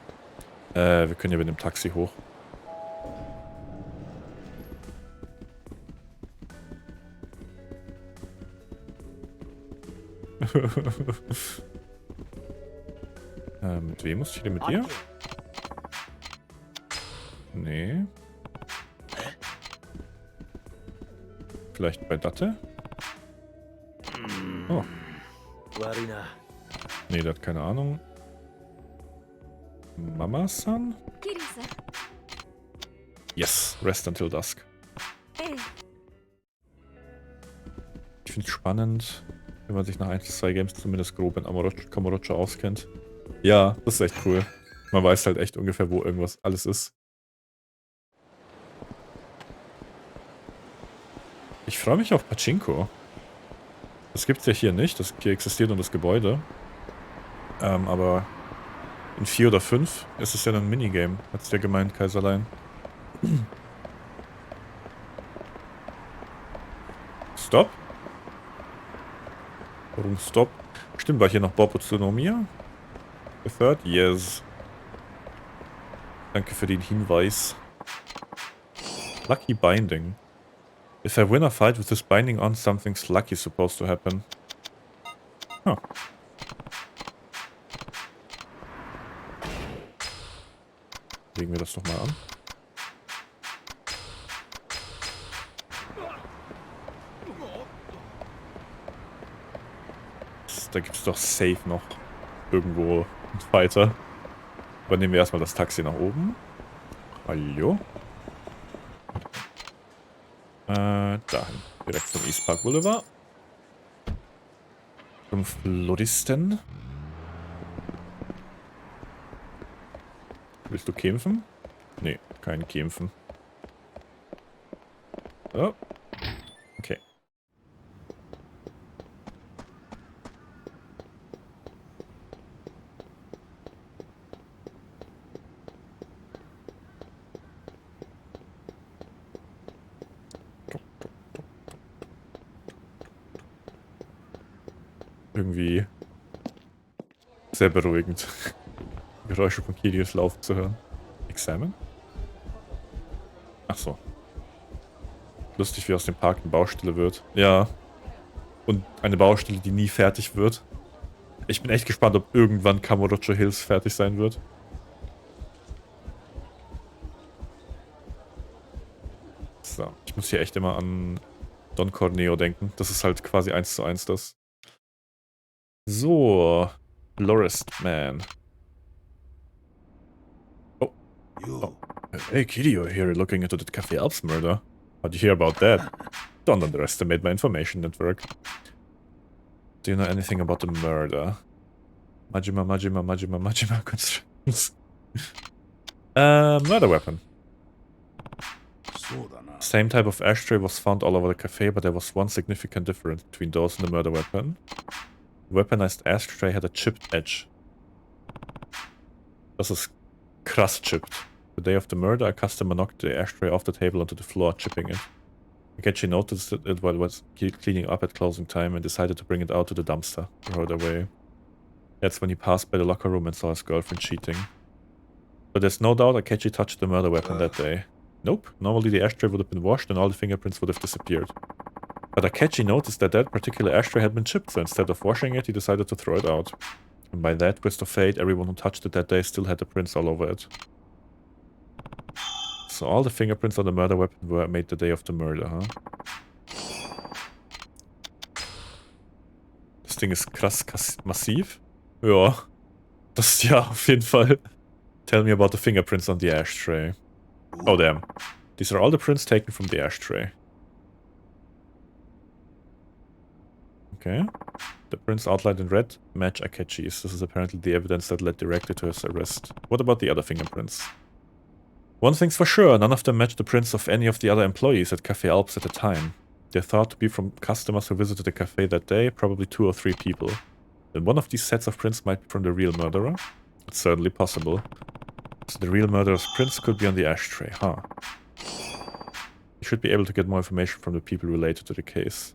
Wir können ja mit dem Taxi hoch. Mit wem muss ich denn? Mit dir? Nee. Vielleicht bei Datte? Oh. Nee, der hat keine Ahnung. Mama-san? Yes, rest until dusk. Ich finde es spannend, wenn man sich nach 1 bis 2 Games zumindest grob in Kamurocho auskennt. Ja, das ist echt cool. Man weiß halt echt ungefähr, wo irgendwas alles ist. Ich freue mich auf Pachinko. Das gibt's ja hier nicht. Das hier existiert nur das Gebäude. Aber in 4 oder 5 ist es ja ein Minigame, hat's ja gemeint, Kaiserlein. Stop? Warum Stop? Stimmt, war hier noch Bob Utsunomiya? The Third? Yes. Danke für den Hinweis. Lucky Binding. If I win a fight with this binding on, something's lucky supposed to happen. Huh. Legen wir das doch mal an. Da gibt es doch safe noch irgendwo einen Fighter. Übernehmen wir erstmal das Taxi nach oben. Hallo? Dahin. Direkt zum East Park Boulevard. Zum Floristen. Willst du kämpfen? Nee, kein Kämpfen. Oh. Okay. Irgendwie sehr beruhigend, Geräusche von Kirios laufen zu hören. Examen? Ach so. Lustig, wie aus dem Park eine Baustelle wird. Ja. Und eine Baustelle, die nie fertig wird. Ich bin echt gespannt, ob irgendwann Kamurocho Hills fertig sein wird. So. Ich muss hier echt immer an Don Corneo denken. Das ist halt quasi 1:1 das. So. Florist Man. Oh. Oh. Hey, Kirio, here looking into the Cafe Alps murder. How'd you hear about that? Don't underestimate my information network. Do you know anything about the murder? Majima constructions. Murder weapon. Same type of ashtray was found all over the cafe, but there was one significant difference between those and the murder weapon. The weaponized ashtray had a chipped edge. Das ist krass chipped. The day of the murder, a customer knocked the ashtray off the table onto the floor, chipping it. Akechi noticed it while it was cleaning up at closing time and decided to bring it out to the dumpster. Throw it away. That's when he passed by the locker room and saw his girlfriend cheating. But there's no doubt Akechi touched the murder weapon that day. Nope. Normally the ashtray would have been washed and all the fingerprints would have disappeared. But Akechi noticed that that particular ashtray had been chipped, so instead of washing it, he decided to throw it out. And by that twist of fate, everyone who touched it that day still had the prints all over it. So all the fingerprints on the murder weapon were made the day of the murder, huh? Das Ding ist krass massiv. Ja. Das ja, auf jeden Fall. Tell me about the fingerprints on the ashtray. Oh damn. These are all the prints taken from the ashtray. Okay. The prints outlined in red match Akechi's. This is apparently the evidence that led directly to his arrest. What about the other fingerprints? One thing's for sure, none of them match the prints of any of the other employees at Café Alps at the time. They're thought to be from customers who visited the cafe that day, probably 2 or 3 people. Then one of these sets of prints might be from the real murderer. It's certainly possible. So the real murderer's prints could be on the ashtray, huh? You should be able to get more information from the people related to the case.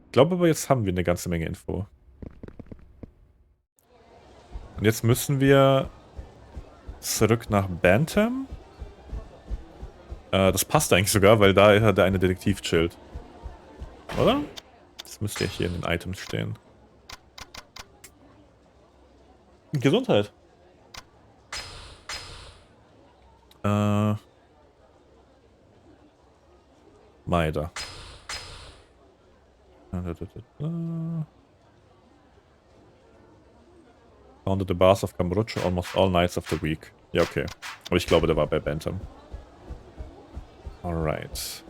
Ich glaube aber, jetzt haben wir eine ganze Menge Info. Und jetzt müssen wir zurück nach Bantam. Das passt eigentlich sogar, weil da hat der eine Detektiv chillt. Oder? Das müsste ja hier in den Items stehen. Gesundheit. Maida. Founded the bars of Kamurocho almost all nights of the week. Ja, okay. Aber ich glaube, der war bei Bantam. Alright.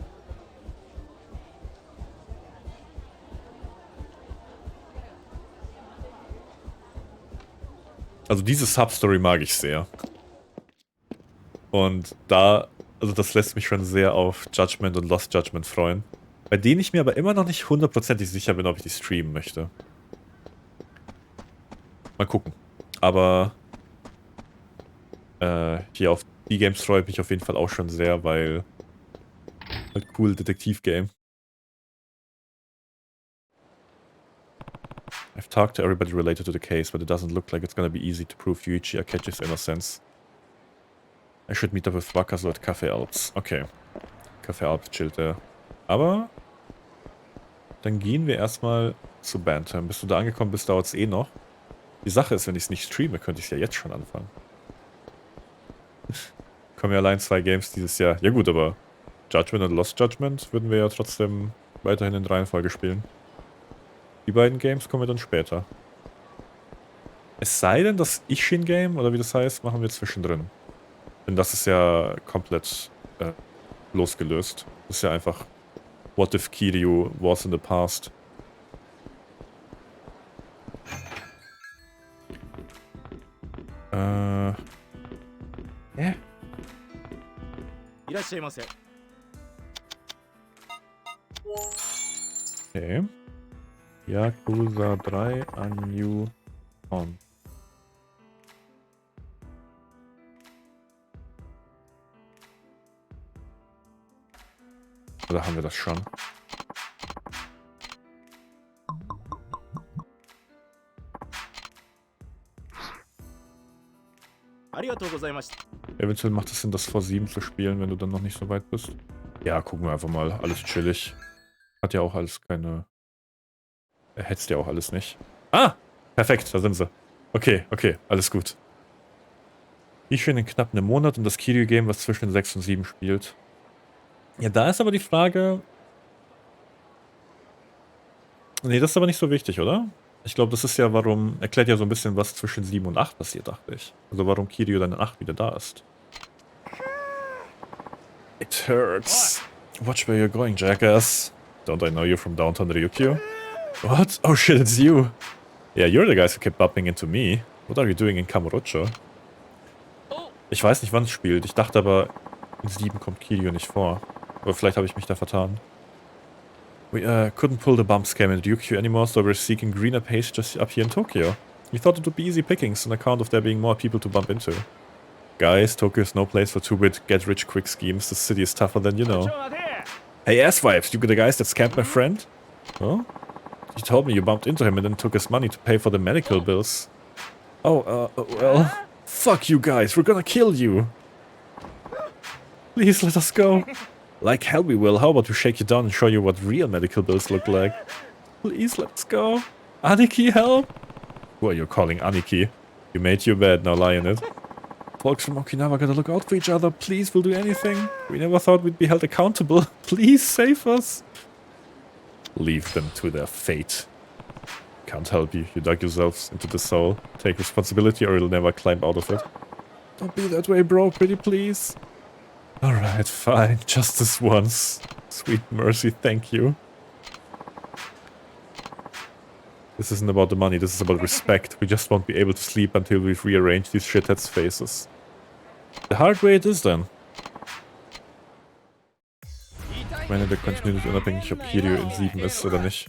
Also diese Substory mag ich sehr. Und da, also das lässt mich schon sehr auf Judgment und Lost Judgment freuen. Bei denen ich mir aber immer noch nicht hundertprozentig sicher bin, ob ich die streamen möchte. Mal gucken. Aber hier auf die Games freue ich mich auf jeden Fall auch schon sehr, weil halt cool Detektiv-Game. I've talked to everybody related to the case, but it doesn't look like it's gonna be easy to prove Yuichi Akechi's innocence. I should meet up with Wakazu at Café Alps. Okay. Café Alps chillt er. Aber dann gehen wir erstmal zu Bantam. Bis du da angekommen bist, dauert es eh noch. Die Sache ist, wenn ich es nicht streame, könnte ich es ja jetzt schon anfangen. Kommen ja allein 2 Games dieses Jahr. Ja gut, aber Judgment und Lost Judgment würden wir ja trotzdem weiterhin in Reihenfolge spielen. Die beiden Games kommen wir dann später. Es sei denn, das Ishin-Game, oder wie das heißt, machen wir zwischendrin. Denn das ist ja komplett losgelöst. Das ist ja einfach What if Kiryu was in the past. Okay. Yakuza 3 a new on. Oder haben wir das schon? Eventuell macht es Sinn, das vor 7 zu spielen, wenn du dann noch nicht so weit bist. Ja, gucken wir einfach mal. Alles chillig. Hat ja auch alles keine... Hetzt ja auch alles nicht. Ah! Perfekt, da sind sie. Okay, okay, alles gut. Ich schon in knapp einem Monat und das Kiryu-Game, was zwischen 6 und 7 spielt. Ja, da ist aber die Frage... Nee, das ist aber nicht so wichtig, oder? Ich glaube, das ist ja, warum... Erklärt ja so ein bisschen, was zwischen 7 und 8 passiert, dachte ich. Also warum Kiryu dann in 8 wieder da ist. It hurts. Watch where you're going, jackass. Don't I know you from downtown Ryukyu? What? Oh shit, it's you. Yeah, you're the guys who kept bumping into me. What are you doing in Kamurocho? Ich weiß nicht, wann es spielt. Ich dachte aber, in 7 kommt Kiryu nicht vor. Aber vielleicht habe ich mich da vertan. We couldn't pull the bump scam in Ryukyu anymore, so we're seeking greener pace just up here in Tokyo. We thought it would be easy pickings on account of there being more people to bump into. Guys, Tokyo is no place for 2-bit get-rich-quick schemes. The city is tougher than you know. Hey, asswipes, you the guys that scammed my friend? Oh? You told me you bumped into him and then took his money to pay for the medical bills. Oh, well... Fuck you guys, we're gonna kill you! Please let us go. Like hell we will. How about we shake you down and show you what real medical bills look like? Please let's go. Aniki, help! Who are you calling Aniki? You made your bed, now lie in it. Folks from Okinawa gotta look out for each other. Please, we'll do anything. We never thought we'd be held accountable. Please save us. Leave them to their fate. Can't help you. You dug yourselves into the soul. Take responsibility or you'll never climb out of it. Don't be that way, bro. Pretty please. Alright, fine. Just this once. Sweet mercy, thank you. This isn't about the money, this is about respect. We just won't be able to sleep until we've rearranged these shitheads' faces. The hard way it is then. Ich meine, der kontinuierlich unabhängig, ob Kiryu in 7 ist oder nicht.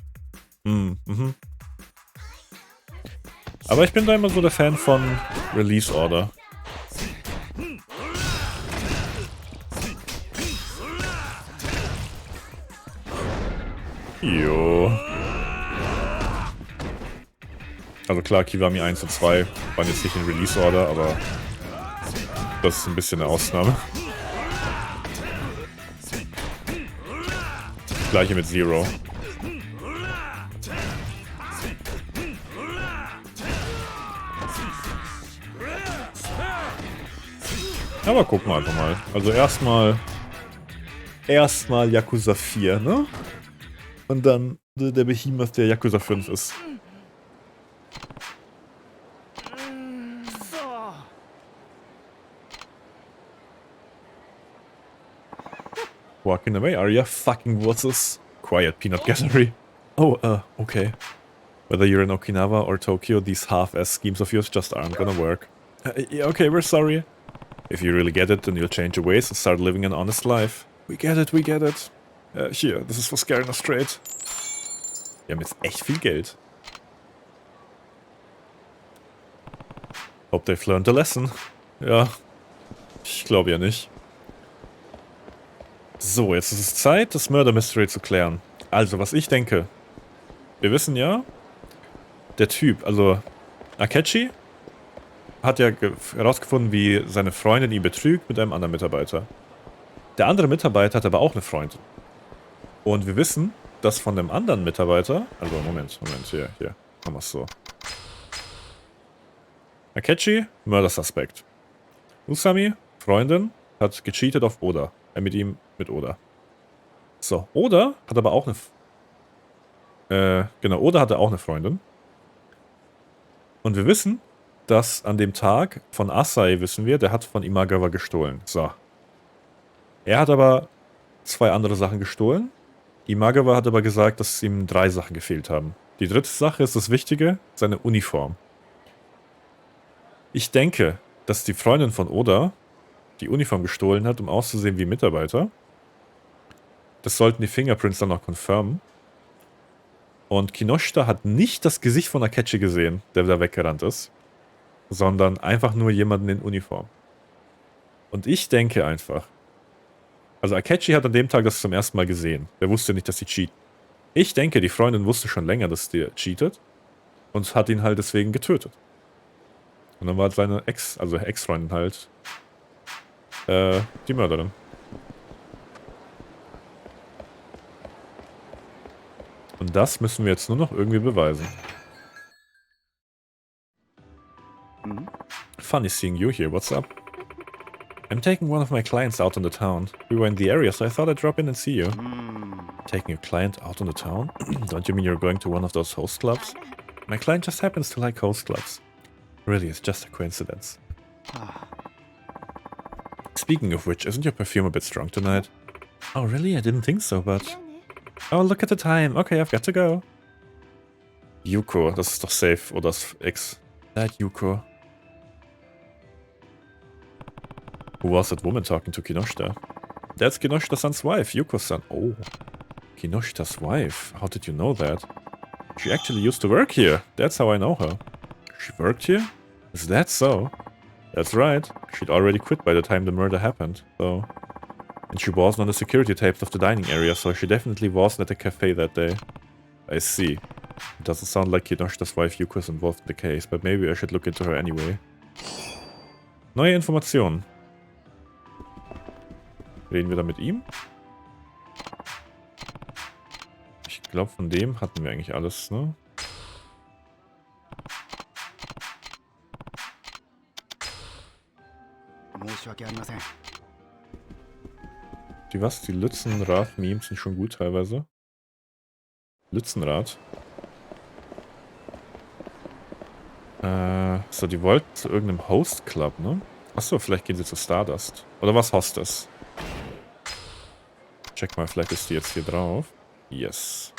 Aber ich bin da immer so der Fan von Release Order. Jo. Also klar, Kiwami 1 und 2 waren jetzt nicht in Release Order, aber das ist ein bisschen eine Ausnahme. Gleiche mit Zero. Aber gucken wir einfach mal. Also erstmal Yakuza 4, ne? Und dann der Behemoth, der Yakuza 5 ist. Walking away, are ya? Fucking wusses. Quiet, peanut gallery. Oh, okay. Whether you're in Okinawa or Tokyo, these half-ass schemes of yours just aren't gonna work. Yeah, okay, we're sorry. If you really get it, then you'll change your ways and start living an honest life. We get it, we get it. Here, this is for scaring us straight. Wir haben jetzt echt viel Geld. Hope they've learned a lesson. Ja, ich glaube ja nicht. So, jetzt ist es Zeit, das Murder Mystery zu klären. Also, was ich denke. Wir wissen ja, der Typ, also Akechi, hat ja herausgefunden, wie seine Freundin ihn betrügt mit einem anderen Mitarbeiter. Der andere Mitarbeiter hat aber auch eine Freundin. Und wir wissen, dass von dem anderen Mitarbeiter... Also, Moment, hier, machen wir es so. Akechi, Murder Suspect. Usami, Freundin, hat gecheatet auf Oda. Mit Oda. So, Oda hat aber auch eine... genau, Oda hatte auch eine Freundin. Und wir wissen, dass an dem Tag von Asai, wissen wir, der hat von Imagawa gestohlen. So. Er hat aber 2 andere Sachen gestohlen. Imagawa hat aber gesagt, dass ihm 3 Sachen gefehlt haben. Die dritte Sache ist das Wichtige, seine Uniform. Ich denke, dass die Freundin von Oda die Uniform gestohlen hat, um auszusehen wie Mitarbeiter. Das sollten die Fingerprints dann noch confirmen. Und Kinoshita hat nicht das Gesicht von Akechi gesehen, der da weggerannt ist, sondern einfach nur jemanden in Uniform. Und ich denke einfach, also Akechi hat an dem Tag das zum ersten Mal gesehen. Der wusste nicht, dass sie cheaten. Ich denke, die Freundin wusste schon länger, dass der cheatet und hat ihn halt deswegen getötet. Und dann war seine Ex-Freundin halt die Mörderin. Und das müssen wir jetzt nur noch irgendwie beweisen. Funny seeing you here, what's up? I'm taking one of my clients out on the town. We were in the area, so I thought I'd drop in and see you. Taking a client out on the town? Don't you mean you're going to one of those host clubs? My client just happens to like host clubs. Really, it's just a coincidence. Speaking of which, isn't your perfume a bit strong tonight? Oh really? I didn't think so, but... Oh, look at the time. Okay, I've got to go. Yuko, das ist doch safe. Oder das Ex. That Yuko. Who was that woman talking to Kinoshita? That's Kinoshita-san's wife, Yuko-san. Oh. Kinoshita's wife. How did you know that? She actually used to work here. That's how I know her. She worked here? Is that so? That's right. She'd already quit by the time the murder happened, so... And she wasn't on the security tapes of the dining area, so she definitely wasn't at the cafe that day. I see. It doesn't sound like Kinoshita's wife Yuko is involved in the case, but maybe I should look into her anyway. Neue Informationen. Reden wir da mit ihm? Ich glaube, von dem hatten wir eigentlich alles, ne? Die was? Die Lützenrad-Memes sind schon gut teilweise. Lützenrad. So, die wollten zu irgendeinem Host-Club, ne? Achso, vielleicht gehen sie zu Stardust. Oder was Hostess? Check mal, vielleicht ist die jetzt hier drauf. Yes.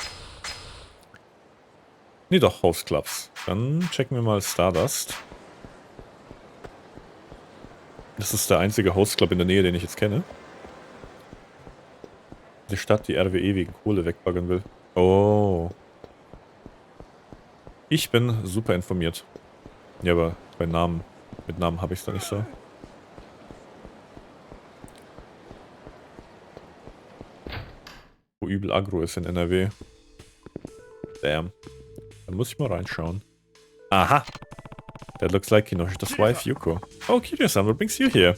Nee, doch, Host-Clubs. Dann checken wir mal Stardust. Das ist der einzige Host-Club in der Nähe, den ich jetzt kenne. Die Stadt, die RWE wegen Kohle wegbaggern will. Oh. Ich bin super informiert. Ja, aber bei Namen, mit Namen habe ich es da nicht so. Wo übel Agro ist in NRW. Damn. Dann muss ich mal reinschauen. Aha! That looks like Kinoshita's wife, Yuko. Oh, Kiryu-san, what brings you here?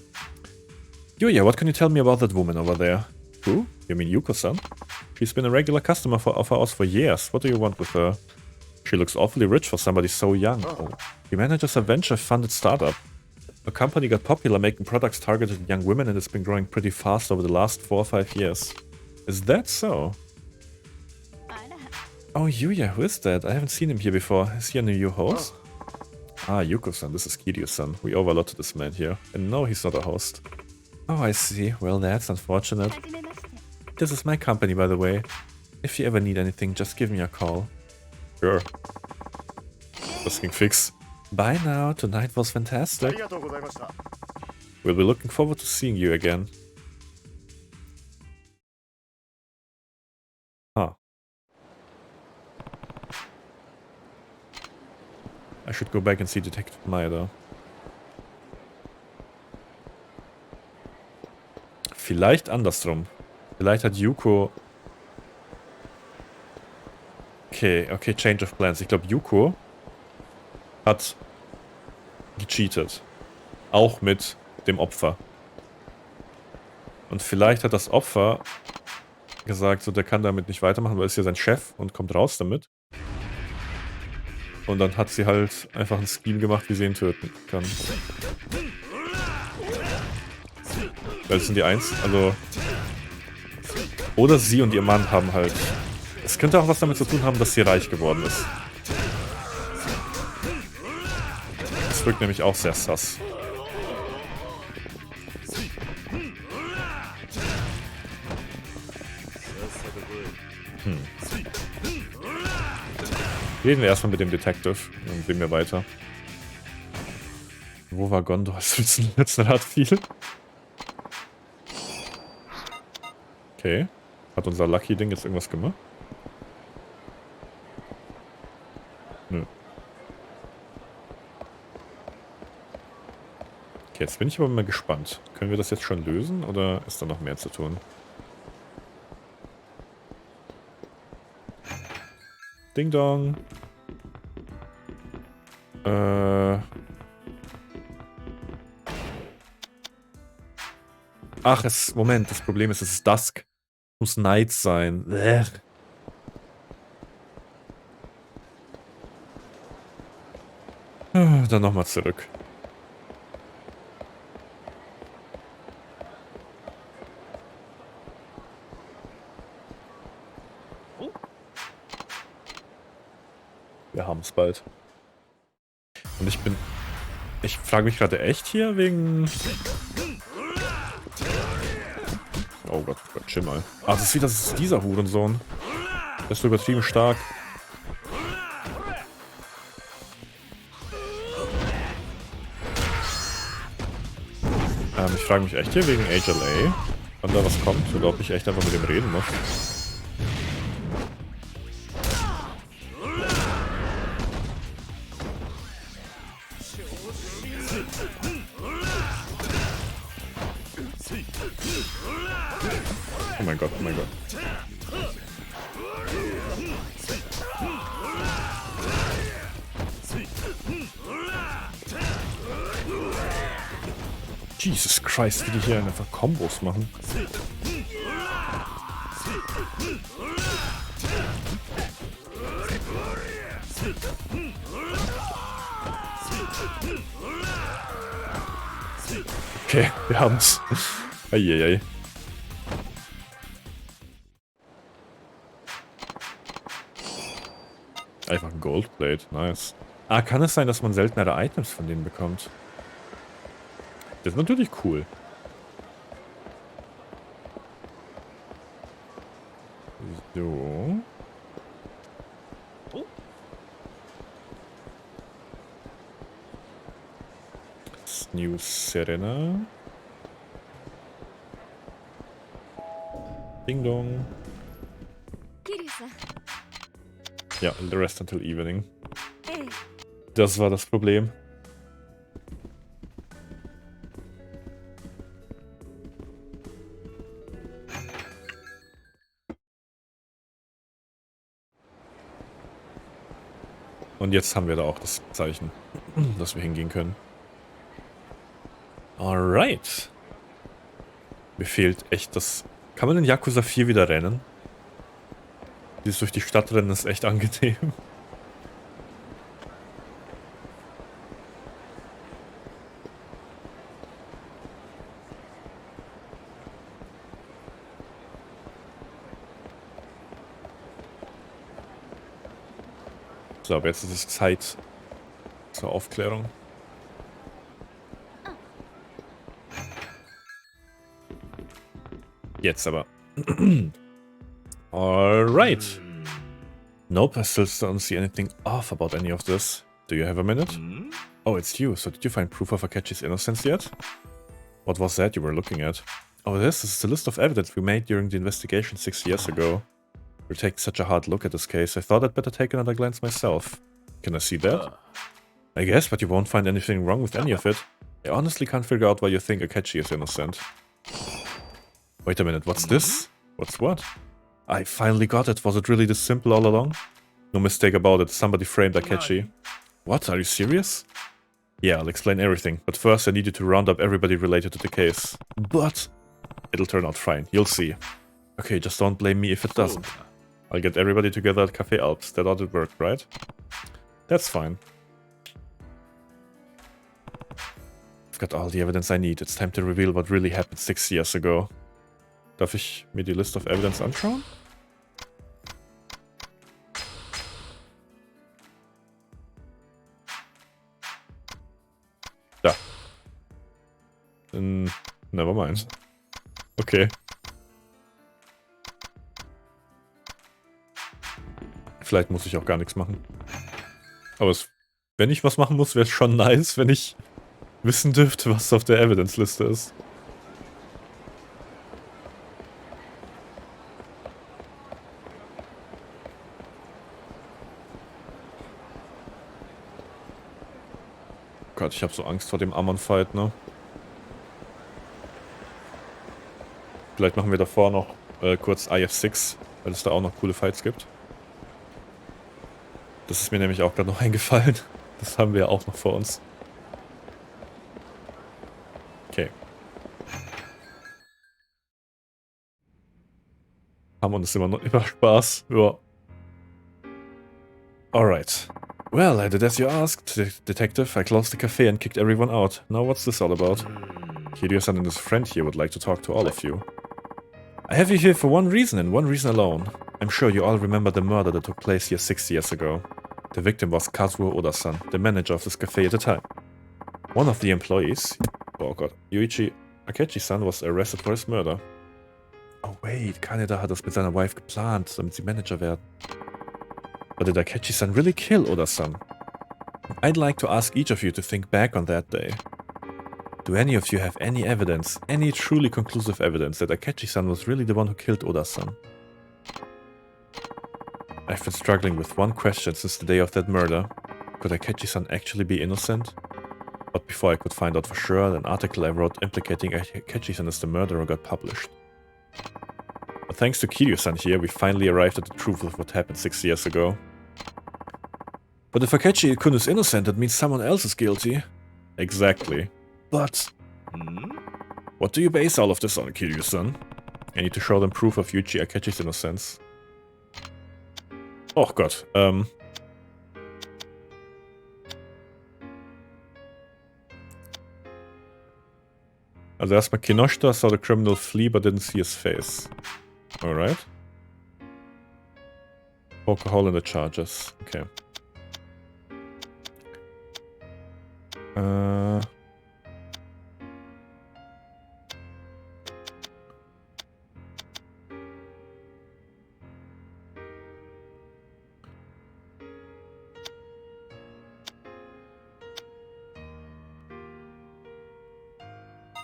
Yuya, what can you tell me about that woman over there? Who? You mean Yuko-san? She's been a regular customer of ours for years. What do you want with her? She looks awfully rich for somebody so young. Oh. She manages a venture-funded startup. Her company got popular making products targeted at young women and it's been growing pretty fast over the last 4 or 5 years. Is that so? Oh, Yuya, who is that? I haven't seen him here before. Is he a new host? Ah, Yuko-san, this is Kiryu-san. We owe a lot to this man here. And no, he's not a host. Oh, I see. Well, that's unfortunate. This is my company, by the way. If you ever need anything, just give me a call. Sure. Das ging fix. Bye now. Tonight was fantastic. We'll be looking forward to seeing you again. Huh. I should go back and see Detective Maeda. Vielleicht andersrum. Vielleicht hat Yuko... Okay, Change of Plans. Ich glaube, Yuko hat gecheatet. Auch mit dem Opfer. Und vielleicht hat das Opfer gesagt, so, der kann damit nicht weitermachen, weil er ist ja sein Chef und kommt raus damit. Und dann hat sie halt einfach ein Scheme gemacht, wie sie ihn töten kann. Weil es sind die eins, also... Oder sie und ihr Mann haben halt... Es könnte auch was damit zu tun haben, dass sie reich geworden ist. Das wirkt nämlich auch sehr sass. Reden wir erstmal mit dem Detective und sehen wir weiter. Wo war Gondo, als Lützenrad fiel? Okay. Hat unser Lucky-Ding jetzt irgendwas gemacht? Nö. Okay, jetzt bin ich aber mal gespannt. Können wir das jetzt schon lösen oder ist da noch mehr zu tun? Ding Dong. Ach, Moment, das Problem ist, es ist Dusk. Muss Night sein. Dann nochmal zurück. Wir haben es bald. Und ich frage mich gerade echt hier wegen... Oh Gott, chill mal. Ach, das ist dieser Hurensohn. Der ist so übertrieben stark. Ich frage mich echt hier wegen HLA, wann da was kommt oder ob ich echt einfach mit dem reden muss. Oh mein Gott, oh mein Gott. Jesus Christ, wie die hier einfach Kombos machen. Okay, wir haben's. Eieiei. Einfach ein Goldplate, nice. Ah, kann es sein, dass man seltenere Items von denen bekommt? Das ist natürlich cool. So. New Serena. Ding dong. Ja, the rest until evening. Das war das Problem. Und jetzt haben wir da auch das Zeichen, dass wir hingehen können. Alright. Mir fehlt echt das... Kann man in Yakuza 4 wieder rennen? Dieses durch die Stadt rennen ist echt angenehm. So, aber jetzt ist es Zeit zur Aufklärung. Jetzt aber. Alright. Nope, I still don't see anything off about any of this. Do you have a minute? Oh, it's you. So did you find proof of Akechi's innocence yet? What was that you were looking at? Oh, this is the list of evidence we made during the investigation 6 years ago. We're taking such a hard look at this case. I thought I'd better take another glance myself. Can I see that? I guess, but you won't find anything wrong with any of it. I honestly can't figure out why you think Akechi is innocent. Wait a minute, what's this? What's what? I finally got it. Was it really this simple all along? No mistake about it. Somebody framed Akechi. What? Are you serious? Yeah, I'll explain everything. But first I need you to round up everybody related to the case. But... It'll turn out fine. You'll see. Okay, just don't blame me if it doesn't. I'll get everybody together at Café Alps. That ought to work, right? That's fine. I've got all the evidence I need. It's time to reveal what really happened 6 years ago. Darf ich mir die List of evidence anschauen? Da. Never mind. Okay. Vielleicht muss ich auch gar nichts machen. Aber wenn ich was machen muss, wäre es schon nice, wenn ich wissen dürfte, was auf der Evidence-Liste ist. Gott, ich habe so Angst vor dem Ammon-Fight, ne? Vielleicht machen wir davor noch kurz IF6, weil es da auch noch coole Fights gibt. Das ist mir nämlich auch gerade noch eingefallen. Das haben wir ja auch noch vor uns. Okay. Ammon ist immer Spaß. Ja. Alright. Well, I did as you asked, Detective. I closed the cafe and kicked everyone out. Now what's this all about? Kiryu-san and his friend here would like to talk to all of you. I have you here for one reason and one reason alone. I'm sure you all remember the murder that took place here 6 years ago. The victim was Kazuo Oda-san, the manager of this cafe at the time. One of the employees, oh god, Yuichi Akechi-san, was arrested for his murder. Oh wait, Kaneda hat das mit seiner Wife geplant, damit sie Manager werden. But did Akechi-san really kill Oda-san? I'd like to ask each of you to think back on that day. Do any of you have any evidence, any truly conclusive evidence that Akechi-san was really the one who killed Oda-san? I've been struggling with one question since the day of that murder. Could Akechi-san actually be innocent? But before I could find out for sure, an article I wrote implicating Akechi-san as the murderer got published. But thanks to Kiryu-san here, we finally arrived at the truth of what happened 6 years ago. But if Akechi-kun is innocent, that means someone else is guilty. Exactly. But... what do you base all of this on, Kiryu-san? I need to show them proof of Yuji Akechi's innocence. Oh Gott, Also erstmal Kinoshita saw the criminal flee but didn't see his face. Alright. Poke a hole in the charges. Okay.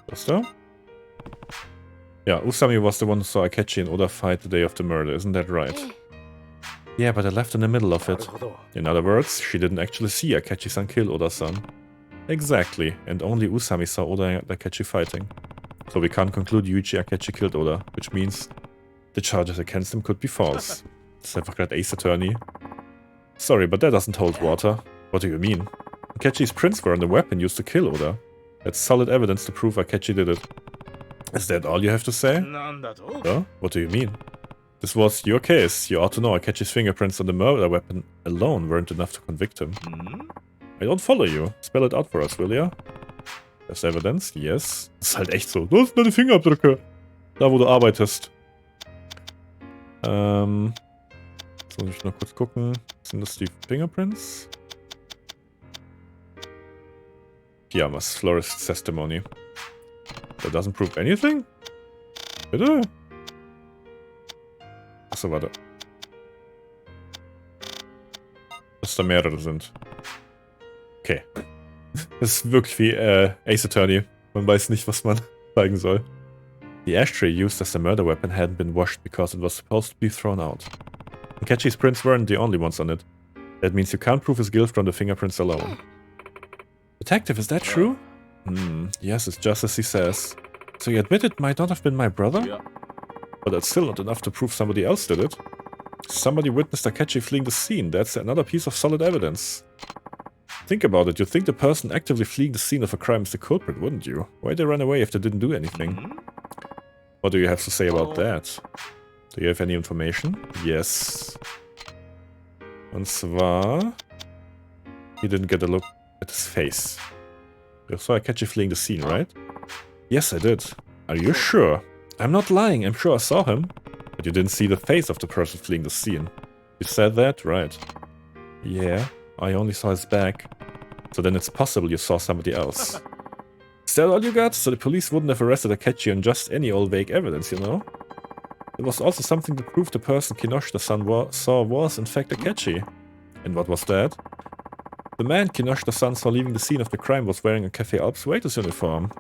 Was da? Yeah, Usami was the one who saw Akechi and Oda fight the day of the murder, isn't that right? Yeah, but I left in the middle of it. In other words, she didn't actually see Akechi-san kill Oda-san. Exactly, and only Usami saw Oda and Akechi fighting. So we can't conclude Yuji Akechi killed Oda, which means the charges against him could be false. It's einfach grad Ace Attorney. Sorry, but that doesn't hold water. What do you mean? Akechi's prints were on the weapon used to kill Oda. That's solid evidence to prove Akechi did it. Is that all you have to say? Huh? What do you mean? This was your case. You ought to know Akechi's fingerprints on the murder weapon alone weren't enough to convict him. I don't follow you. Spell it out for us, will ya? There's evidence? Yes. Das ist halt echt so. Du hast deine Fingerabdrücke. Da, wo du arbeitest. Jetzt muss ich noch kurz gucken. Sind das die Fingerprints? Piamas, florist's testimony. That doesn't prove anything? Bitte? Achso, warte. Dass da mehrere sind. Okay. Das ist wirklich wie Ace Attorney. Man weiß nicht, was man zeigen soll. The ashtray used as a murder weapon hadn't been washed because it was supposed to be thrown out. Akechi's prints weren't the only ones on it. That means you can't prove his guilt from the fingerprints alone. Detective, is that true? Yes, it's just as he says. So you admit it might not have been my brother? Yeah. But that's still not enough to prove somebody else did it. Somebody witnessed Akechi fleeing the scene. That's another piece of solid evidence. Think about it. You'd think the person actively fleeing the scene of a crime is the culprit, wouldn't you? Why'd they run away if they didn't do anything? What do you have to say about that? Do you have any information? Yes. Und zwar... He didn't get a look at his face. You saw Akechi fleeing the scene, right? Yes, I did. Are you sure? I'm not lying, I'm sure I saw him. But you didn't see the face of the person fleeing the scene. You said that? Right. Yeah, I only saw his back. So then it's possible you saw somebody else. Is that all you got? So the police wouldn't have arrested Akechi on just any old vague evidence, you know? There was also something to prove the person Kinoshita-san saw was in fact Akechi. And what was that? The man Kinoshita-san saw leaving the scene of the crime was wearing a Café Alps waiter's uniform.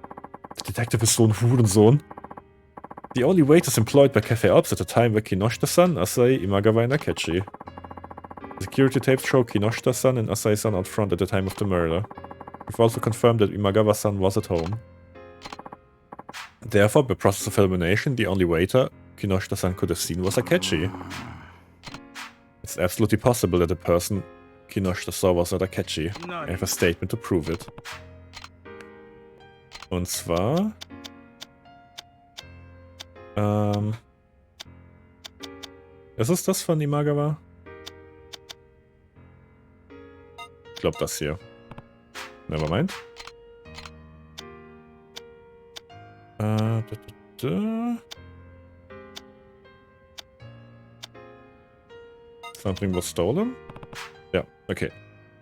The detective is so ein Hurensohn. The only waiters employed by Café Alps at the time were Kinoshita-san, Asai, Imagawa and Akechi. The security tapes show Kinoshita-san and Asai-san out front at the time of the murder. We've also confirmed that Imagawa-san was at home. Therefore, by process of elimination, the only waiter Kinoshita-san could have seen was Akechi. It's absolutely possible that the person Kinoshita saw was not Akechi. I have a statement to prove it. Und zwar... ist es das von Imagawa? Ich glaube das hier. Nevermind. Something was stolen? Yeah, okay.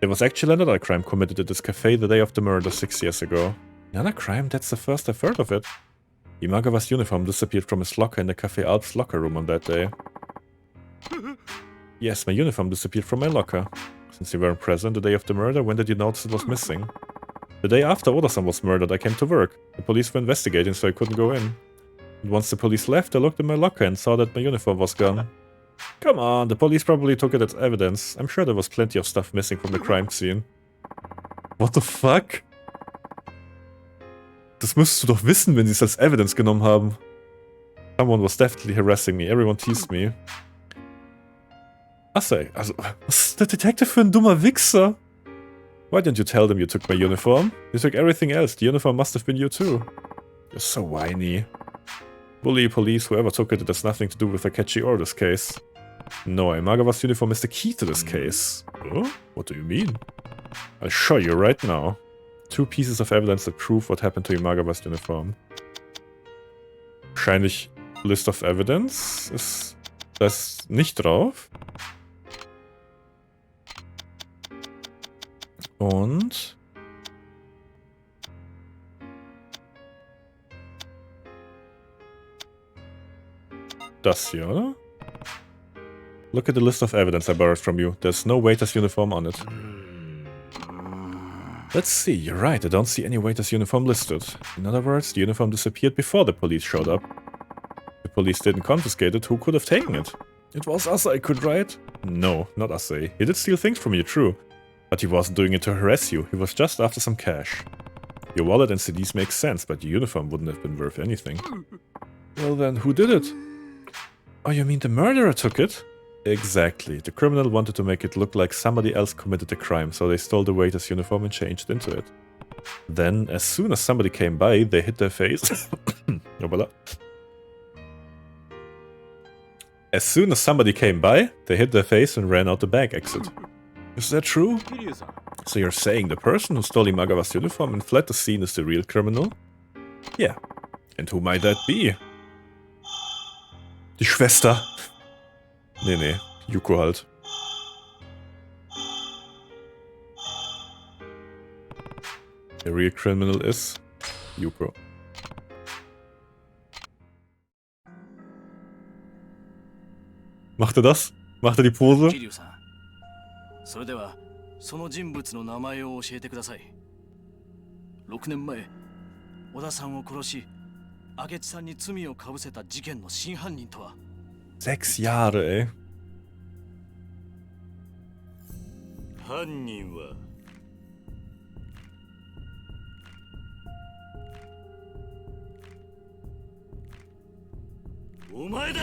There was actually another crime committed at this cafe the day of the murder 6 years ago. Another crime? That's the first I've heard of it. Imagawa's uniform disappeared from his locker in the Café Alps locker room on that day. Yes, my uniform disappeared from my locker. Since you weren't present the day of the murder, when did you notice it was missing? The day after Oda-san was murdered, I came to work. The police were investigating, so I couldn't go in. And once the police left, I looked in my locker and saw that my uniform was gone. Come on, the police probably took it as evidence. I'm sure there was plenty of stuff missing from the crime scene. What the fuck? Das müsstest du doch wissen, wenn sie es als Evidence genommen haben. Someone was definitely harassing me. Everyone teased me. Asay, also, was ist der Detective für ein dummer Wichser? Why didn't you tell them you took my uniform? You took everything else. The uniform must have been you too. You're so whiny. Bully, police, whoever took it, it has nothing to do with the catchy orders case. No, Imagawa's uniform is the key to this case. Huh? What do you mean? I'll show you right now. 2 pieces of evidence that prove what happened to Imagawa's uniform. Wahrscheinlich List of Evidence ist das nicht drauf. Und das hier, oder? Look at the list of evidence I borrowed from you. There's no waiter's uniform on it. Let's see, you're right, I don't see any waiter's uniform listed. In other words, the uniform disappeared before the police showed up. The police didn't confiscate it, who could have taken it? It was Asai, could right? No, not Asai. He did steal things from you, true. But he wasn't doing it to harass you, he was just after some cash. Your wallet and CDs make sense, but your uniform wouldn't have been worth anything. Well then, who did it? Oh, you mean the murderer took it? Exactly. The criminal wanted to make it look like somebody else committed the crime, so they stole the waiter's uniform and changed into it. Then, as soon as somebody came by, they hit their face. Oh, voilà. As soon as somebody came by, they hit their face and ran out the back exit. Is that true? So you're saying the person who stole Imagawa's uniform and fled the scene is the real criminal? Yeah. And who might that be? Die Schwester. Nee, Yuko halt. The real criminal is Yuko. Macht er das? Macht er die Pose? それではその人物の名前を教えてください。6年前、小田さんを殺し、明智さんに罪をかぶせた事件の真犯人とは。6 Jahre, ey. 犯人はお前だ。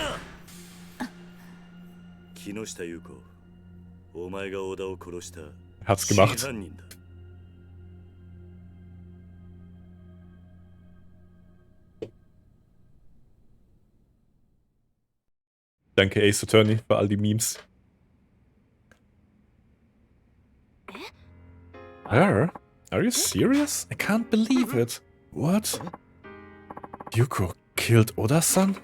木下優子、お前が小田を殺した Hat's 真 gemacht. 犯人だ。Danke Ace Attorney für all die Memes. Her? Are you serious? I can't believe it. What? Yuko killed Oda-san?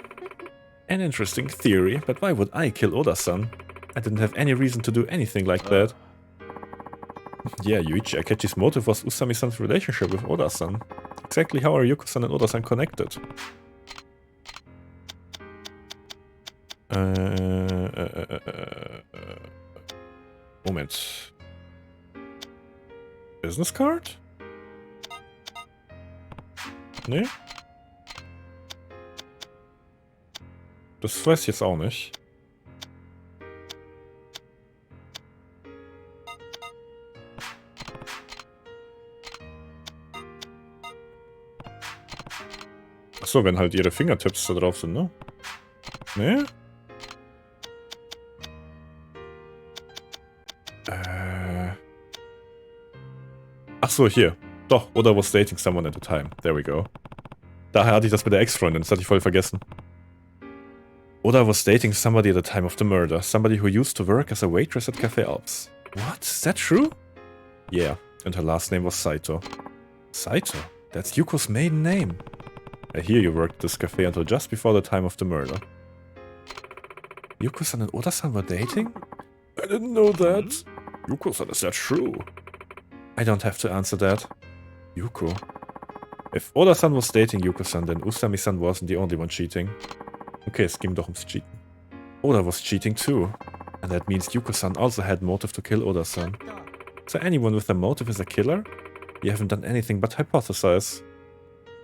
An interesting theory, but why would I kill Oda-san? I didn't have any reason to do anything like that. Yeah, Yuichi Akechi's motive was Usami-san's relationship with Oda-san. Exactly how are Yuko-san and Oda-san connected? Moment. Business card? Nee? Das weiß ich jetzt auch nicht. Achso, wenn halt ihre Fingertips da drauf sind, ne? Nee? Achso, hier. Doch, Oda was dating someone at the time. There we go. Daher hatte ich das mit der Ex-Freundin, das hatte ich voll vergessen. Oda was dating somebody at the time of the murder. Somebody who used to work as a waitress at Café Alps. What? Is that true? Yeah, and her last name was Saito. Saito? That's Yuko's maiden name. I hear you worked at this cafe until just before the time of the murder. Yuko-san and Oda-san were dating? I didn't know that. Yuko-san, is that true? I don't have to answer that. Yuko. If Oda-san was dating Yuko-san, then Usami-san wasn't the only one cheating. Okay, es ging doch ums Cheaten. Oda was cheating too. And that means Yuko-san also had motive to kill Oda-san. So anyone with a motive is a killer? You haven't done anything but hypothesize.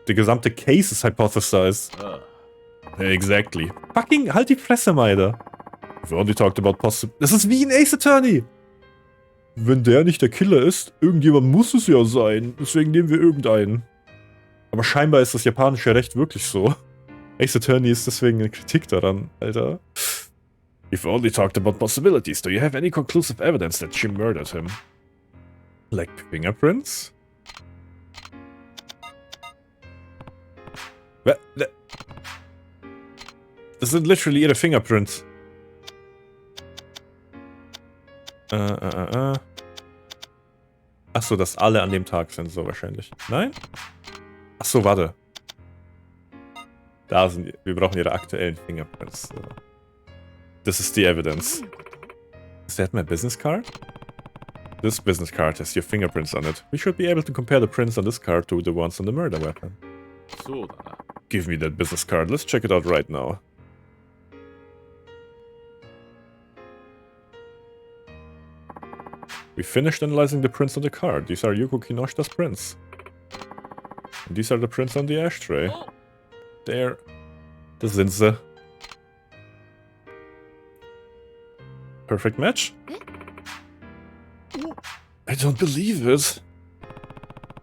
Die gesamte Case ist hypothesize. Exactly. Fucking halt die Fresse, Meide. We've only talked about possible... Das ist wie ein Ace Attorney. Wenn der nicht der Killer ist, irgendjemand muss es ja sein. Deswegen nehmen wir irgendeinen. Aber scheinbar ist das japanische Recht wirklich so. Ace Attorney ist deswegen eine Kritik daran, Alter. You've only talked about possibilities. Do you have any conclusive evidence that she murdered him? Like fingerprints? Das sind literally ihre Fingerprints. Achso, dass alle an dem Tag sind, so wahrscheinlich. Nein? Achso, warte. Da sind wir brauchen ihre aktuellen Fingerprints. So. This is the evidence. Is that my business card? This business card has your fingerprints on it. We should be able to compare the prints on this card to the ones on the murder weapon. Give me that business card. Let's check it out right now. We finished analyzing the prints on the card. These are Yuko Kinoshita's prints. And these are the prints on the ashtray. There. Das sind sie. Perfect match? I don't believe it.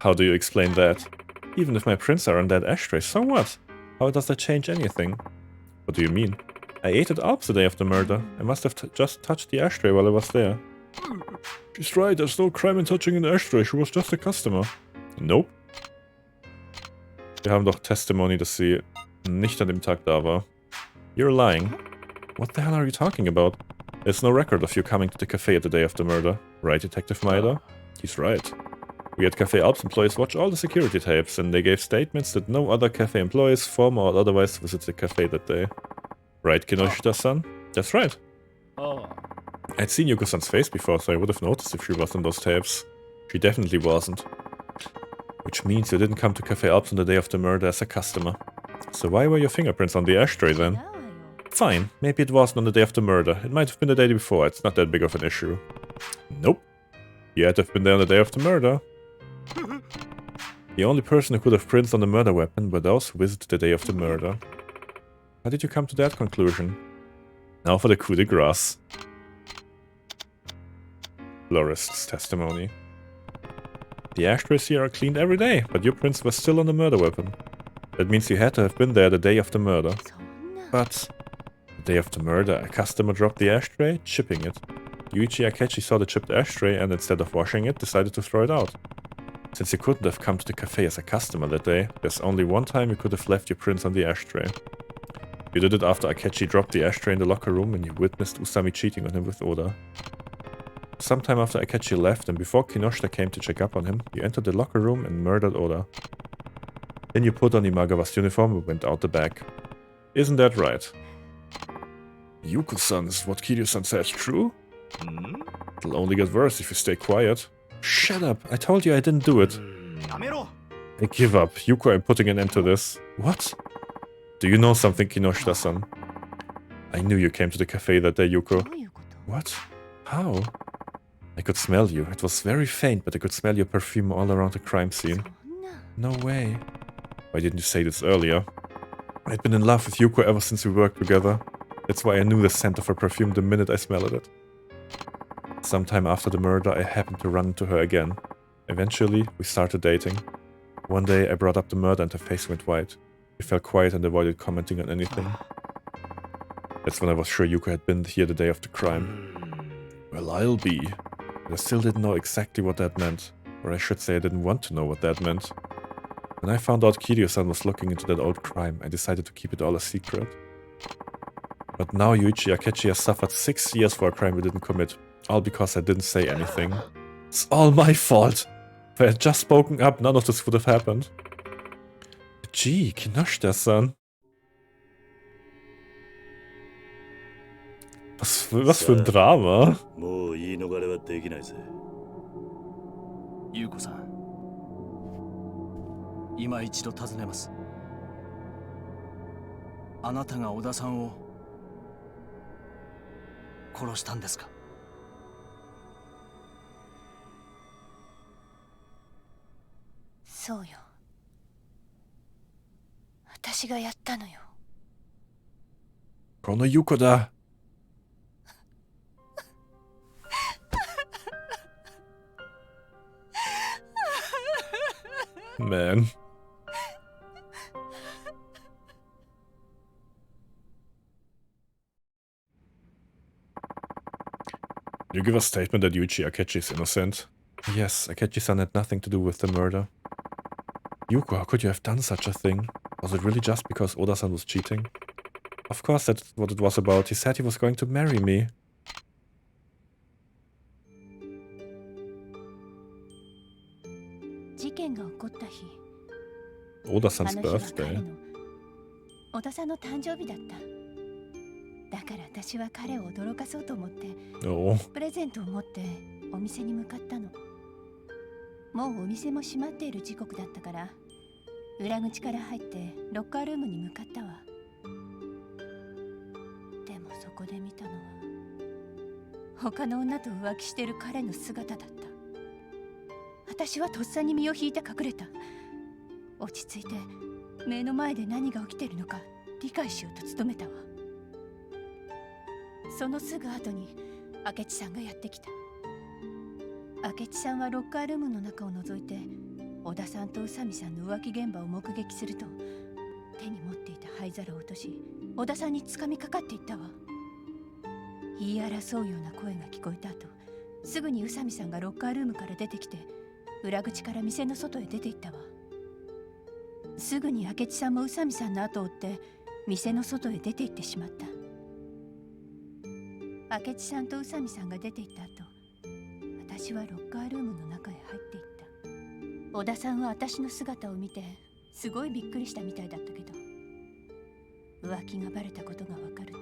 How do you explain that? Even if my prints are on that ashtray, so what? How does that change anything? What do you mean? I ate at Alps the day of the murder. I must have just touched the ashtray while I was there. She's right, there's no crime in touching an ashtray. She was just a customer. Nope. Wir haben doch Testimony, dass sie nicht an dem Tag da war. You're lying. What the hell are you talking about? There's no record of you coming to the cafe at the day of the murder. Right, Detective Maeda? He's right. We had Cafe Alps employees watch all the security tapes, and they gave statements that no other cafe employees, former or otherwise, visited the cafe that day. Right, Kinoshita-san? That's right. I'd seen Yuko-san's face before, so I would have noticed if she was in those tapes. She definitely wasn't. Which means you didn't come to Cafe Alps on the day of the murder as a customer. So why were your fingerprints on the ashtray then? Fine, maybe it wasn't on the day of the murder. It might have been the day before, it's not that big of an issue. Nope. You had to have been there on the day of the murder. The only person who could have prints on the murder weapon were those who visited the day of the murder. How did you come to that conclusion? Now for the coup de grace. Florist's testimony. The ashtrays here are cleaned every day, but your prints were still on the murder weapon. That means you had to have been there the day of the murder. But the day of the murder, a customer dropped the ashtray, chipping it. Yuichi Akechi saw the chipped ashtray and instead of washing it, decided to throw it out. Since you couldn't have come to the cafe as a customer that day, there's only one time you could have left your prints on the ashtray. You did it after Akechi dropped the ashtray in the locker room and you witnessed Usami cheating on him with Oda. Sometime after Akechi left and before Kinoshita came to check up on him, you entered the locker room and murdered Oda. Then you put on Imagawa's uniform and went out the back. Isn't that right? Yuko-san, is what Kiryu-san says true? It'll only get worse if you stay quiet. Shut up, I told you I didn't do it. I give up. Yuko, I'm putting an end to this. What? Do you know something, Kinoshita-san? I knew you came to the cafe that day, Yuko. What? How? I could smell you. It was very faint, but I could smell your perfume all around the crime scene. No way. Why didn't you say this earlier? I'd been in love with Yuko ever since we worked together. That's why I knew the scent of her perfume the minute I smelled it. Sometime after the murder, I happened to run into her again. Eventually, we started dating. One day, I brought up the murder and her face went white. She felt quiet and avoided commenting on anything. That's when I was sure Yuko had been here the day of the crime. Well, I'll be. But I still didn't know exactly what that meant. Or I should say I didn't want to know what that meant. When I found out Kiryu-san was looking into that old crime, I decided to keep it all a secret. But now Yuichi Akechi has suffered 6 years for a crime we didn't commit. All because I didn't say anything. It's all my fault. If I had just spoken up, none of this would have happened. Gee, Kinoshita-san. Was für ein Drama. もう言い逃れはできないぜ。優子さん、今一度尋ねます。あなたが小田さんを殺したんですか？そうよ。私がやったのよ。このYukoだ。Man. you give a statement that Yuichi Akechi is innocent? Yes, Akechi-san had nothing to do with the murder. Yuko, how could you have done such a thing? Was it really just because Oda-san was cheating? Of course, that's what it was about. He said he was going to marry me. Oda-san's birthday. 小田さんの誕生日だった。だから私は彼を驚かそうと思って、Oh. プレゼントを持ってお店に向かったの。もうお店も閉まっている時刻だったから、裏口から入ってロッカールームに向かったわ。でもそこで見たのは、他の女と浮気している彼の姿だった。私はとっさに身を引いて隠れた。落ち着いて目の前で何が起きているのか理解しようと努めたわ。そのすぐ後に明智さんがやってきた。明智さんはロッカールームの中を覗いて小田さんと宇佐美さんの浮気現場を目撃すると、手に持っていた灰皿を落とし小田さんに掴みかかっていったわ。言い争うような声が聞こえた後、すぐに宇佐美さんがロッカールームから出てきて裏口から店の外へ出て行ったわ。すぐに明智さんも宇佐美さんの後を追って店の外へ出て行ってしまった。明智さんと宇佐美さんが出て行った後、私はロッカールームの中へ入っていった。小田さんは私の姿を見てすごいびっくりしたみたいだったけど、浮気がバレたことが分かると、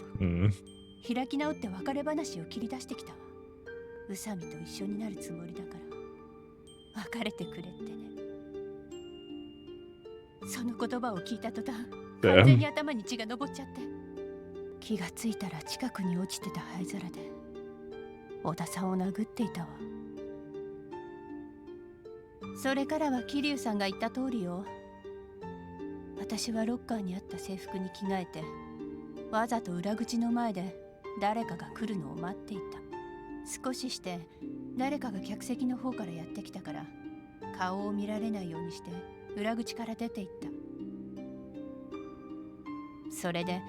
開き直って別れ話を切り出してきたわ。宇佐美と一緒になるつもりだから別れてくれってね。その言葉を聞いた途端、完全に頭に血が上っちゃって、気がついたら近くに落ちてた灰皿で小田さんを殴っていたわ。それからは桐生さんが言った通りよ。私はロッカーにあった制服に着替えて、わざと裏口の前で誰かが来るのを待っていた。少しして誰かが客席の方からやってきたから、顔を見られないようにして裏口から出て行った。それで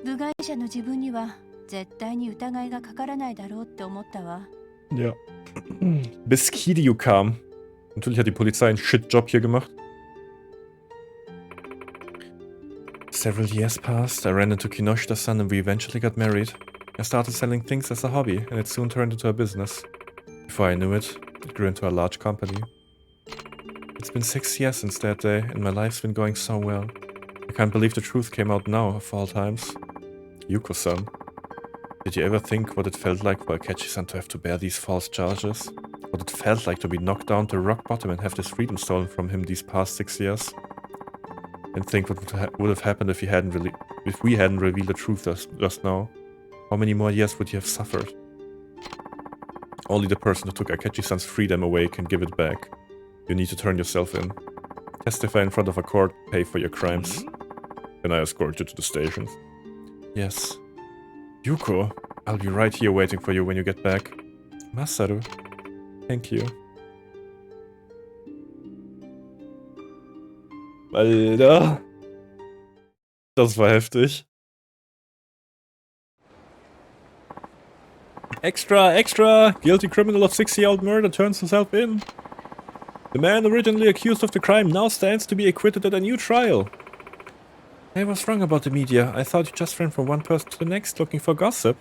部外者の自分には絶対に疑いがかからないだろうって思ったわ。Ja. Bis Kiryu kam. Natürlich hat die Polizei einen Shit-Job hier gemacht. Several years passed. I ran into Kinoshita-san and we eventually got married. I started selling things as a hobby and it soon turned into a business. Before I knew it, it grew into a large company. It's been 6 years since that day and my life's been going so well. I can't believe the truth came out now, of all times. Yuko-san, did you ever think what it felt like for Akechi-san to have to bear these false charges? What it felt like to be knocked down to rock bottom and have this freedom stolen from him these past 6 years? And think what would have happened if we hadn't revealed the truth just now. How many more years would you have suffered? Only the person who took Akechi-san's freedom away can give it back. You need to turn yourself in. Testify in front of a court, pay for your crimes. Can I escort you to the station? Yes. Yuko, I'll be right here waiting for you when you get back. Masaru. Thank you. Alter. Das war heftig. Extra, extra! Guilty criminal of 6-year-old murder turns himself in. The man originally accused of the crime now stands to be acquitted at a new trial. I was wrong about the media. I thought you just ran from one person to the next looking for gossip.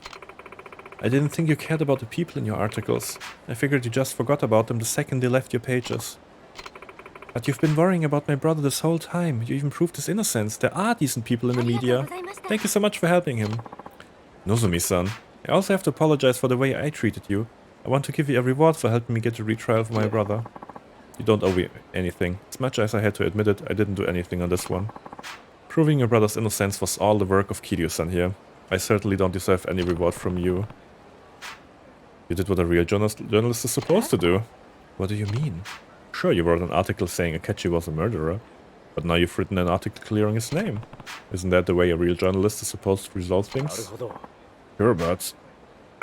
I didn't think you cared about the people in your articles. I figured you just forgot about them the second they left your pages. But you've been worrying about my brother this whole time. You even proved his innocence. There are decent people in the media. Thank you so much for helping him. Nozumi-san, I also have to apologize for the way I treated you. I want to give you a reward for helping me get a retrial for my brother. You don't owe me anything. As much as I had to admit it, I didn't do anything on this one. Proving your brother's innocence was all the work of Kiryu-san here. I certainly don't deserve any reward from you. You did what a real journalist is supposed to do. What do you mean? Sure, you wrote an article saying Akechi was a murderer, but now you've written an article clearing his name. Isn't that the way a real journalist is supposed to resolve things? Sure, but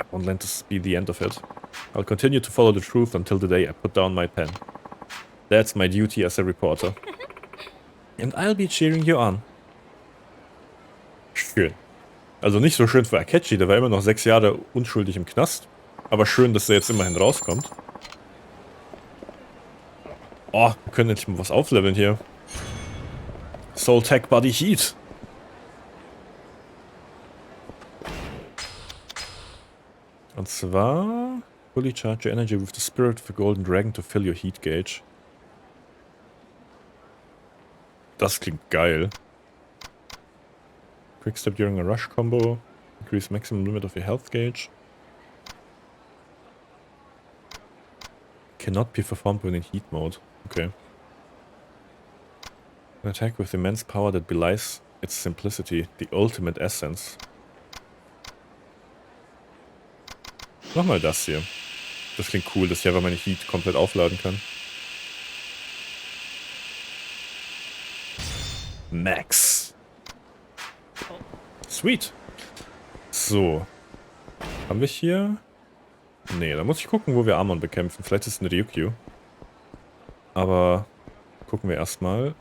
I won't let this be the end of it. I'll continue to follow the truth until the day I put down my pen. That's my duty as a reporter. And I'll be cheering you on. Schön. Also nicht so schön für Akechi, der war immer noch 6 Jahre unschuldig im Knast. Aber schön, dass der jetzt immerhin rauskommt. Oh, wir können endlich mal was aufleveln hier. Soul Tech Body Heat. Und zwar... Fully charge your energy with the spirit of the golden dragon to fill your heat gauge. Das klingt geil. Quick step during a rush combo. Increase maximum limit of your health gauge. Cannot be performed when in heat mode. Okay. An attack with immense power that belies its simplicity. The ultimate essence. Nochmal das hier. Das klingt cool, dass ich einfach meine Heat komplett aufladen kann. Max. Sweet. So. Haben wir hier... Nee, da muss ich gucken, wo wir Amon bekämpfen. Vielleicht ist es ein Ryukyu. Aber gucken wir erstmal.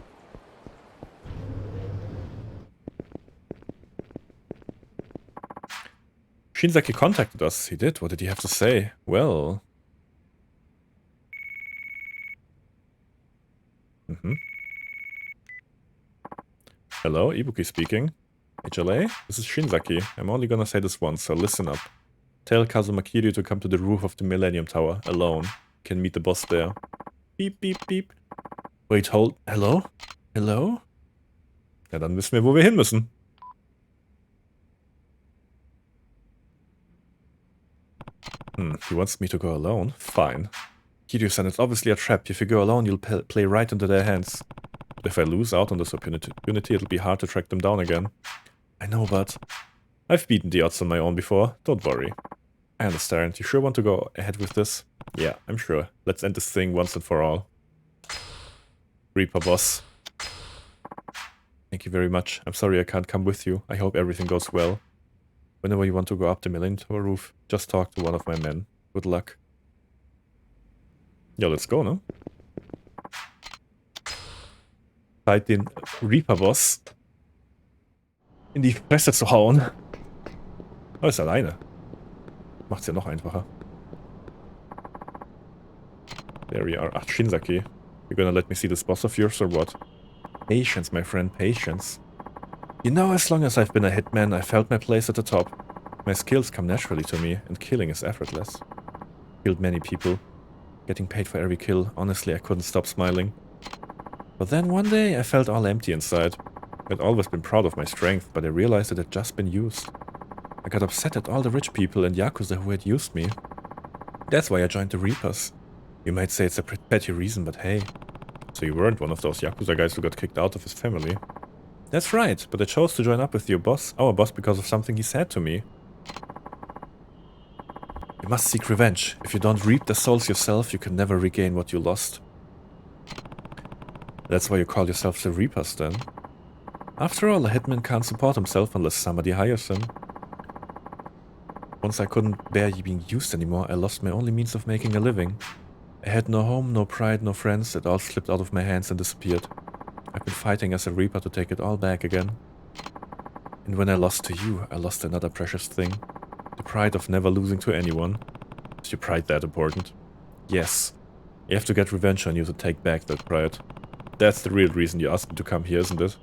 Shinsaki contacted us. He did. What did he have to say? Well... Hello, Ibuki speaking. HLA? This is Shinsaki. I'm only gonna say this once, so listen up. Tell Kazuma Kiryu to come to the roof of the Millennium Tower, alone. Can meet the boss there. Beep, beep, beep. Wait, hold... Hello? Hello? Ja, dann wissen wir, wo wir hin müssen. He wants me to go alone? Fine. Kiryu-san, it's obviously a trap. If you go alone, you'll play right into their hands. But if I lose out on this opportunity, it'll be hard to track them down again. I know, but... I've beaten the odds on my own before. Don't worry. I understand. You sure want to go ahead with this? Yeah, I'm sure. Let's end this thing once and for all. Reaper boss. Thank you very much. I'm sorry I can't come with you. I hope everything goes well. Whenever you want to go up the Millennium Tower roof, just talk to one of my men. Good luck. Ja, let's go, ne? Zeit, den Reaper-Boss in die Fresse zu hauen. Oh, ist alleine. Macht's ja noch einfacher. There we are. Ach, Shinsaki. You're gonna let me see this boss of yours or what? Patience, my friend, patience. You know, as long as I've been a hitman, I felt my place at the top. My skills come naturally to me, and killing is effortless. Killed many people. Getting paid for every kill. Honestly, I couldn't stop smiling. But then one day, I felt all empty inside. I'd always been proud of my strength, but I realized it had just been used. I got upset at all the rich people in Yakuza who had used me. That's why I joined the Reapers. You might say it's a petty reason, but hey. So you weren't one of those Yakuza guys who got kicked out of his family. That's right, but I chose to join up with your boss, our boss, because of something he said to me. You must seek revenge. If you don't reap the souls yourself, you can never regain what you lost. That's why you call yourselves the Reapers, then. After all, a hitman can't support himself unless somebody hires him. Once I couldn't bear being used anymore, I lost my only means of making a living. I had no home, no pride, no friends. It all slipped out of my hands and disappeared. I've been fighting as a Reaper to take it all back again. And when I lost to you, I lost another precious thing. The pride of never losing to anyone. Is your pride that important? Yes. You have to get revenge on you to take back that pride. That's the real reason you asked me to come here, isn't it?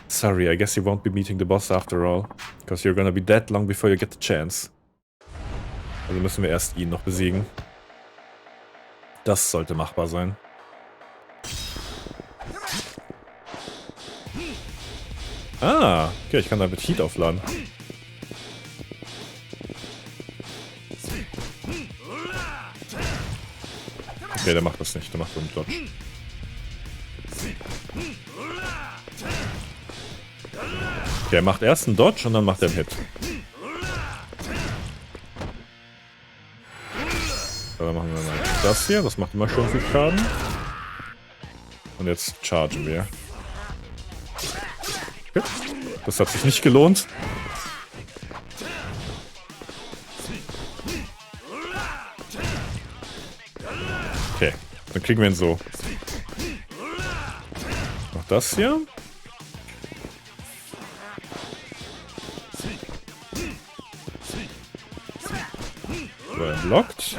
Sorry, I guess you won't be meeting the boss after all. Because you're gonna be dead long before you get the chance. Also müssen wir erst ihn noch besiegen. Das sollte machbar sein. Ah, okay, ich kann damit Heat aufladen. Okay, der macht das nicht, der macht so einen Dodge. Okay, er macht erst einen Dodge und dann macht er einen Hit. So, dann machen wir mal das hier, das macht immer schön viel Schaden. Und jetzt chargen wir. Okay. Das hat sich nicht gelohnt. Okay, dann kriegen wir ihn so. Noch das hier. So, Blockt.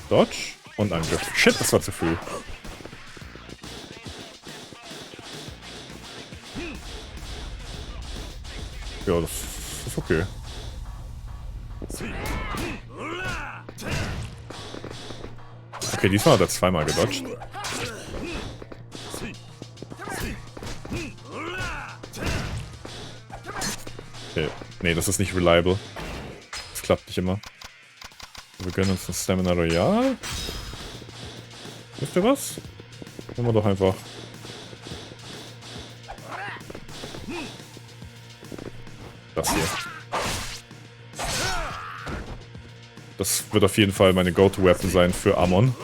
Dodge. Und Angriff. Shit, das war zu früh. Ja, das ist okay. Okay, diesmal hat er zweimal gedodged. Okay. Nee, das ist nicht reliable. Das klappt nicht immer. Wir gönnen uns ein Stamina Royal. Wisst ihr was? Nehmen wir doch einfach. Das hier. Das wird auf jeden Fall meine Go-To-Weapon sein für Amon.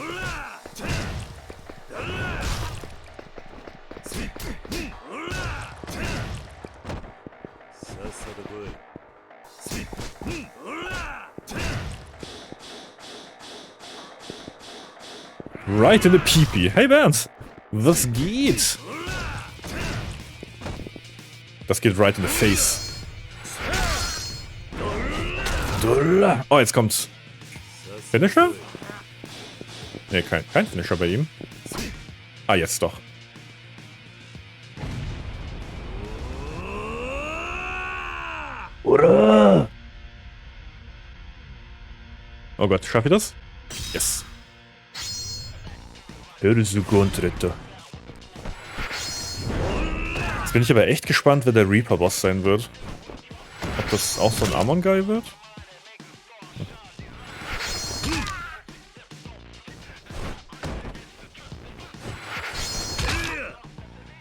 Right in the Pipi. Hey Bernd, was geht? Das geht right in the face. Oh, jetzt kommt's. Finisher? Ne, kein Finisher bei ihm. Ah, jetzt doch. Oder? Oh Gott, schaff ich das? Yes. Jetzt bin ich aber echt gespannt, wer der Reaper-Boss sein wird. Ob das auch so ein Amon-Guy wird?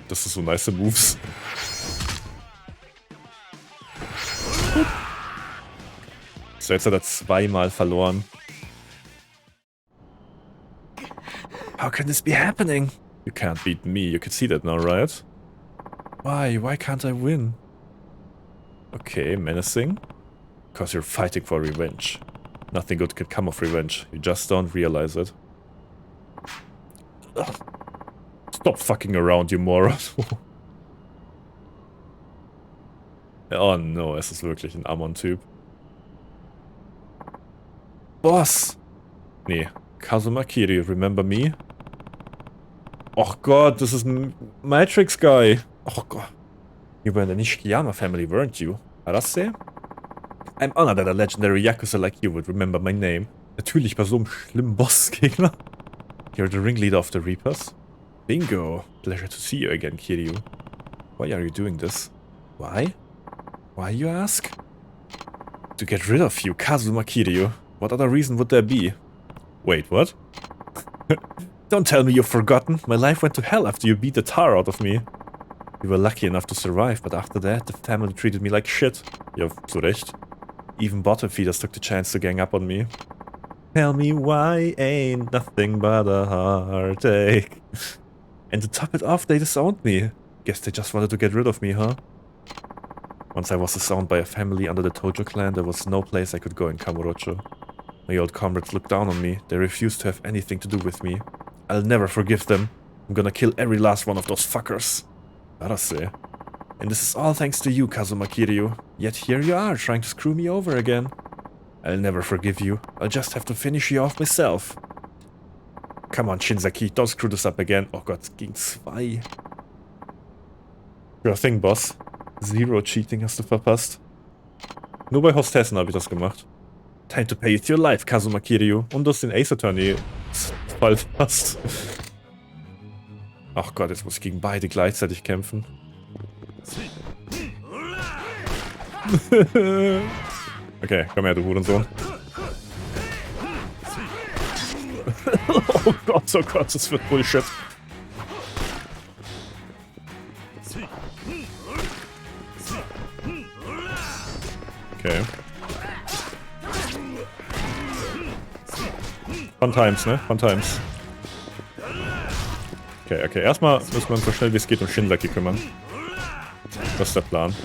Das ist so nice Moves. So, jetzt hat er zweimal verloren. How can this be happening? You can't beat me, you can see that now, right? Why? Why can't I win? Okay, menacing. Because you're fighting for revenge. Nothing good can come of revenge. You just don't realize it. Ugh. Stop fucking around, you moron. Oh no, es ist wirklich ein Amon-Typ. Boss! Nee, Kazuma-Kiri, remember me? Och Gott, das ist ein Matrix-Guy. Och Gott. You were in the Nishikiyama family, weren't you? Arase? I'm honored that a legendary Yakuza like you would remember my name. Natürlich bei so einem schlimmen Bossgegner. You're the ringleader of the Reapers? Bingo. Pleasure to see you again, Kiryu. Why are you doing this? Why? Why, you ask? To get rid of you, Kazuma Kiryu. What other reason would there be? Wait, what? Don't tell me you've forgotten. My life went to hell after you beat the tar out of me. You were lucky enough to survive, but after that, the family treated me like shit. Ja, zu Recht. Even bottom feeders took the chance to gang up on me. Tell me why ain't nothing but a heartache. And to top it off, they disowned me. Guess they just wanted to get rid of me, huh? Once I was disowned by a family under the Tojo clan, there was no place I could go in Kamurocho. My old comrades looked down on me. They refused to have anything to do with me. I'll never forgive them. I'm gonna kill every last one of those fuckers. Arase. And this is all thanks to you, Kazuma Kiryu. Yet here you are, trying to screw me over again. I'll never forgive you. I'll just have to finish you off myself. Come on, Shinzaki, don't screw this up again. Oh Gott, gegen 2. Sure thing, Boss. Zero Cheating hast du verpasst. Nur bei Hostessen habe ich das gemacht. Time to pay with your life, Kazuma Kiryu. Und du hast den Ace Attorney Fall fast. Ach Gott, jetzt muss ich gegen beide gleichzeitig kämpfen. Okay, komm her, du Hurensohn. Oh Gott, das wird Bullshit. Okay. Fun Times, ne? Fun Times. Okay. Erstmal müssen wir uns so schnell wie es geht um Shinzaki kümmern. Das ist der Plan.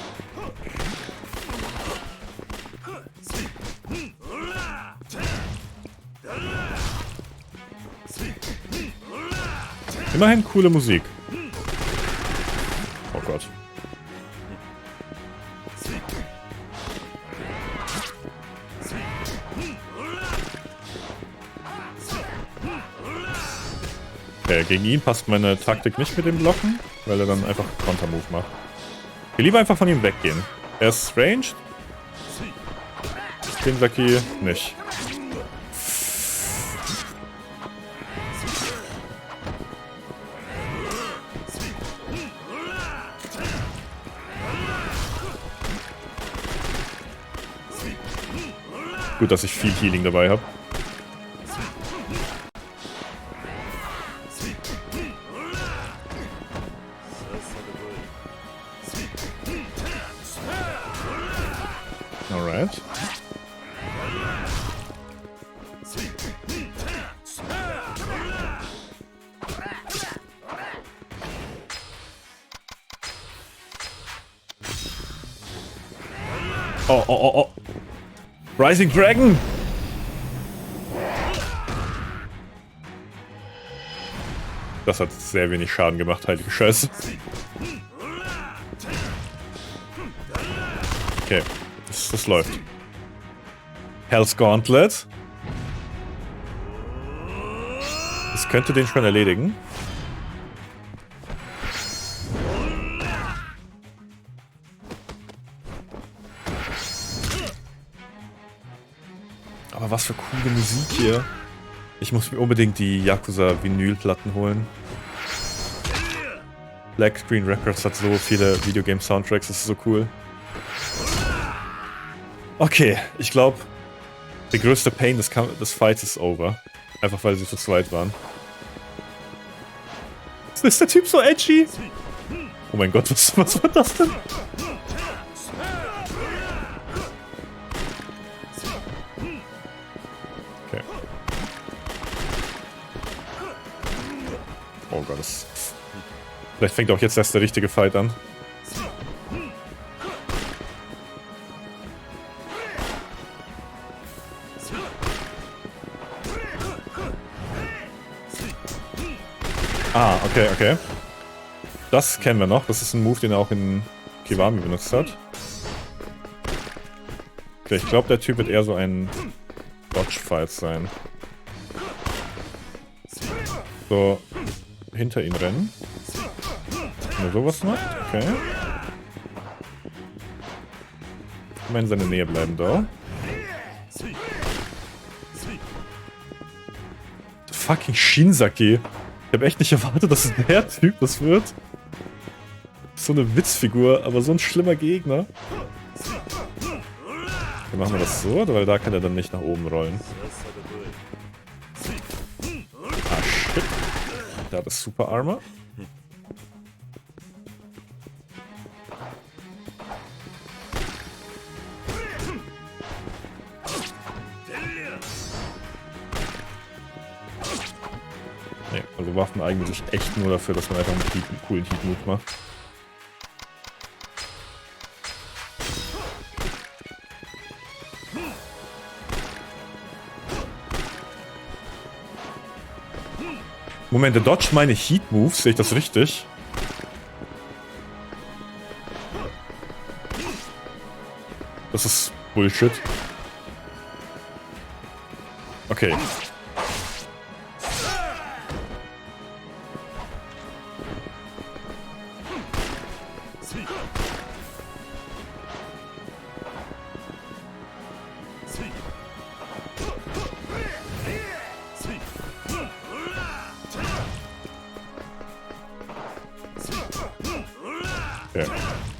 Immerhin coole Musik. Oh Gott. Gegen ihn passt meine Taktik nicht mit dem Blocken, weil er dann einfach Kontermove macht. Ich will lieber einfach von ihm weggehen. Er ist ranged. Shinsaki nicht. Gut, dass ich viel Healing dabei habe. Alright. Oh, oh, oh, oh. Rising Dragon! Das hat sehr wenig Schaden gemacht, heilige Scheiße. Okay, das läuft. Hell's Gauntlet. Das könnte den schon erledigen. Aber was für coole Musik hier. Ich muss mir unbedingt die Yakuza Vinylplatten holen. Black Screen Records hat so viele Videogame-Soundtracks, das ist so cool. Okay, ich glaube, der größte Pain des Fights ist over. Einfach weil sie zu zweit waren. Ist der Typ so edgy? Oh mein Gott, was war das denn? Okay. Oh Gott, vielleicht fängt auch jetzt erst der richtige Fight an. Ah, okay, okay. Das kennen wir noch. Das ist ein Move, den er auch in Kiwami benutzt hat. Okay, ich glaube, der Typ wird eher so ein Dodge-Fight sein. So, hinter ihn rennen. Wenn er sowas macht, okay. Immer in seiner Nähe bleiben da. Fucking Shinsaki. Ich habe echt nicht erwartet, dass der Typ das wird. So eine Witzfigur, aber so ein schlimmer Gegner. Dann machen wir das so, weil da kann er dann nicht nach oben rollen. Ah, shit. Da hat das Super Armor. Nee, also Waffen eignen sich echt nur dafür, dass man einfach einen coolen Heat-Move macht. Moment, der Dodge meine Heat-Moves, sehe ich das richtig? Das ist Bullshit. Okay. Okay.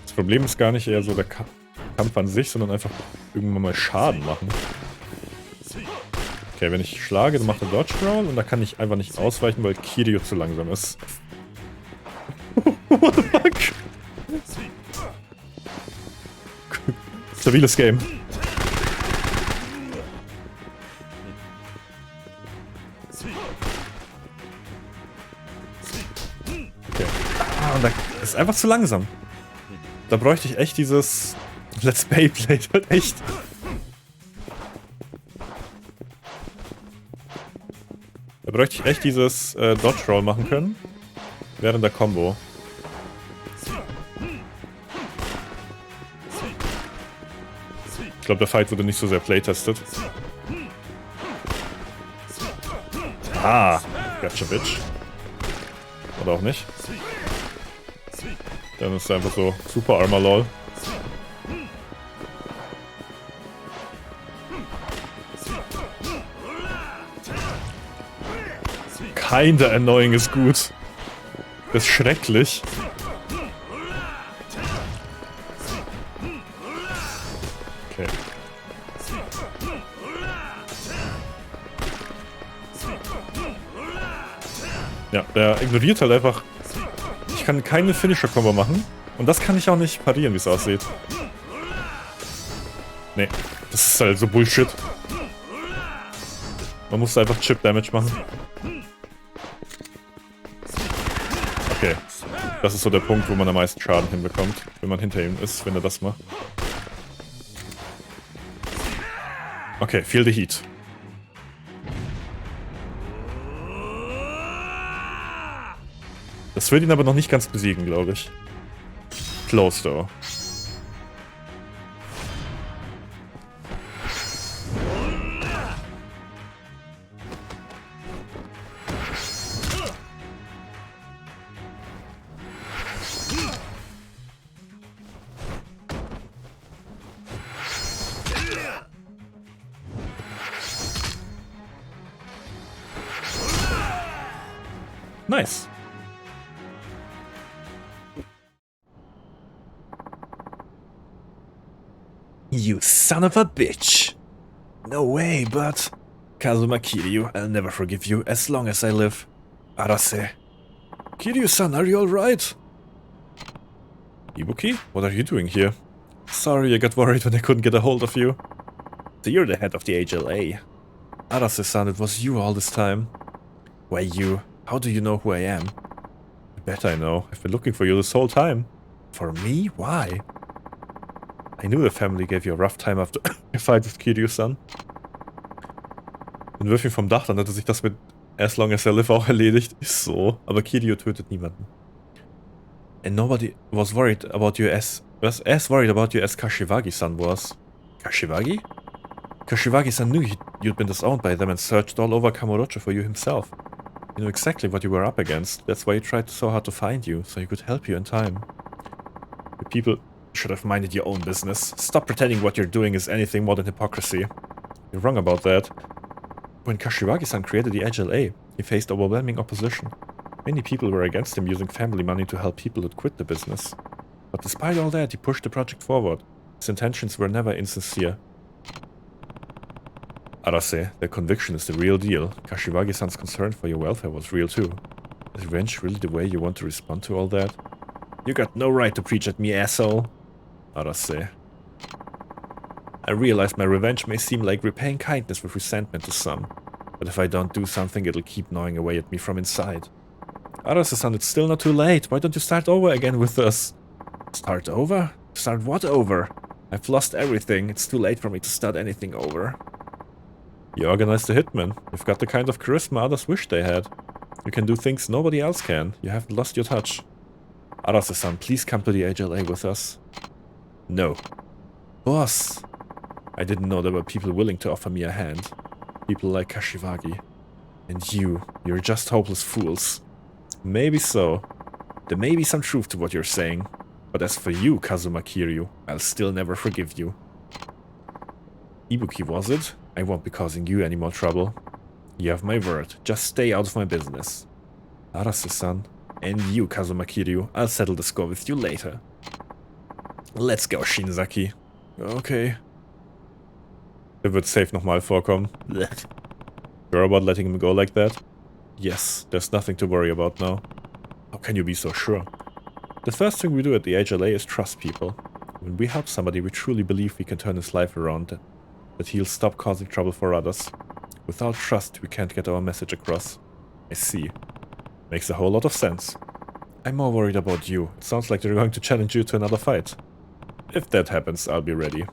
Das Problem ist gar nicht eher so der Kampf an sich, sondern einfach irgendwann mal Schaden machen. Okay, wenn ich schlage, dann macht er Dodge Roll und da kann ich einfach nicht ausweichen, weil Kiryu zu langsam ist. What the fuck? Stabiles Game. Okay. Ah, und da ist einfach zu langsam. Da bräuchte ich echt dieses Let's Play halt echt. Da bräuchte ich echt dieses Dodge Roll machen können. Während der Combo. Ich glaube, der Fight wurde nicht so sehr playtestet. Ah, gotcha, bitch. Oder auch nicht. Dann ist er einfach so Super Armor LOL. Kinda annoying ist gut. Das ist schrecklich. Okay. Ja, der ignoriert halt einfach. Ich kann keine Finisher-Combo machen. Und das kann ich auch nicht parieren, wie es aussieht. Nee, das ist halt so Bullshit. Man muss einfach Chip-Damage machen. Okay. Das ist so der Punkt, wo man am meisten Schaden hinbekommt, wenn man hinter ihm ist, wenn er das macht. Okay, feel the heat. Das wird ihn aber noch nicht ganz besiegen, glaube ich. Close, though. Nice. You son of a bitch. No way, but... Kazuma Kiryu, I'll never forgive you as long as I live. Arase. Kiryu-san, are you alright? Ibuki? What are you doing here? Sorry, I got worried when I couldn't get a hold of you. So you're the head of the HLA. Arase-san, it was you all this time. Why you? How do you know who I am? I bet I know. I've been looking for you this whole time. For me? Why? I knew the family gave you a rough time after your fight with Kiryu-san. Den Würfel vom Dach, dann hätte sich das mit As Long As I Live auch erledigt. Ist so. Aber Kiryu tötet niemanden. And nobody was worried about you as worried about you as Kashiwagi-san was. Kashiwagi? Kashiwagi-san knew you'd been disowned by them and searched all over Kamurocho for you himself. You know exactly what you were up against. That's why he tried so hard to find you, so he could help you in time. The people should have minded your own business. Stop pretending what you're doing is anything more than hypocrisy. You're wrong about that. When Kashiwagi-san created the HLA, he faced overwhelming opposition. Many people were against him using family money to help people who'd quit the business. But despite all that, he pushed the project forward. His intentions were never insincere. Arase, their conviction is the real deal. Kashiwagi-san's concern for your welfare was real too. Is revenge really the way you want to respond to all that? You got no right to preach at me, asshole. Arase. I realize my revenge may seem like repaying kindness with resentment to some, but if I don't do something, it'll keep gnawing away at me from inside. Arase-san, it's still not too late. Why don't you start over again with us? Start over? Start what over? I've lost everything. It's too late for me to start anything over. You organized the hitman. You've got the kind of charisma others wish they had. You can do things nobody else can. You haven't lost your touch. Arase-san, please come to the HLA with us. No. Boss! I didn't know there were people willing to offer me a hand. People like Kashiwagi. And you're just hopeless fools. Maybe so. There may be some truth to what you're saying. But as for you, Kazuma Kiryu, I'll still never forgive you. Ibuki, was it? I won't be causing you any more trouble. You have my word. Just stay out of my business. Arase-san. And you, Kazuma Kiryu. I'll settle the score with you later. Let's go, Shinzaki. Okay. Der wird safe nochmal vorkommen. Sure about letting him go like that? Yes, there's nothing to worry about now. How can you be so sure? The first thing we do at the HLA is trust people. When we help somebody, we truly believe we can turn his life around, that he'll stop causing trouble for others. Without trust, we can't get our message across. I see. Makes a whole lot of sense. I'm more worried about you. It sounds like they're going to challenge you to another fight. If that happens, I'll be ready.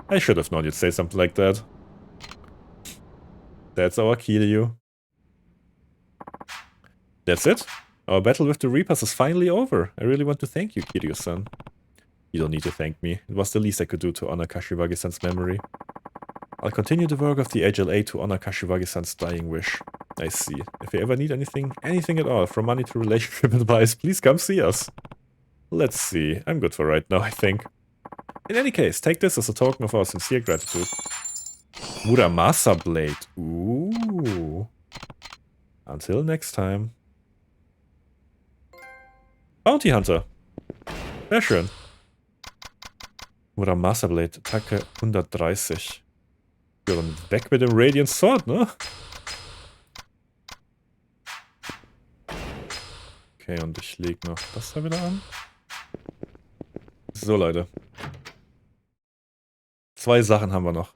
I should have known you'd say something like that. That's our Kiryu. That's it? Our battle with the Reapers is finally over. I really want to thank you, Kiryu-san. You don't need to thank me. It was the least I could do to honor Kashiwagi-san's memory. I'll continue the work of the HLA to honor Kashiwagi-san's dying wish. I see. If you ever need anything at all, from money to relationship advice, please come see us. Let's see. I'm good for right now, I think. In any case, take this as a token of our sincere gratitude. Muramasa Blade. Ooh. Until next time. Bounty Hunter. Sehr schön. Muramasa Blade. Attacke 130. Ja, dann weg mit dem Radiant Sword, ne? Okay, und ich lege noch das da wieder an. So, Leute. 2 Sachen haben wir noch.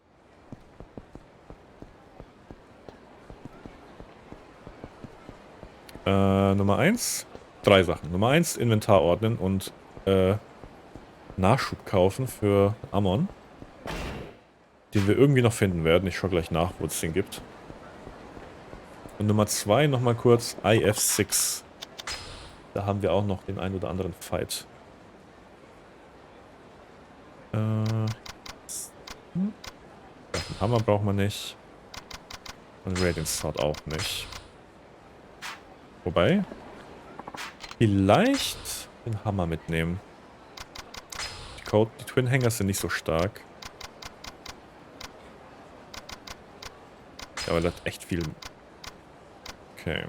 Nummer 1. 3 Sachen. Nummer 1, Inventar ordnen und Nachschub kaufen für Ammon. Den wir irgendwie noch finden werden. Ich schaue gleich nach, wo es den gibt. Und Nummer 2, nochmal kurz IF6. Da haben wir auch noch den ein oder anderen Fight. Den Hammer braucht man nicht. Und Radiant Sword auch nicht. Wobei, vielleicht den Hammer mitnehmen. Die Twin Hangers sind nicht so stark. Ja, aber das hat echt viel. Okay.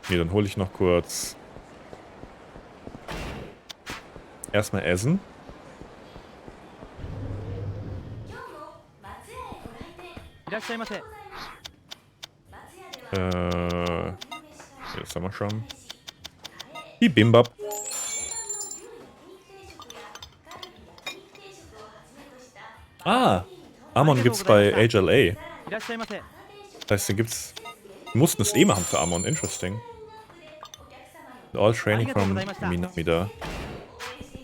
Nee, dann hole ich noch kurz. Erstmal essen. Das haben wir schon. Bibimbap. Ah, Ammon gibt's bei HLA. Das heißt, den gibt's. Wir mussten es eh machen für Ammon. Interesting. All Training from Minamida.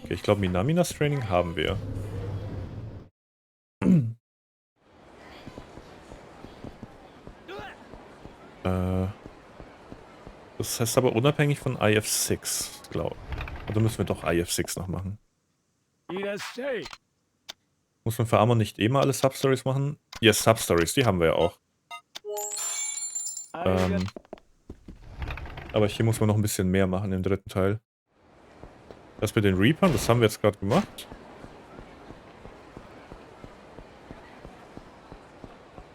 Okay, ich glaube, Minamidas Training haben wir. Das heißt aber unabhängig von IF6, glaube ich. Oder müssen wir doch IF6 noch machen? Muss man für Ammon nicht eh mal alle Substories machen? Yes, Substories, die haben wir ja auch. Aber hier muss man noch ein bisschen mehr machen im 3. Teil. Das mit den Reapern, das haben wir jetzt gerade gemacht.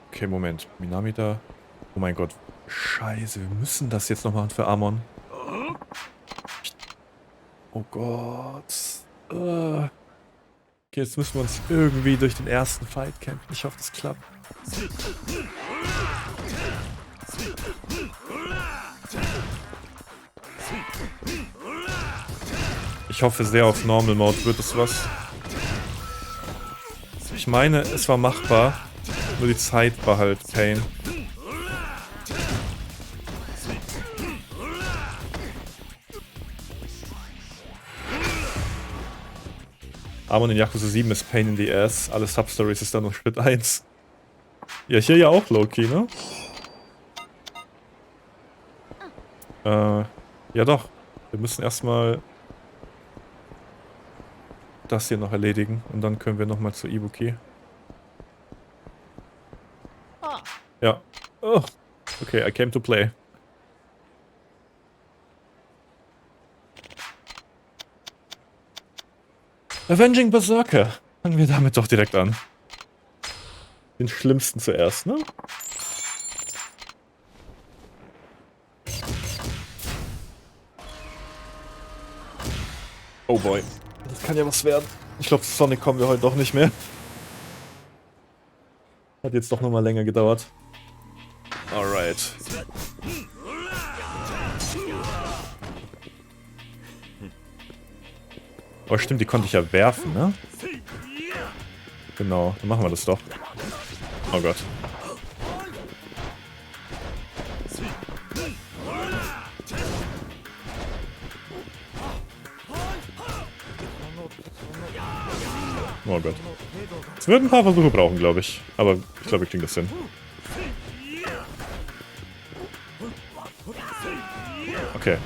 Okay, Moment. Minamida. Oh mein Gott. Scheiße, wir müssen das jetzt noch machen für Ammon. Oh Gott. Okay, jetzt müssen wir uns irgendwie durch den ersten Fight kämpfen. Ich hoffe, das klappt. Ich hoffe sehr, auf Normal Mode wird es was. Ich meine, es war machbar. Nur die Zeit war halt Pain. Ammon in Yakuza 7 ist Pain in the Ass. Alle Substories ist dann noch Schritt 1. Ja, hier ja auch Low-Key, ne? Ja doch. Wir müssen erstmal das hier noch erledigen. Und dann können wir nochmal zu Ibuki. Ja. Oh. Okay, I came to play. Avenging Berserker. Fangen wir damit doch direkt an. Den schlimmsten zuerst, ne? Oh boy. Das kann ja was werden. Ich glaube, zu Sonic kommen wir heute doch nicht mehr. Hat jetzt doch nochmal länger gedauert. Alright. Oh stimmt, die konnte ich ja werfen, ne? Genau, dann machen wir das doch. Oh Gott. Oh Gott. Es wird ein paar Versuche brauchen, glaube ich. Aber ich glaube, wir kriegen das hin. Okay.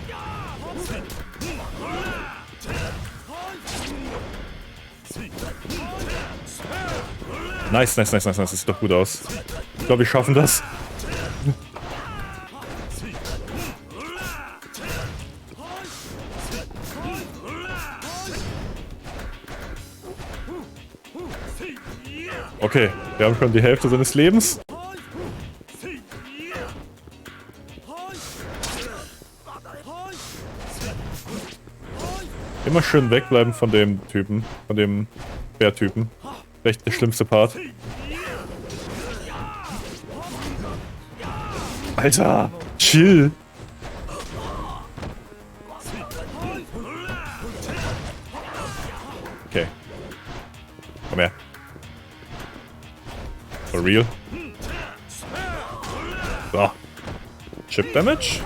Nice, nice, nice, nice, nice. Das sieht doch gut aus. Ich glaube, wir schaffen das. Okay, wir haben schon die Hälfte seines Lebens. Immer schön wegbleiben von dem Typen, von dem Bärtypen. Vielleicht der schlimmste Part. Alter, chill. Okay. Komm her. For real. So. Chip Damage.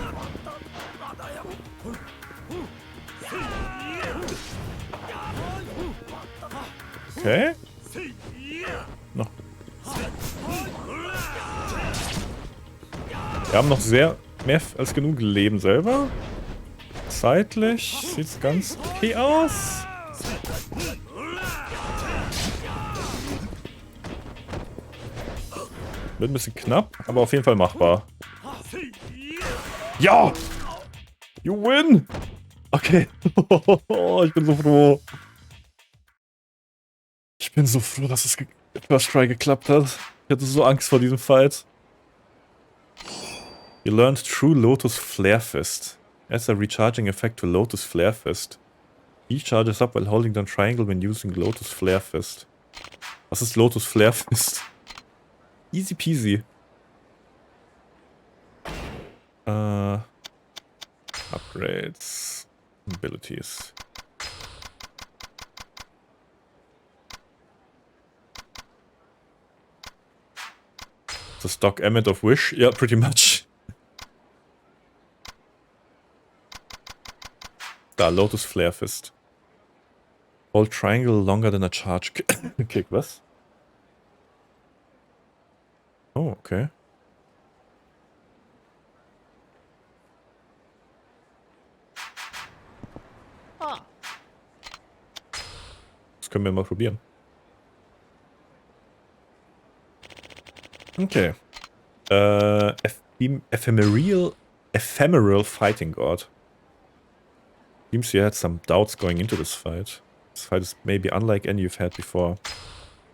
Okay. Noch. Wir haben noch mehr als genug Leben selber. Zeitlich sieht's ganz okay aus. Wird ein bisschen knapp, aber auf jeden Fall machbar. Ja! You win! Okay. Ich bin so froh. Ich bin so froh, dass es First Try geklappt hat. Ich hatte so Angst vor diesem Fight. You learned True Lotus Flare Fist. Adds a recharging effect to Lotus Flare Fist. He charges up while holding down triangle when using Lotus Flare Fist. Was ist Lotus Flare Fist? Easy peasy. Upgrades. Abilities. The stock Emmet of Wish? Yeah, pretty much. Da, Lotus Flare Fist. Hold triangle longer than a charge kick. Was? Oh, okay. Das können wir mal probieren. Okay. Ephemeral Fighting God. Seems you had some doubts going into this fight. This fight is maybe unlike any you've had before.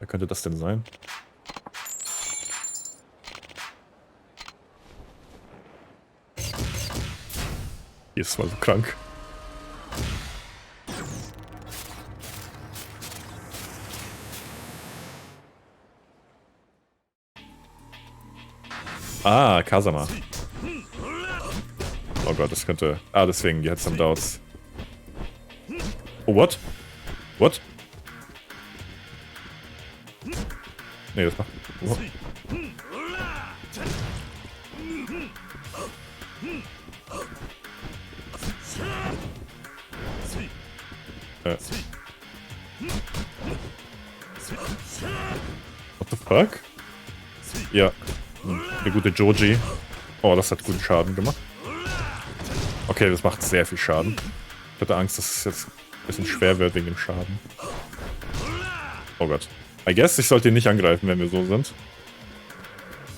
Wer könnte das denn sein? Hier ist mal so krank. Ah, Kasama. Oh Gott, das könnte... Ah, deswegen, die hat some doubts. Oh, what? What? Nee, das macht... Oh. What the fuck? Ja. Der gute Joji. Oh, das hat guten Schaden gemacht. Okay, das macht sehr viel Schaden. Ich hatte Angst, dass es jetzt ein bisschen schwer wird wegen dem Schaden. Oh Gott. I guess, ich sollte ihn nicht angreifen, wenn wir so sind.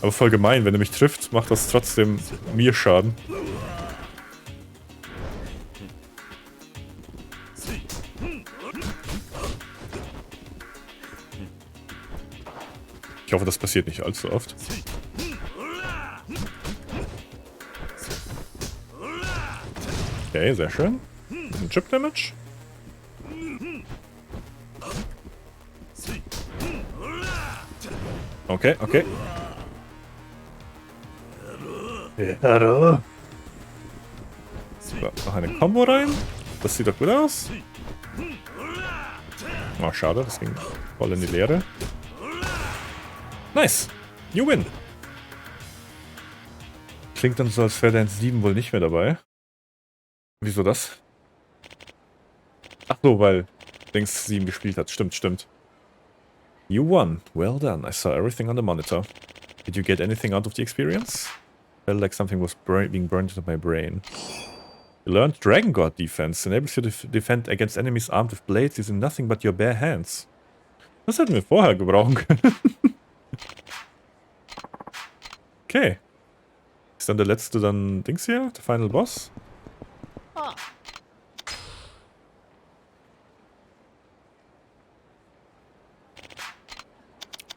Aber voll gemein, wenn er mich trifft, macht das trotzdem mir Schaden. Ich hoffe, das passiert nicht allzu oft. Okay, sehr schön. Ein Chip Damage. Okay, okay. So, noch eine Combo rein. Das sieht doch gut aus. Oh, schade, das ging voll in die Leere. Nice. You win. Klingt dann so, als wäre der 7 wohl nicht mehr dabei. Wieso das? Ach so, weil Dings 7 gespielt hat. Stimmt, stimmt. You won. Well done. I saw everything on the monitor. Did you get anything out of the experience? Felt like something was being burned into my brain. You learned Dragon God defense. Enables you to defend against enemies armed with blades using nothing but your bare hands. Das hätten wir vorher gebrauchen können. Okay. Ist dann der letzte dann Dings hier? Der Final Boss?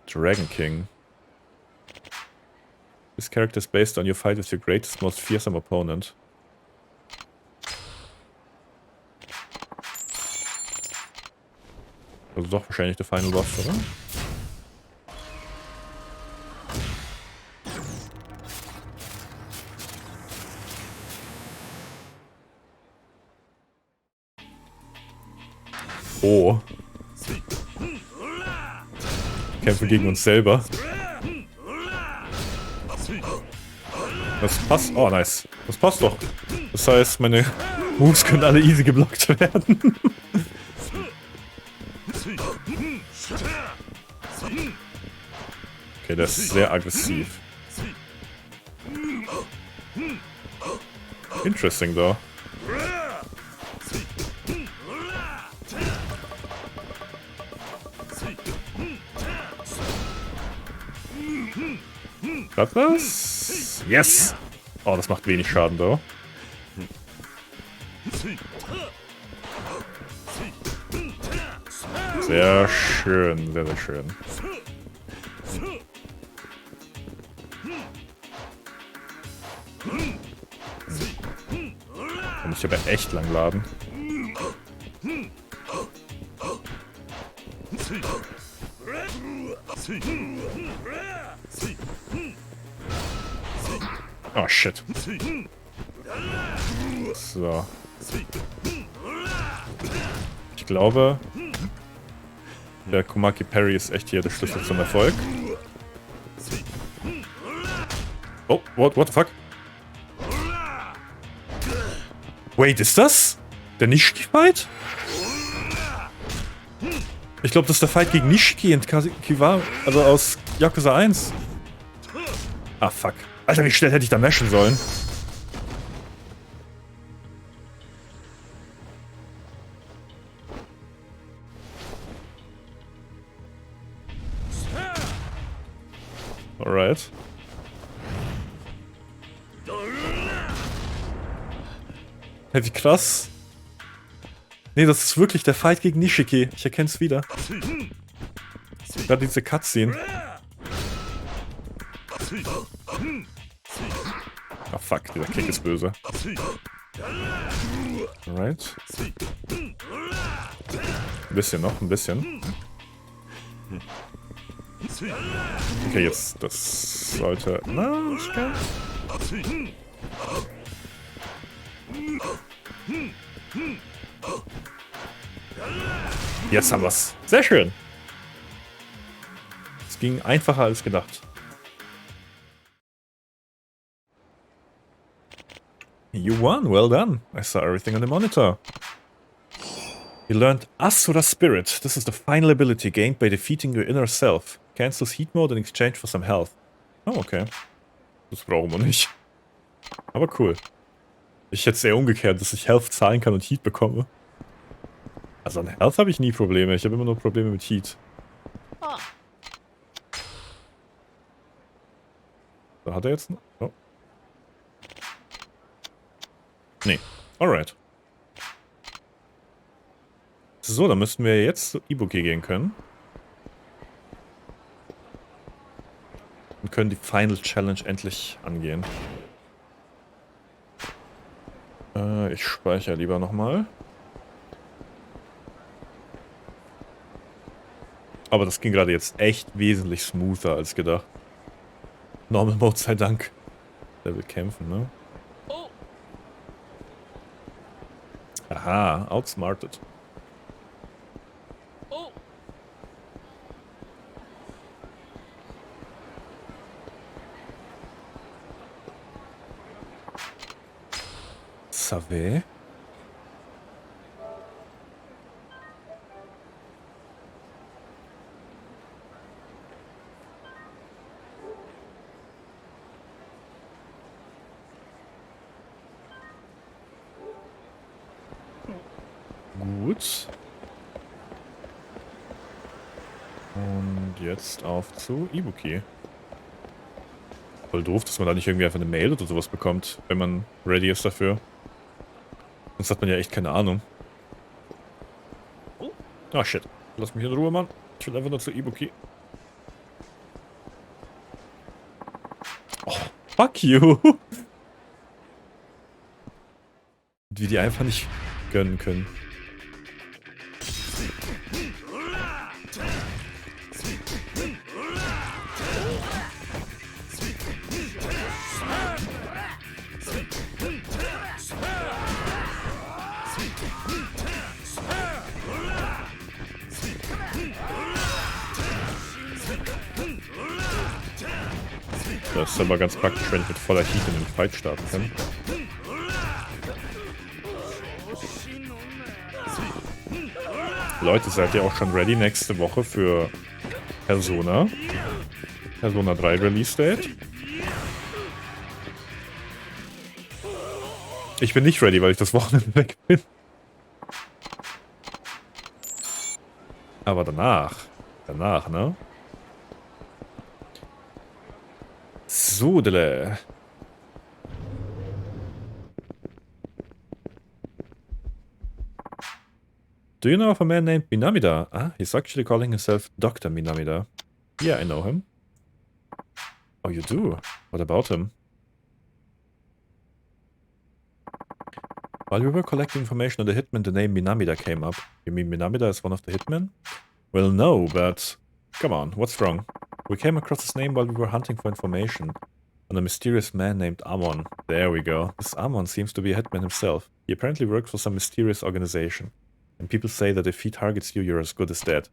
Dragon King. This character is based on your fight with your greatest, most fearsome opponent. Also doch wahrscheinlich der Final Boss, oder? Oh. Kämpfen gegen uns selber. Das passt. Oh, nice. Das passt doch. Das heißt, meine Moves können alle easy geblockt werden. Okay, der ist sehr aggressiv. Interesting, though. Klappt das? Yes! Oh, das macht wenig Schaden, though. Sehr schön, sehr, sehr schön. Da muss ich aber echt lang laden. Oh, shit. So. Ich glaube, der Komaki Parry ist echt hier der Schlüssel zum Erfolg. Oh, what the fuck? Wait, ist das der Nishiki-Fight? Ich glaube, das ist der Fight gegen Nishiki und Kiwara, also aus Yakuza 1. Ah, fuck. Alter, wie schnell hätte ich da mashen sollen? Alright. Hey, wie krass. Nee, das ist wirklich der Fight gegen Nishiki. Ich erkenne es wieder. Gerade diese Cutscene. Ah, fuck, dieser Kick ist böse. Alright. Ein bisschen noch, ein bisschen. Okay, jetzt, das sollte... Na, nicht ganz. Jetzt haben wir's. Sehr schön. Es ging einfacher als gedacht. You won, well done. I saw everything on the monitor. You learned Asura Spirit. This is the final ability gained by defeating your inner self. Cancels Heat Mode in exchange for some health. Oh, okay. Das brauchen wir nicht. Aber cool. Ich hätte es eher umgekehrt, dass ich Health zahlen kann und Heat bekomme. Also an Health habe ich nie Probleme. Ich habe immer nur Probleme mit Heat. Da hat er jetzt... Oh. Nee. Alright. So, dann müssten wir jetzt zu Ibuki gehen können. Und können die Final Challenge endlich angehen. Ich speichere lieber nochmal. Aber das ging gerade jetzt echt wesentlich smoother als gedacht. Normal Mode sei Dank. Der will kämpfen, ne? Aha, outsmarted. Save. Gut. Und jetzt auf zu Ibuki. Voll doof, dass man da nicht irgendwie einfach eine Mail oder sowas bekommt, wenn man ready ist dafür. Sonst hat man ja echt keine Ahnung. Ah, shit. Lass mich in Ruhe, Mann. Ich will einfach nur zu Ibuki. Oh, fuck you. Wie die einfach nicht gönnen können. Das ist aber ganz praktisch, wenn ich mit voller Heat in den Fight starten kann. Leute, seid ihr auch schon ready nächste Woche für Persona? Persona 3 Release Date? Ich bin nicht ready, weil ich das Wochenende weg bin. Aber danach. Danach, ne? Sudele. Do you know of a man named Minamida? Ah, he's actually calling himself Dr. Minamida. Yeah, I know him. Oh, you do? What about him? While we were collecting information on the hitman, the name Minamida came up. You mean Minamida is one of the hitmen? Well, no, but... Come on, what's wrong? We came across his name while we were hunting for information on a mysterious man named Amon. There we go. This Amon seems to be a hitman himself. He apparently works for some mysterious organization. And people say that if he targets you, you're as good as dead.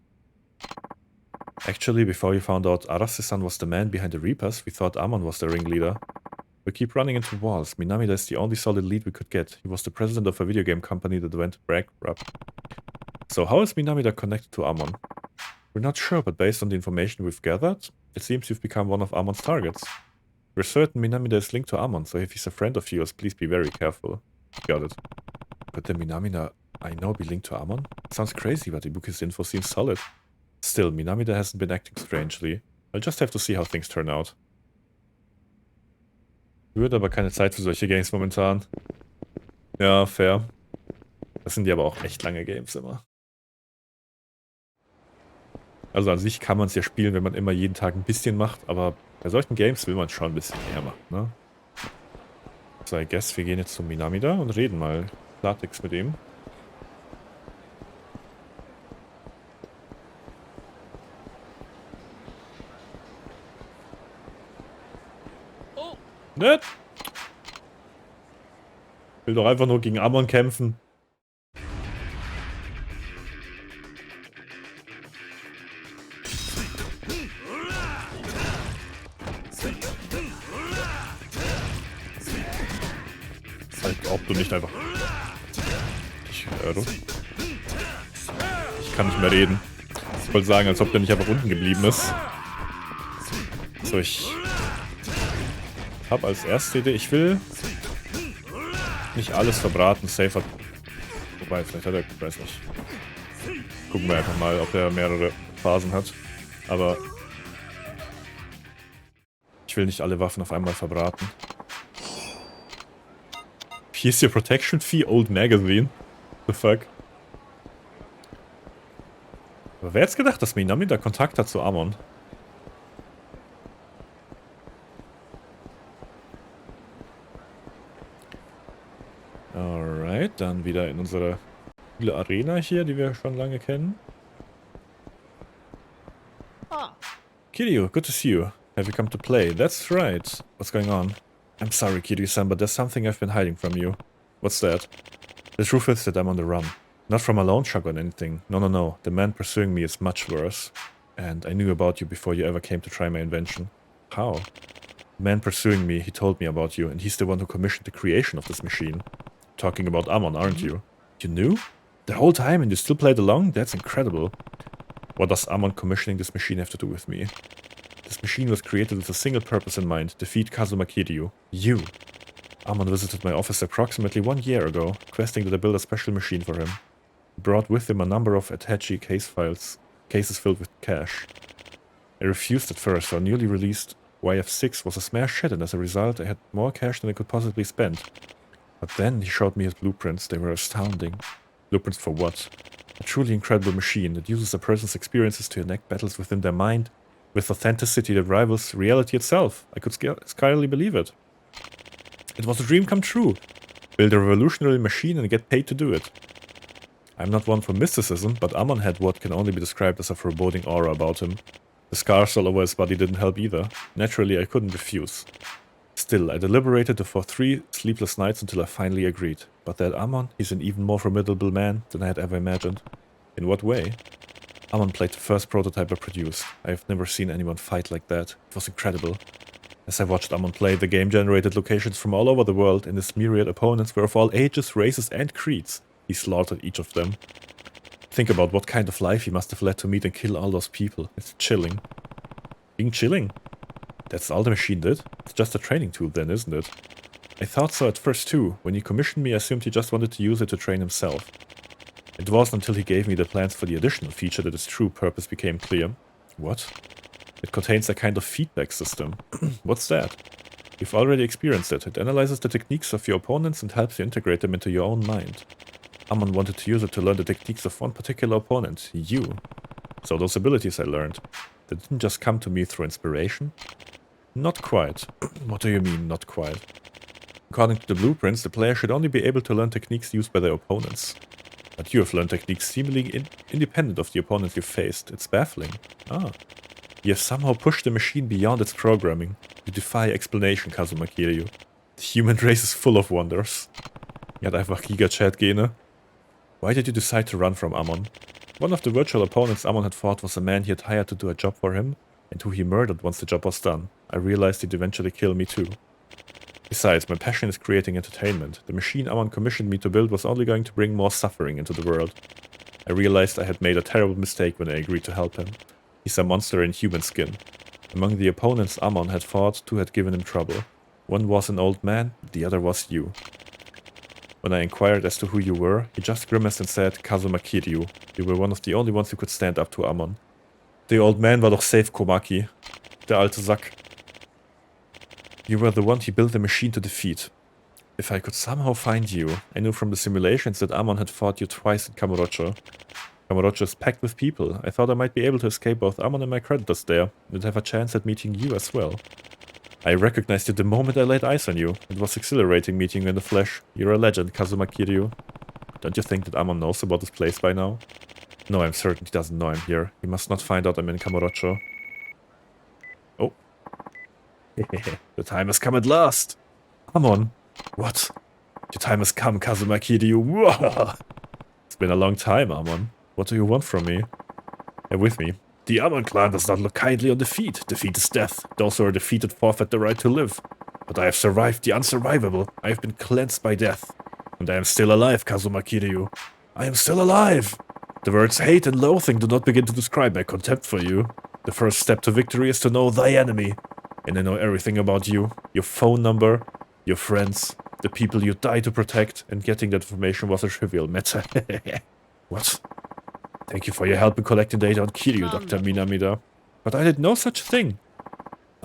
Actually, before we found out Arase-san was the man behind the Reapers, we thought Amon was the ringleader. We keep running into walls. Minamida is the only solid lead we could get. He was the president of a video game company that went bankrupt. So how is Minamida connected to Amon? We're not sure, but based on the information we've gathered, it seems you've become one of Amon's targets. We're certain Minamida is linked to Amon, so if he's a friend of yours, please be very careful. Got it. Could the Minamida I know be linked to Amon? Sounds crazy, but Ibuki's info seems solid. Still, Minamida hasn't been acting strangely. I'll just have to see how things turn out. Wird aber keine Zeit für solche Games momentan. Ja, fair. Das sind ja aber auch echt lange Games immer. Also an sich kann man es ja spielen, wenn man immer jeden Tag ein bisschen macht, aber bei solchen Games will man schon ein bisschen mehr machen, ne? So, I guess wir gehen jetzt zum Minamida und reden mal Klartext mit ihm. Nett! Will doch einfach nur gegen Amon kämpfen. Als ob du nicht einfach... Ich kann nicht mehr reden. Ich wollte sagen, als ob der nicht einfach unten geblieben ist. So, ich habe als erste Idee, ich will nicht alles verbraten, safer. Wobei, vielleicht hat er, ich weiß nicht. Gucken wir einfach mal, ob er mehrere Phasen hat. Aber ich will nicht alle Waffen auf einmal verbraten. Here's your protection fee, old magazine. The fuck? Aber wer hätte gedacht, dass Minamida Kontakt hat zu Amon? Alright, dann wieder in unsere Arena hier, die wir schon lange kennen. Kiryu, good to see you. Have you come to play? That's right. What's going on? I'm sorry, Kiryu-san, but there's something I've been hiding from you. What's that? The truth is that I'm on the run. Not from a loan shark or anything. No, no, no. The man pursuing me is much worse. And I knew about you before you ever came to try my invention. How? The man pursuing me, he told me about you, and he's the one who commissioned the creation of this machine. Talking about Amon, aren't you? You knew? The whole time and you still played along? That's incredible. What does Amon commissioning this machine have to do with me? This machine was created with a single purpose in mind, defeat Kazuma Kiryu. You. Amon visited my office approximately 1 year ago, requesting that I build a special machine for him. He brought with him a number of attaché case files cases filled with cash. I refused at first. Our newly released YF6 was a smash hit, and as a result, I had more cash than I could possibly spend. But then he showed me his blueprints. They were astounding. Blueprints for what? A truly incredible machine that uses a person's experiences to enact battles within their mind with authenticity that rivals reality itself. I could scarcely believe it. It was a dream come true. Build a revolutionary machine and get paid to do it. I'm not one for mysticism, but Amon had what can only be described as a foreboding aura about him. The scars all over his body didn't help either. Naturally, I couldn't refuse. Still, I deliberated for 3 sleepless nights until I finally agreed. But that Amon, he's an even more formidable man than I had ever imagined. In what way? Amon played the first prototype I produced. I have never seen anyone fight like that. It was incredible. As I watched Amon play, the game generated locations from all over the world, and his myriad opponents were of all ages, races, and creeds. He slaughtered each of them. Think about what kind of life he must have led to meet and kill all those people. It's chilling. Being chilling? That's all the machine did? It's just a training tool then, isn't it? I thought so at first too. When he commissioned me, I assumed he just wanted to use it to train himself. It wasn't until he gave me the plans for the additional feature that its true purpose became clear. What? It contains a kind of feedback system. What's that? You've already experienced it. It analyzes the techniques of your opponents and helps you integrate them into your own mind. Amon wanted to use it to learn the techniques of one particular opponent, you. So those abilities I learned, they didn't just come to me through inspiration? Not quite. What do you mean, not quite? According to the blueprints, the player should only be able to learn techniques used by their opponents. But you have learned techniques seemingly independent of the opponent you faced. It's baffling. Ah. You have somehow pushed the machine beyond its programming. You defy explanation, Kazuma Kiryu. The human race is full of wonders. Ja, einfach Giga-Chat-Gene. Why did you decide to run from Amon? One of the virtual opponents Amon had fought was a man he had hired to do a job for him, and who he murdered once the job was done. I realized he'd eventually kill me too. Besides, my passion is creating entertainment. The machine Amon commissioned me to build was only going to bring more suffering into the world. I realized I had made a terrible mistake when I agreed to help him. He's a monster in human skin. Among the opponents Amon had fought, 2 had given him trouble. One was an old man, the other was you. When I inquired as to who you were, he just grimaced and said, Kazuma Kiryu. You were one of the only ones who could stand up to Amon. The old man war doch safe Komaki. Der alte Sack. You were the one he built the machine to defeat. If I could somehow find you, I knew from the simulations that Amon had fought you twice in Kamurocho. Kamurocho is packed with people. I thought I might be able to escape both Amon and my creditors there, and have a chance at meeting you as well. I recognized you the moment I laid eyes on you. It was exhilarating meeting you in the flesh. You're a legend, Kazuma Kiryu. Don't you think that Amon knows about this place by now? No, I'm certain he doesn't know I'm here. He must not find out I'm in Kamurocho. Oh. The time has come at last. Amon. What? Your time has come, Kazuma Kiryu. It's been a long time, Amon. What do you want from me? With me. The Amon clan does not look kindly on defeat. Defeat is death. Those who are defeated forfeit the right to live. But I have survived the unsurvivable. I have been cleansed by death. And I am still alive, Kazuma Kiryu. I am still alive! The words hate and loathing do not begin to describe my contempt for you. The first step to victory is to know thy enemy. And I know everything about you. Your phone number, your friends, the people you die to protect, and getting that information was a trivial matter. What? Thank you for your help in collecting data on Kiryu, Dr. Minamida. But I did no such thing.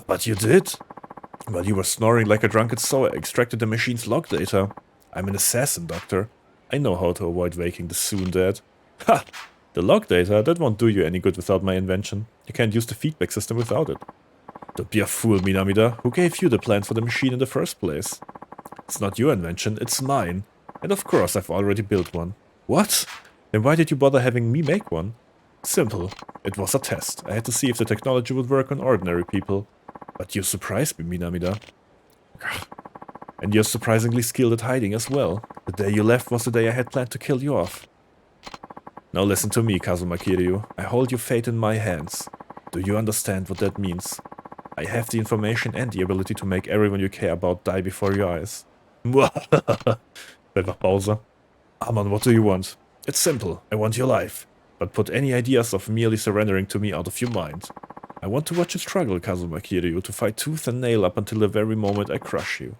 But you did. While you were snoring like a drunken soul, I extracted the machine's log data. I'm an assassin, Doctor. I know how to avoid waking the soon dead. Ha! The log data, that won't do you any good without my invention. You can't use the feedback system without it. Don't be a fool, Minamida. Who gave you the plan for the machine in the first place? It's not your invention, it's mine. And of course, I've already built one. What? Then why did you bother having me make one? Simple. It was a test. I had to see if the technology would work on ordinary people. But you surprised me, Minamida. And you're surprisingly skilled at hiding as well. The day you left was the day I had planned to kill you off. Now listen to me, Kazuma Kiryu. I hold your fate in my hands. Do you understand what that means? I have the information and the ability to make everyone you care about die before your eyes. Einfach Pause. Amon, what do you want? It's simple. I want your life. But put any ideas of merely surrendering to me out of your mind. I want to watch you struggle, Kazuma Kiryu, to fight tooth and nail up until the very moment I crush you.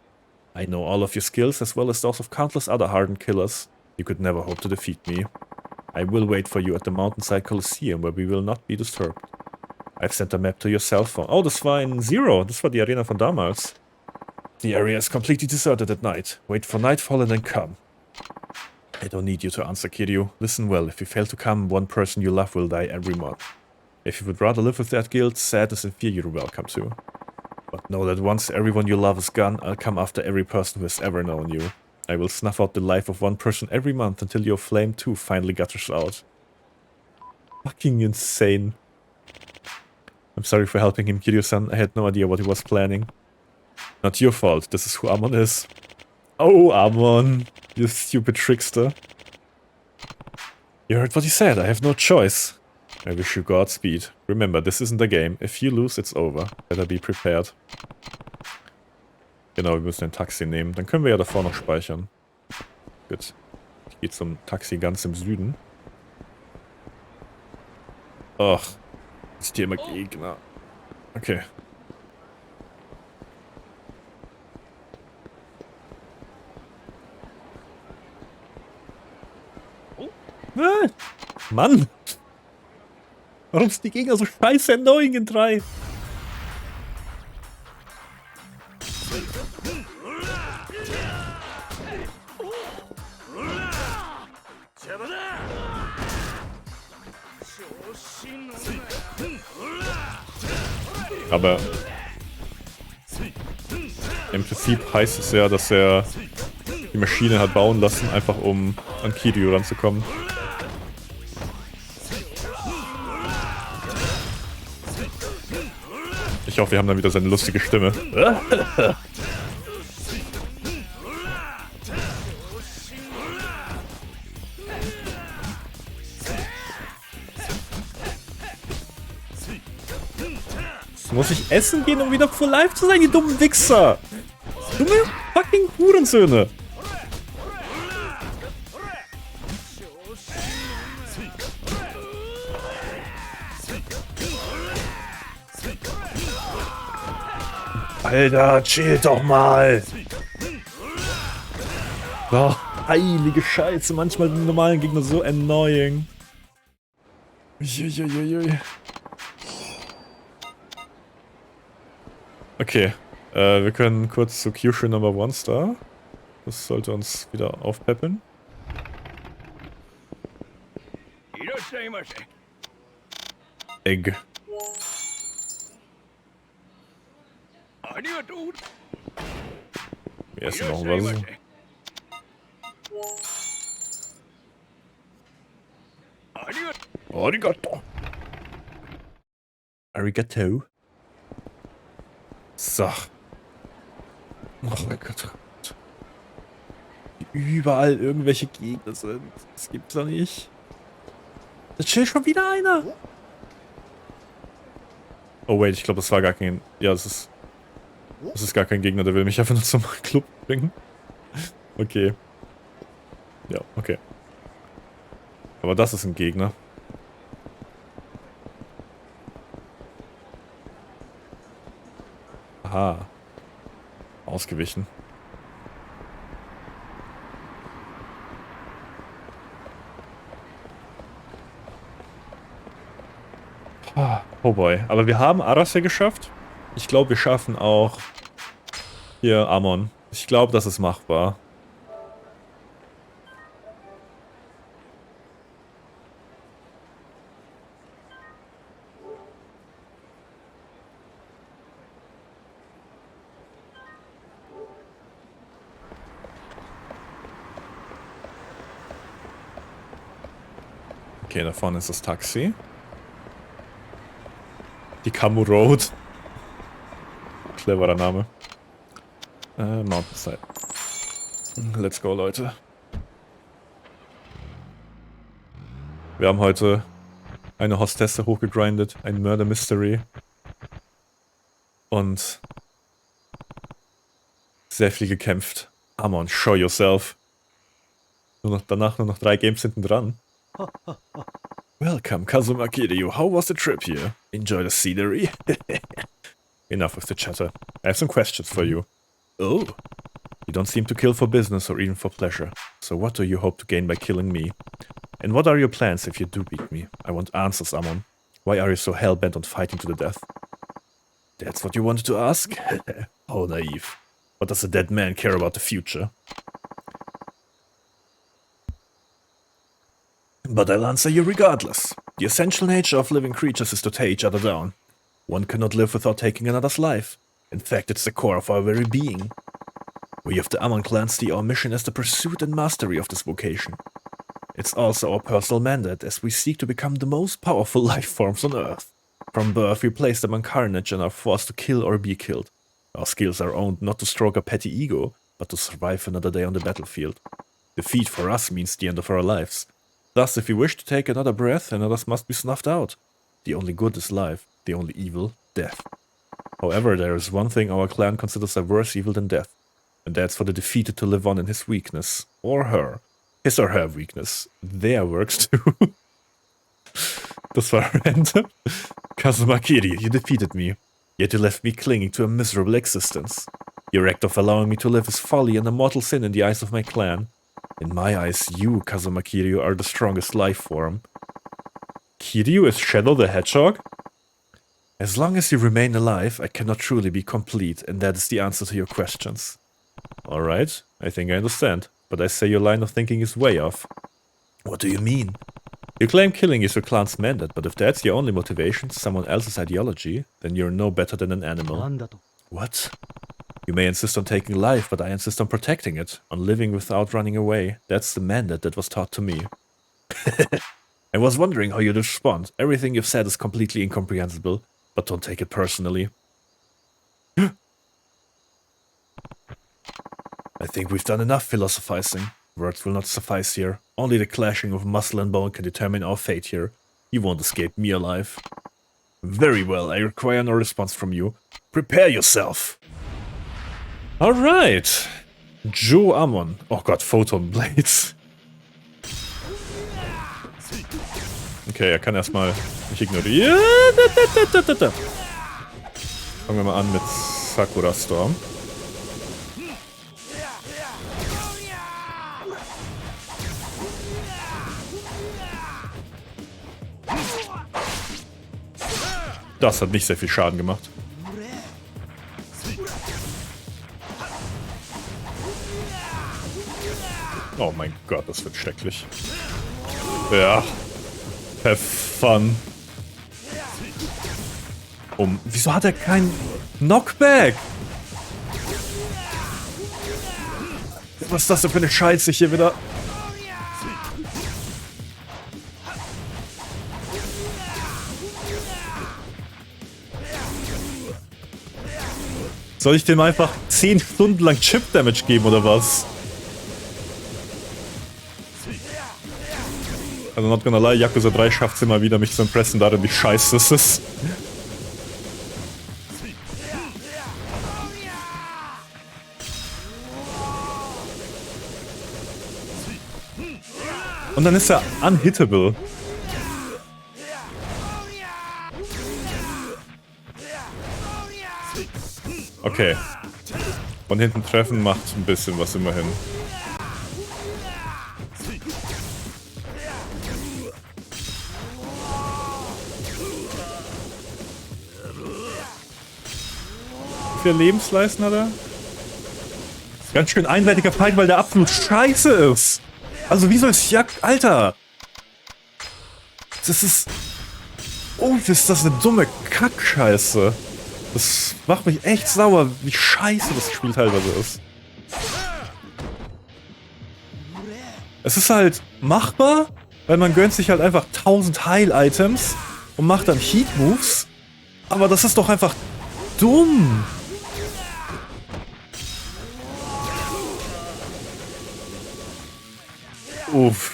I know all of your skills as well as those of countless other hardened killers. You could never hope to defeat me. I will wait for you at the Mountainside Coliseum, where we will not be disturbed. I've sent a map to your cell phone. Oh, das war in Zero. Das war die Arena von damals. The area is completely deserted at night. Wait for nightfall and then come. I don't need you to answer, Kiryu. Listen well, if you fail to come, one person you love will die every month. If you would rather live with that guilt, sadness and fear you're welcome to. But know that once everyone you love is gone, I'll come after every person who has ever known you. I will snuff out the life of one person every month until your flame too finally gutters out. Fucking insane. I'm sorry for helping him, Kiryu-san. I had no idea what he was planning. Not your fault. This is who Amon is. Oh, Amon. You stupid trickster. You heard what he said. I have no choice. I wish you Godspeed. Remember, this isn't a game. If you lose, it's over. Better be prepared. Genau, wir müssen ein Taxi nehmen. Dann können wir ja davor noch speichern. Gut. Ich gehe zum Taxi ganz im Süden. Ach. Ist hier immer Gegner. Okay. Ah, Mann! Warum sind die Gegner so scheiße annoying in 3? Aber im Prinzip heißt es ja, dass er die Maschine hat bauen lassen, einfach um an Kiryu ranzukommen. Ich hoffe, wir haben dann wieder seine lustige Stimme. Jetzt muss ich essen gehen, um wieder full live zu sein, die dummen Wichser! Dumme fucking Hurensöhne! Alter, chill doch mal! Oh, heilige Scheiße, manchmal sind die normalen Gegner so annoying. Uiuiuiui. Okay, wir können kurz zu Kyushu Number 1 Star. Das sollte uns wieder aufpeppeln. Egg. Wir essen noch was. Arigato. Arigato. So. Oh mein Gott. Überall irgendwelche Gegner sind. Das gibt's doch nicht. Da chillt schon wieder einer. Oh wait, ich glaube, das war gar kein... Ja, das ist gar kein Gegner, der will mich einfach nur zum Club bringen. Okay. Ja, okay. Aber das ist ein Gegner. Aha. Ausgewichen. Oh boy. Aber wir haben Arase geschafft. Ich glaube, wir schaffen auch hier Amon. Ich glaube, das ist machbar. Okay, da vorne ist das Taxi. Die Kamu Road. Cleverer Name. Mountainside. Let's go, Leute. Wir haben heute eine Hostesse hochgegrindet, ein Murder Mystery. Und sehr viel gekämpft. Amon, show yourself. Danach nur noch 3 Games hinten dran. Welcome, Kazuma Kiryu. How was the trip here? Enjoy the scenery? Enough with the chatter. I have some questions for you. Oh. You don't seem to kill for business or even for pleasure. So what do you hope to gain by killing me? And what are your plans if you do beat me? I want answers, Amon. Why are you so hell-bent on fighting to the death? That's what you wanted to ask? How naive. What does a dead man care about the future? But I'll answer you regardless. The essential nature of living creatures is to tear each other down. One cannot live without taking another's life. In fact, it's the core of our very being. We of the Amon clan see our mission as the pursuit and mastery of this vocation. It's also our personal mandate as we seek to become the most powerful life forms on Earth. From birth, we place them on carnage and are forced to kill or be killed. Our skills are owned not to stroke a petty ego, but to survive another day on the battlefield. Defeat for us means the end of our lives. Thus, if we wish to take another breath, another's must be snuffed out. The only good is life, the only evil, death. However, there is one thing our clan considers a worse evil than death, and that's for the defeated to live on in his weakness, or her. His or her weakness. Their works too. Das war random. Kazuma Kiryu, you defeated me, yet you left me clinging to a miserable existence. Your act of allowing me to live is folly and a mortal sin in the eyes of my clan. In my eyes, you, Kazuma Kiryu, are the strongest life form. Kiryu is Shadow the Hedgehog? As long as you remain alive, I cannot truly be complete, and that is the answer to your questions. Alright, I think I understand, but I say your line of thinking is way off. What do you mean? You claim killing is your clan's mandate, but if that's your only motivation, someone else's ideology, then you're no better than an animal. What? You may insist on taking life, but I insist on protecting it, on living without running away. That's the mandate that was taught to me. I was wondering how you'd respond. Everything you've said is completely incomprehensible, but don't take it personally. I think we've done enough philosophizing. Words will not suffice here. Only the clashing of muscle and bone can determine our fate here. You won't escape me alive. Very well, I require no response from you. Prepare yourself! Alright! Joe Amon. Oh Gott, Photon Blades. Okay, er kann erstmal mich ignorieren. Fangen wir mal an mit Sakura Storm. Das hat nicht sehr viel Schaden gemacht. Oh mein Gott, das wird schrecklich. Ja. Have fun. Wieso hat er keinen Knockback? Was ist das denn für eine Scheiße hier wieder? Soll ich dem einfach 10 Stunden lang Chip-Damage geben, oder was? Also not gonna lie, Yakuza 3 schafft es immer wieder, mich zu impressen, darin wie scheiße es ist. Und dann ist er unhittable. Okay. Von hinten treffen macht ein bisschen was immerhin. Wie viele Lebensleisten hat er? Ganz schön einseitiger Fight, weil der absolut scheiße ist. Also wieso ist Alter! Das ist... Oh, ist das eine dumme Kackscheiße. Das macht mich echt sauer, wie scheiße das Spiel teilweise ist. Es ist halt machbar, weil man gönnt sich halt einfach 1000 Heil-Items und macht dann Heat-Moves. Aber das ist doch einfach dumm. Uff.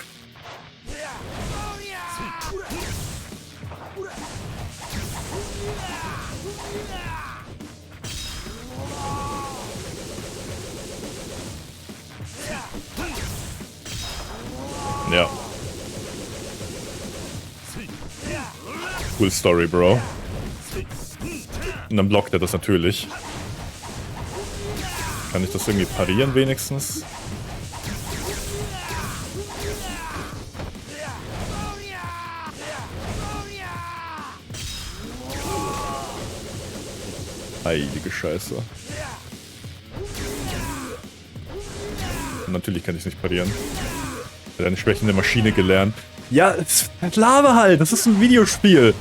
Ja. Cool Story, Bro. Und dann blockt er das natürlich. Kann ich das irgendwie parieren wenigstens? Heilige Scheiße. Und natürlich kann ich es nicht parieren. Ich habe eine sprechende Maschine gelernt. Ja, Lava halt, das ist ein Videospiel.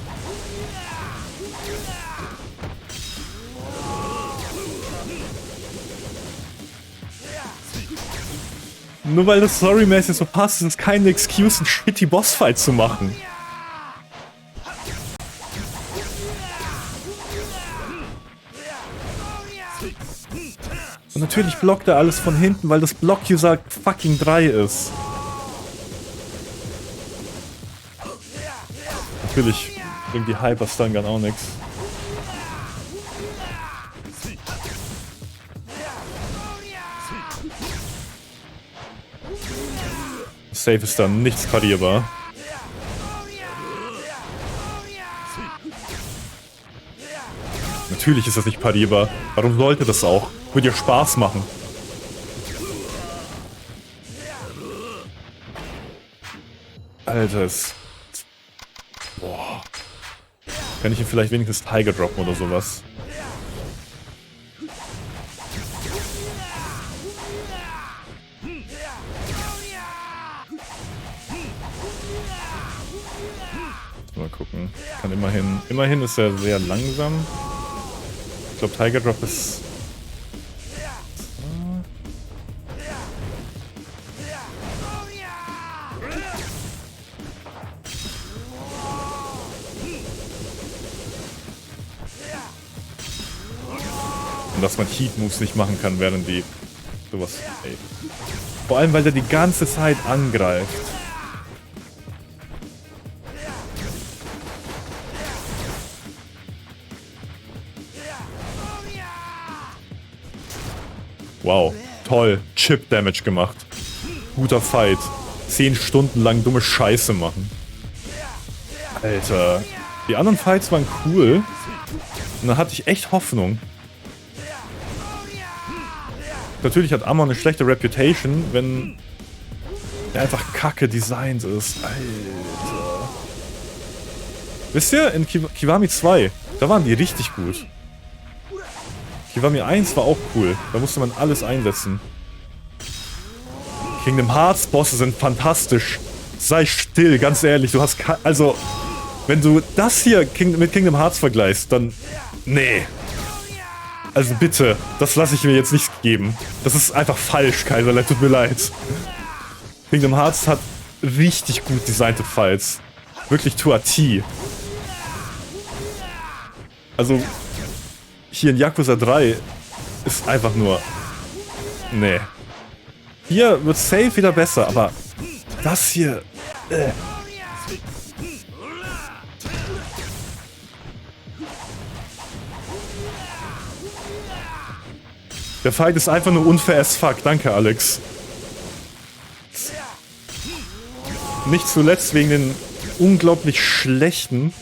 Nur weil das storymäßig so passt, ist es keine Excuse, einen shitty Bossfight zu machen. Und natürlich blockt er alles von hinten, weil das Block-User fucking 3 ist. Natürlich bringt die Hyper-Stun-Gun auch nichts. Safe ist dann nichts parierbar. Natürlich ist das nicht parierbar. Warum sollte das auch? Würde ja Spaß machen. Alter, boah. Kann ich ihn vielleicht wenigstens Tiger droppen oder sowas? Mal gucken. Kann immerhin. Immerhin ist er sehr langsam. Ich glaube, Tiger Drop ist. Und dass man Heat Moves nicht machen kann, während die sowas. Ey. Vor allem, weil der die ganze Zeit angreift. Wow, toll. Chip Damage gemacht. Guter Fight. 10 Stunden lang dumme Scheiße machen. Alter. Die anderen Fights waren cool. Und dann hatte ich echt Hoffnung. Natürlich hat Amon eine schlechte Reputation, wenn er einfach kacke designt ist. Alter. Wisst ihr, in Kiwami 2, da waren die richtig gut. Kiwami 1 war auch cool. Da musste man alles einsetzen. Kingdom Hearts Bosse sind fantastisch. Sei still, ganz ehrlich. Du hast also, wenn du das hier mit Kingdom Hearts vergleichst, dann nee. Also bitte, das lasse ich mir jetzt nicht geben. Das ist einfach falsch, Kaiserle, tut mir leid. Kingdom Hearts hat richtig gut designte Fights. Wirklich to a T. Also hier in Yakuza 3 ist einfach nur. Nee. Hier wird safe wieder besser, aber das hier. Der Fight ist einfach nur unfair as fuck. Danke, Alex. Nicht zuletzt wegen den unglaublich schlechten.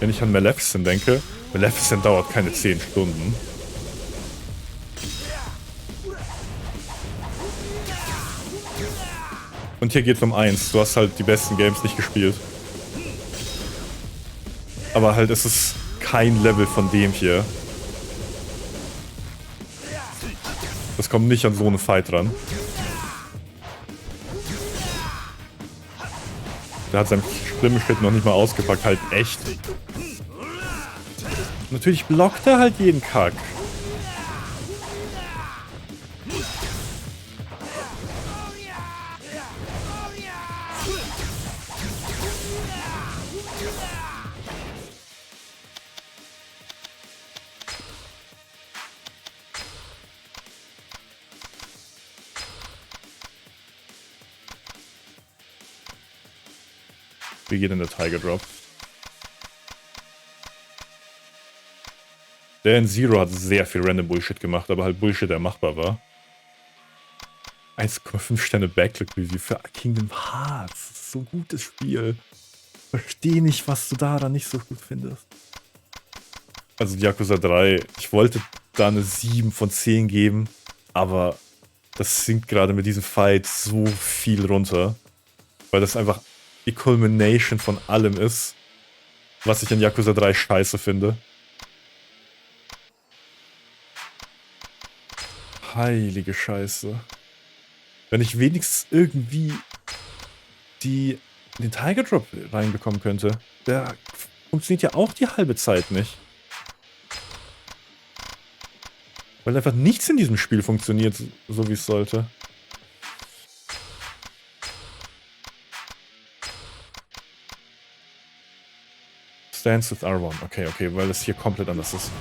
Wenn ich an Maleficent denke. Maleficent dauert keine 10 Stunden. Und hier geht's um 1. Du hast halt die besten Games nicht gespielt. Aber halt, es ist kein Level von dem hier. Das kommt nicht an so einen Fight ran. Der hat seinen Schlimmschritt noch nicht mal ausgepackt, halt echt. Natürlich blockt er halt jeden Kack. Wie geht denn der Tiger Drop? Der in Zero hat sehr viel random Bullshit gemacht, aber halt Bullshit, der machbar war. 1,5 Sterne Backlog-Review für Kingdom Hearts. Das ist so ein gutes Spiel. Verstehe nicht, was du daran nicht so gut findest. Also Yakuza 3, ich wollte da eine 7 von 10 geben, aber das sinkt gerade mit diesem Fight so viel runter. Weil das einfach die Culmination von allem ist, was ich in Yakuza 3 scheiße finde. Heilige Scheiße. Wenn ich wenigstens irgendwie den Tiger Drop reinbekommen könnte. Der funktioniert ja auch die halbe Zeit nicht. Weil einfach nichts in diesem Spiel funktioniert, so wie es sollte. Stands with R1. Okay, weil das hier komplett anders ist.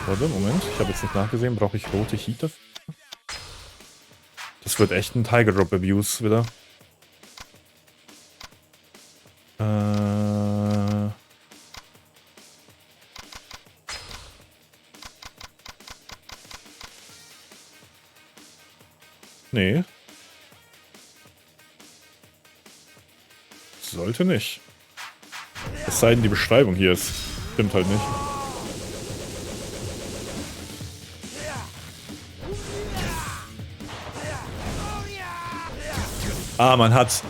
Warte, Moment. Ich habe jetzt nicht nachgesehen. Brauche ich rote Heat dafür? Das wird echt ein Tiger Drop Abuse wieder. Nee. Sollte nicht. Es sei denn, die Beschreibung hier ist. Stimmt halt nicht. Ah, man hat...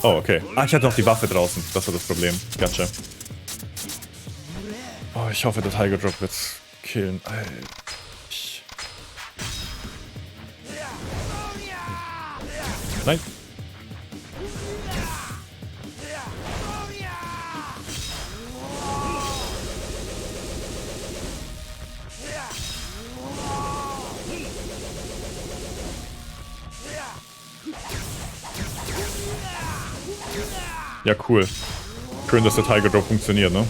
Oh, okay. Ah, ich hatte noch die Waffe draußen. Das war das Problem. Gotcha. Oh, ich hoffe, der Tiger Drop wird's killen. Alter. Nein. Ja, cool. Schön, dass der Tiger Drop funktioniert, ne?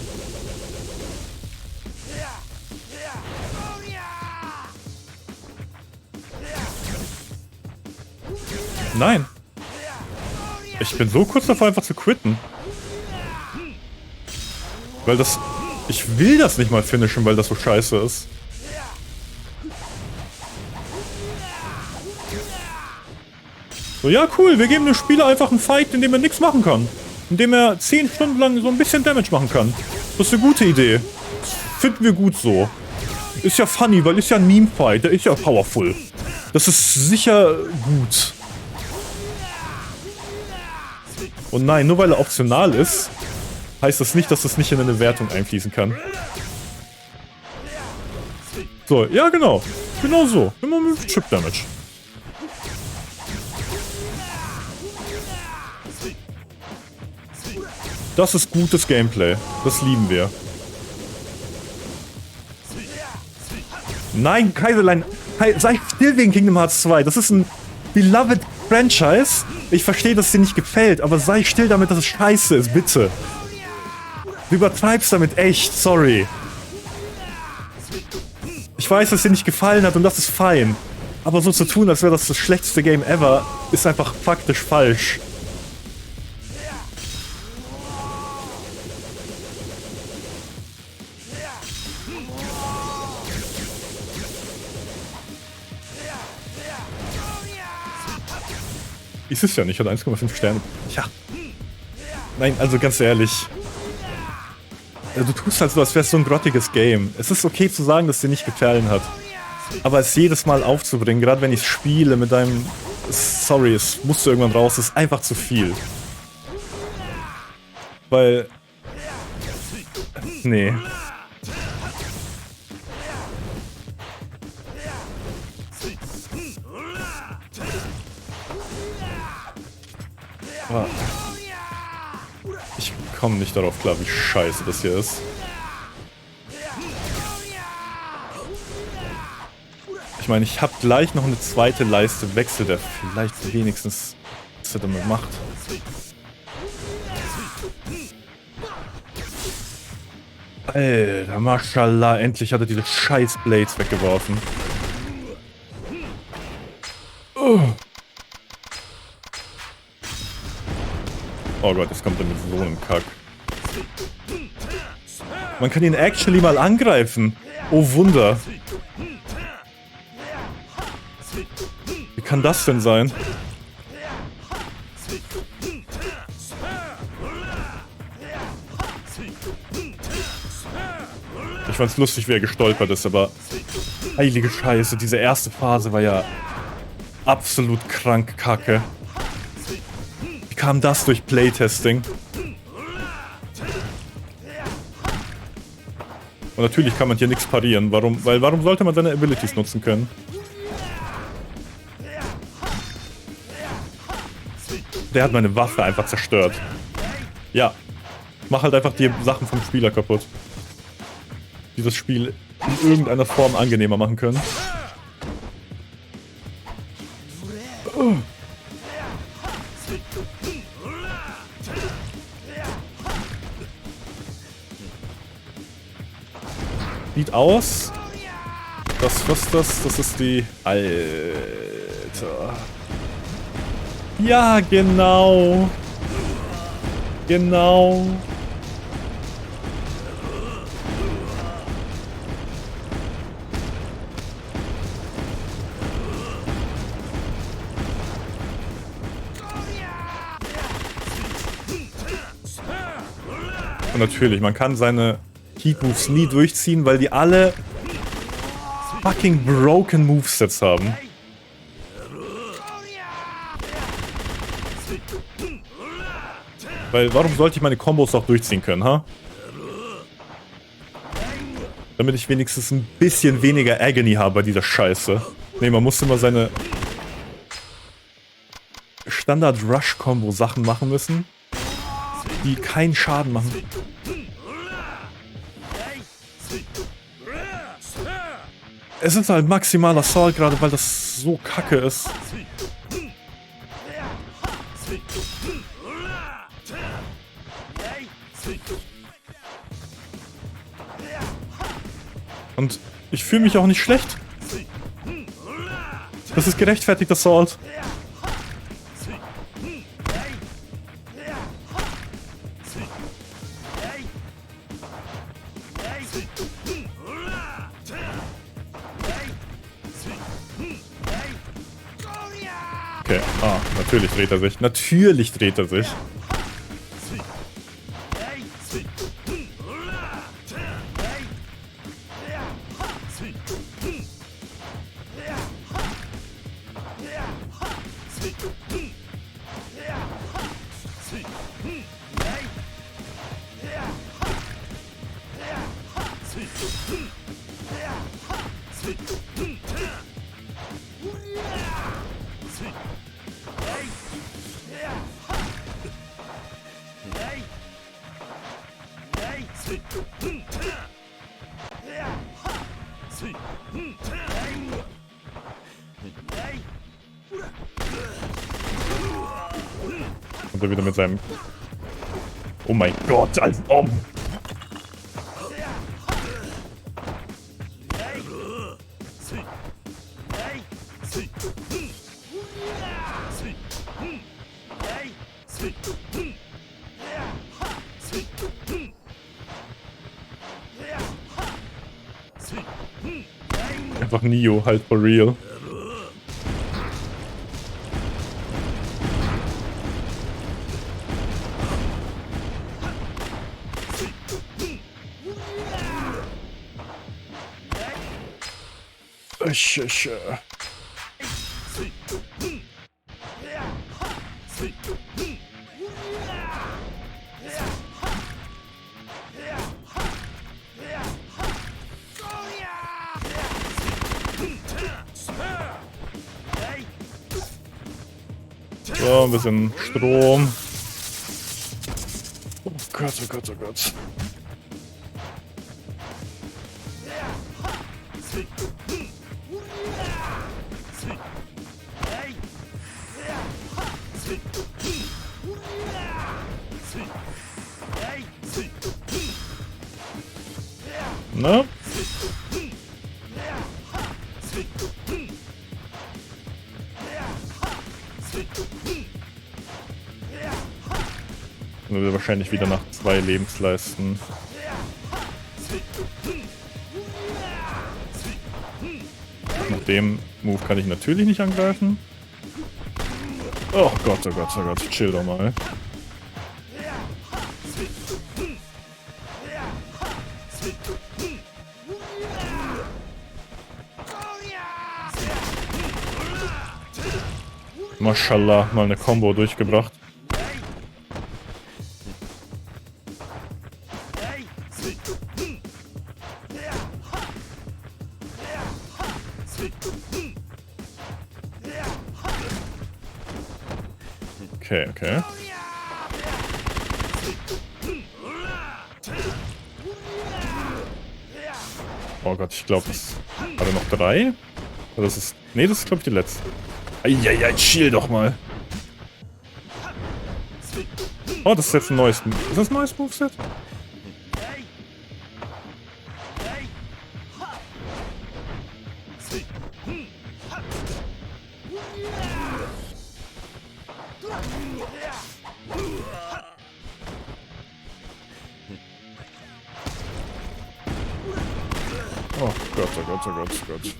Nein. Ich bin so kurz davor, einfach zu quitten. Weil das... Ich will das nicht mal finishen, weil das so scheiße ist. So, ja, cool. Wir geben dem Spieler einfach einen Fight, in dem er nichts machen kann. In dem er 10 Stunden lang so ein bisschen Damage machen kann. Das ist eine gute Idee. Das finden wir gut so. Ist ja funny, weil ist ja ein Meme-Fight. Der ist ja powerful. Das ist sicher gut. Und nein, nur weil er optional ist, heißt das nicht, dass das nicht in eine Wertung einfließen kann. So, ja genau. Genau so. Immer mit Chip Damage. Das ist gutes Gameplay. Das lieben wir. Nein, Kaiserlein, sei still wegen Kingdom Hearts 2. Das ist ein beloved Franchise. Ich verstehe, dass es dir nicht gefällt, aber sei still damit, dass es scheiße ist, bitte. Du übertreibst damit echt, sorry. Ich weiß, dass es dir nicht gefallen hat und das ist fein. Aber so zu tun, als wäre das schlechteste Game ever, ist einfach faktisch falsch. Ist es ja nicht, hat 1,5 Sterne. Ja. Nein, also ganz ehrlich. Du tust halt so, als wäre es so ein grottiges Game. Es ist okay zu sagen, dass es dir nicht gefallen hat. Aber es jedes Mal aufzubringen, gerade wenn ich es spiele mit deinem... Sorry, es musste irgendwann raus, ist einfach zu viel. Weil... Nee. Aber ich komme nicht darauf klar, wie scheiße das hier ist. Ich meine, ich habe gleich noch eine zweite Leiste Wechsel, der vielleicht wenigstens was er damit macht. Alter, Mashallah, endlich hat er diese scheiß Blades weggeworfen. Oh Gott, jetzt kommt er mit so einem Kack. Man kann ihn actually mal angreifen. Oh Wunder. Wie kann das denn sein? Ich fand's lustig, wie er gestolpert ist, aber... Heilige Scheiße, diese erste Phase war ja... absolut krank kacke. Wie kam das durch Playtesting? Und natürlich kann man hier nichts parieren. Warum sollte man seine Abilities nutzen können? Der hat meine Waffe einfach zerstört. Ja. Mach halt einfach die Sachen vom Spieler kaputt. Die das Spiel in irgendeiner Form angenehmer machen können. Sieht aus. Was ist das? Das ist die... Alter. Ja, genau. Genau. Und natürlich, man kann seine Heat-Moves nie durchziehen, weil die alle fucking broken Movesets haben. Weil, warum sollte ich meine Kombos auch durchziehen können, ha? Damit ich wenigstens ein bisschen weniger Agony habe bei dieser Scheiße. Ne, man muss immer seine Standard-Rush-Kombo-Sachen machen müssen, die keinen Schaden machen. Es ist halt maximaler Assault gerade, weil das so kacke ist. Und ich fühle mich auch nicht schlecht. Das ist gerechtfertigt, Assault. Okay, natürlich dreht er sich. Natürlich dreht er sich. Und er wieder mit seinem... Oh mein Gott, als ob! Einfach Neo, halt for real. So, ein bisschen Strom. Oh Gott, oh Gott, oh Gott. Na? Und wir wahrscheinlich wieder nach 2 Lebensleisten. Nach dem Move kann ich natürlich nicht angreifen. Oh Gott, oh Gott, oh Gott, chill doch mal. Mashallah, mal eine Combo durchgebracht. Okay, okay. Oh Gott, ich glaube, das hat er noch 3. Das ist. Nee, das ist, glaube ich, die letzte. Eieiei, chill doch mal. Oh, das ist jetzt ein neues. Ist das ein neues Moveset? Oh Gott, oh Gott, oh Gott, oh Gott.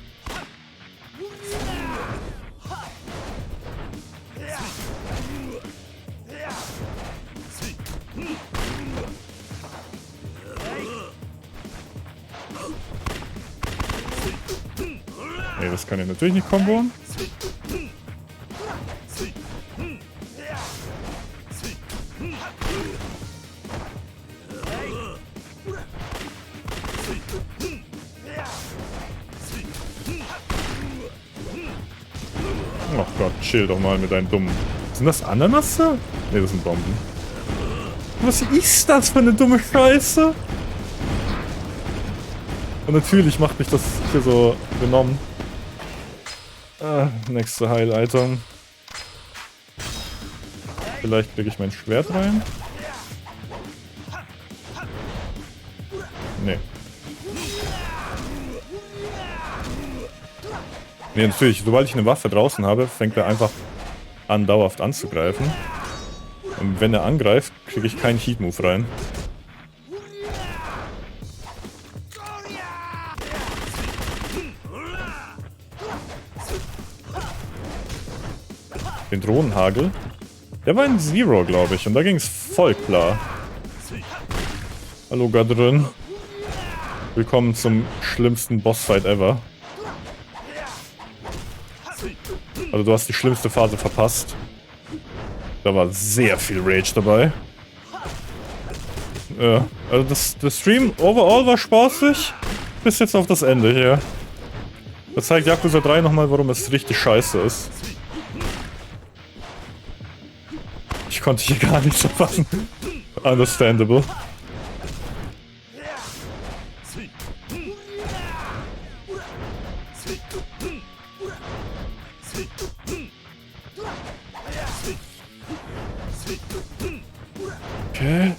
Nee, das kann ich natürlich nicht komboen. Oh Gott, chill doch mal mit deinen dummen... Sind das Ananasse? Ne, das sind Bomben. Was ist das für eine dumme Scheiße? Und natürlich macht mich das hier so genommen. Nächste Heil-Item. Vielleicht kriege ich mein Schwert rein. Nee. Nee, natürlich, sobald ich eine Waffe draußen habe, fängt er einfach an, dauerhaft anzugreifen. Und wenn er angreift, kriege ich keinen Heat-Move rein. Den Drohnenhagel. Der war in Zero, glaube ich. Und da ging es voll klar. Hallo, Gadrin. Willkommen zum schlimmsten Bossfight ever. Also du hast die schlimmste Phase verpasst. Da war sehr viel Rage dabei. Ja, also das Stream overall war spaßig. Bis jetzt auf das Ende hier. Das zeigt Yakuza 3 nochmal, warum es richtig scheiße ist. Ich konnte hier gar nichts verpassen. Understandable. Okay.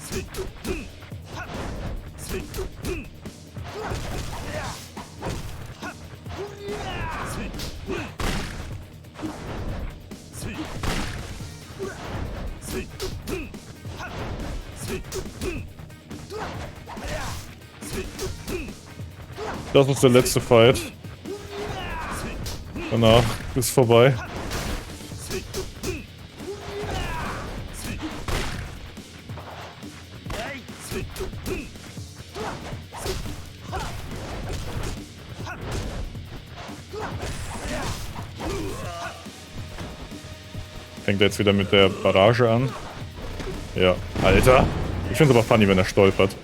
Das ist der letzte Fight. Danach ist vorbei. Fängt er jetzt wieder mit der Barrage an? Ja, Alter. Ich finde es aber funny, wenn er stolpert.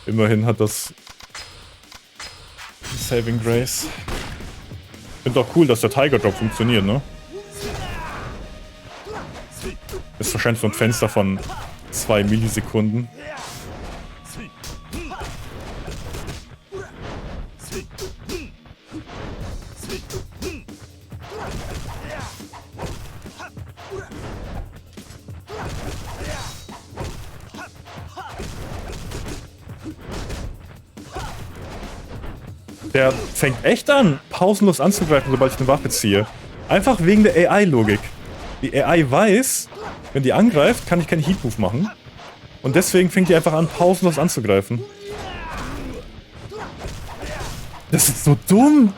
Immerhin hat das Saving Grace. Ich finde auch cool, dass der Tiger Drop funktioniert, ne? Ist wahrscheinlich so ein Fenster von 2 Millisekunden. Der fängt echt an, pausenlos anzugreifen, sobald ich eine Waffe ziehe. Einfach wegen der AI-Logik. Die AI weiß, wenn die angreift, kann ich keinen Heat-Move machen. Und deswegen fängt die einfach an, pausenlos anzugreifen. Das ist so dumm!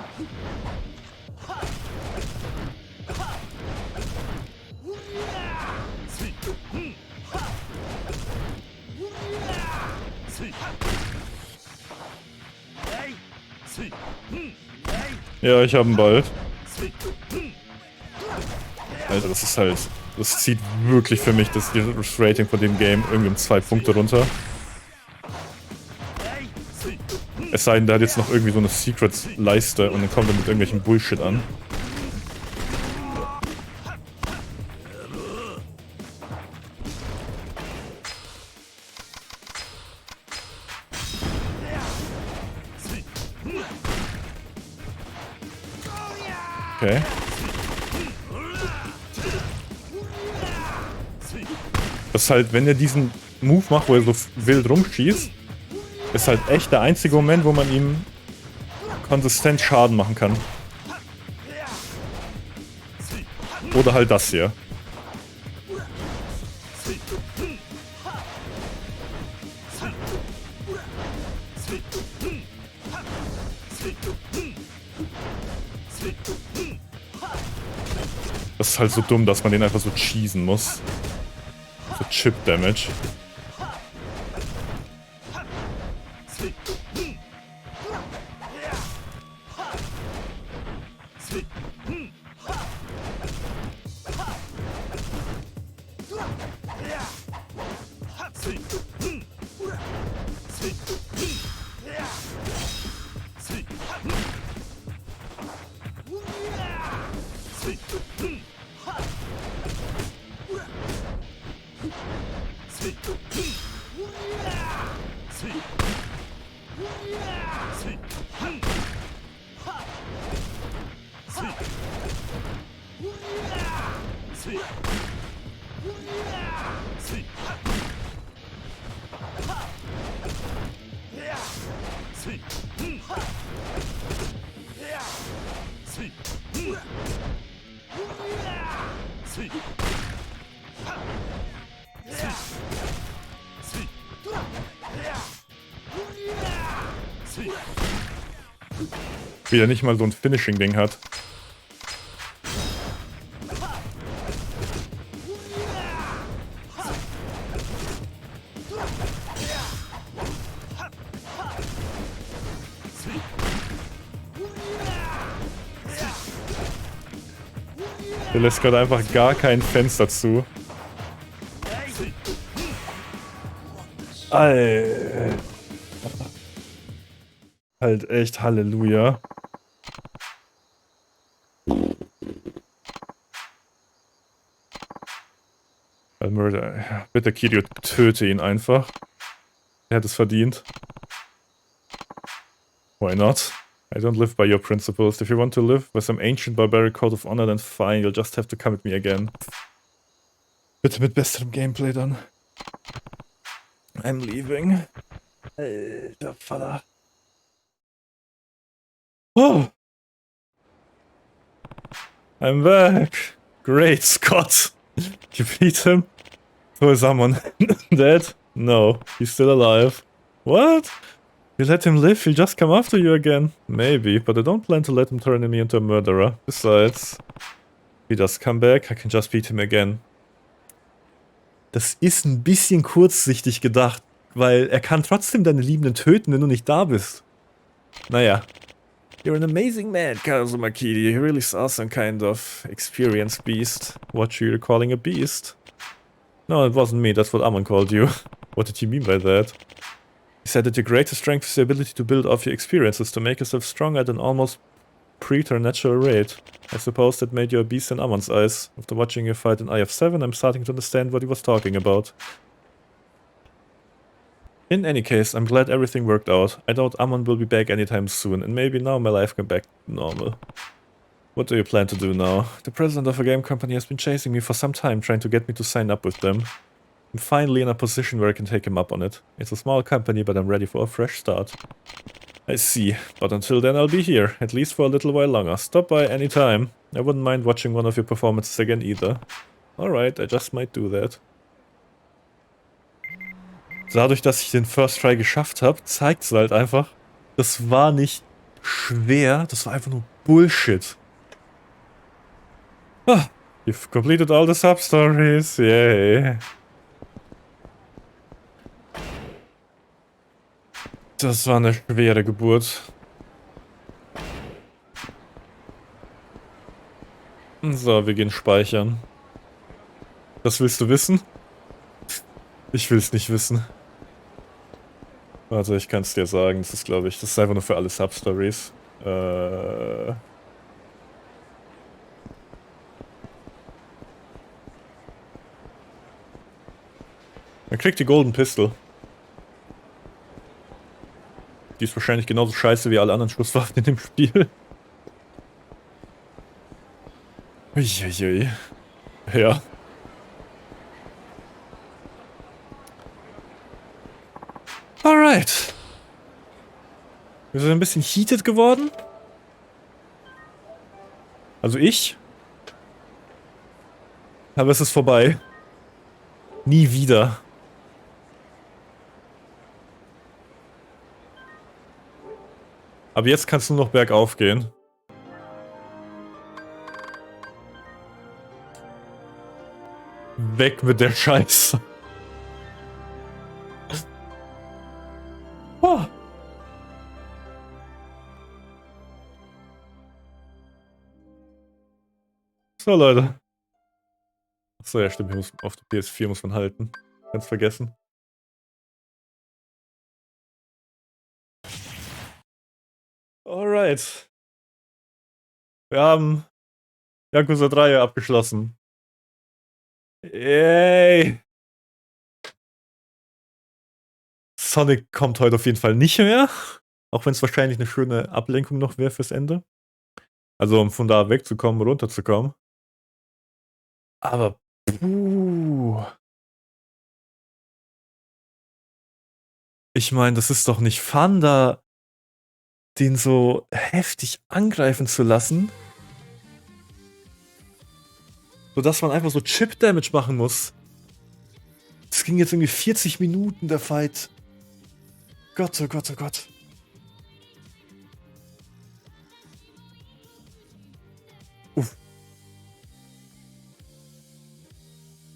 Ja, ich habe ihn bald. Alter, das ist halt... Das zieht wirklich für mich das Rating von dem Game irgendwie um 2 Punkte runter. Es sei denn, der hat jetzt noch irgendwie so eine Secret-Leiste und dann kommt er mit irgendwelchen Bullshit an. Okay. Das ist halt, wenn er diesen Move macht, wo er so wild rumschießt, ist halt echt der einzige Moment, wo man ihm konsistent Schaden machen kann. Oder halt das hier. Das ist halt so dumm, dass man den einfach so cheesen muss. So Chip-Damage. Wie er nicht mal so ein Finishing-Ding hat. Der lässt gerade einfach gar kein Fenster zu. Alter. Halt echt Halleluja. Murder. Bitte, Kirio, töte ihn einfach. Er hat es verdient. Why not? I don't live by your principles. If you want to live by some ancient barbaric code of honor, then fine. You'll just have to come with me again. Bitte mit besserem Gameplay dann. I'm leaving. Alter Vater. Oh. I'm back. Great, Scott. You beat him? So is someone dead? No, he's still alive. What? You let him live, he'll just come after you again. Maybe, but I don't plan to let him turn me into a murderer. Besides, if he does come back, I can just beat him again. Das ist ein bisschen kurzsichtig gedacht, weil er kann trotzdem deine Liebenden töten, wenn du nicht da bist. Naja. You're an amazing man, Kazuma Kiri. You really saw some kind of experienced beast. What you're calling a beast? No, it wasn't me, that's what Amon called you. What did he mean by that? He said that your greatest strength is the ability to build off your experiences, to make yourself stronger at an almost preternatural rate. I suppose that made you a beast in Amon's eyes. After watching you fight in IF7, I'm starting to understand what he was talking about. In any case, I'm glad everything worked out. I doubt Amon will be back anytime soon, and maybe now my life can back to normal. What do you plan to do now? The president of a game company has been chasing me for some time, trying to get me to sign up with them. I'm finally in a position where I can take him up on it. It's a small company, but I'm ready for a fresh start. I see, but until then I'll be here, at least for a little while longer. Stop by any time. I wouldn't mind watching one of your performances again either. Alright, I just might do that. Dadurch, dass ich den First Try geschafft habe, zeigt es halt einfach, das war nicht schwer, das war einfach nur Bullshit. Ah, you've completed all the sub-stories, yay. Das war eine schwere Geburt. So, wir gehen speichern. Das willst du wissen? Ich will's nicht wissen. Warte, ich kann es dir sagen. Das ist, glaube ich, das ist einfach nur für alle Substories. Man kriegt die Golden Pistol. Die ist wahrscheinlich genauso scheiße wie alle anderen Schusswaffen in dem Spiel. Uiuiui. Ja. Alright. Wir sind ein bisschen heated geworden. Also ich. Aber es ist vorbei. Nie wieder. Aber jetzt kannst du nur noch bergauf gehen. Weg mit der Scheiße. Oh. So, Leute. Achso, ja, stimmt. Auf der PS4 muss man halten. Ganz vergessen. Alright. Wir haben Yakuza 3 abgeschlossen. Yay. Sonic kommt heute auf jeden Fall nicht mehr. Auch wenn es wahrscheinlich eine schöne Ablenkung noch wäre fürs Ende. Also um von da wegzukommen, runterzukommen. Aber ich meine, das ist doch nicht fun, da den so heftig angreifen zu lassen. Sodass man einfach so Chip-Damage machen muss. Das ging jetzt irgendwie 40 Minuten, der Fight. Gott, oh Gott, oh Gott. Uff.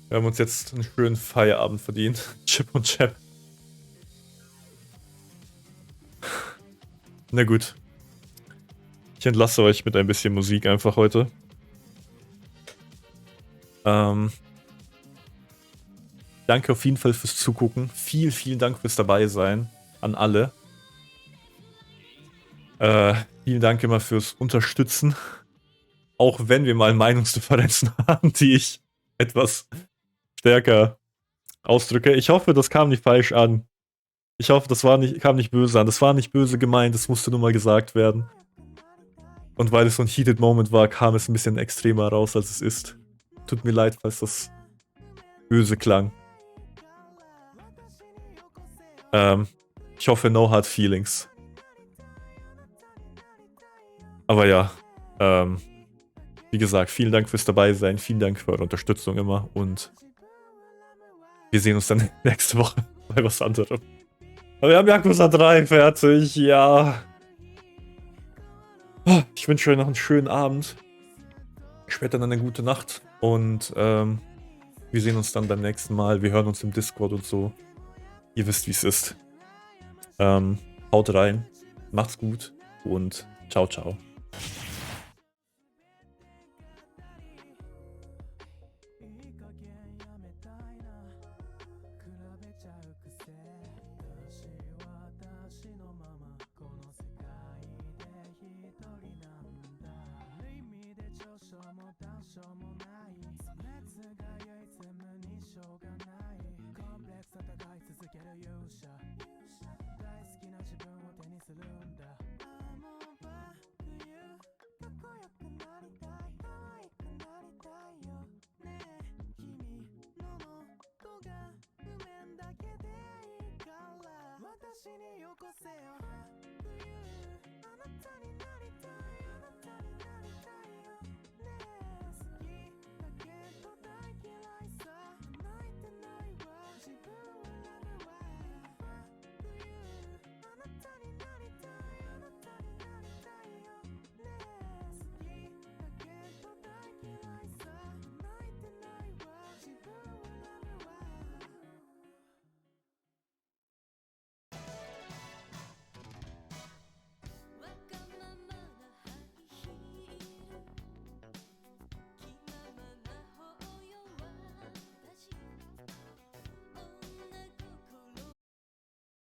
Wir haben uns jetzt einen schönen Feierabend verdient. Chip und Chap. Na gut. Ich entlasse euch mit ein bisschen Musik einfach heute. Danke auf jeden Fall fürs Zugucken. Vielen Dank fürs dabei sein. An alle. Vielen Dank immer fürs Unterstützen. Auch wenn wir mal Meinungsdifferenzen haben, die ich etwas stärker ausdrücke. Ich hoffe, das kam nicht falsch an. Ich hoffe, das kam nicht böse an. Das war nicht böse gemeint, das musste nur mal gesagt werden. Und weil es so ein Heated Moment war, kam es ein bisschen extremer raus, als es ist. Tut mir leid, falls das böse klang. Ich hoffe, no hard feelings. Aber ja, wie gesagt, vielen Dank fürs dabei sein, vielen Dank für eure Unterstützung immer und wir sehen uns dann nächste Woche bei was anderem. Aber wir haben Yakuza 3 fertig, ja. Ich wünsche euch noch einen schönen Abend. Später dann eine gute Nacht und wir sehen uns dann beim nächsten Mal. Wir hören uns im Discord und so. Ihr wisst, wie es ist. Haut rein, macht's gut und ciao, ciao.大好きな自分を手にするんだ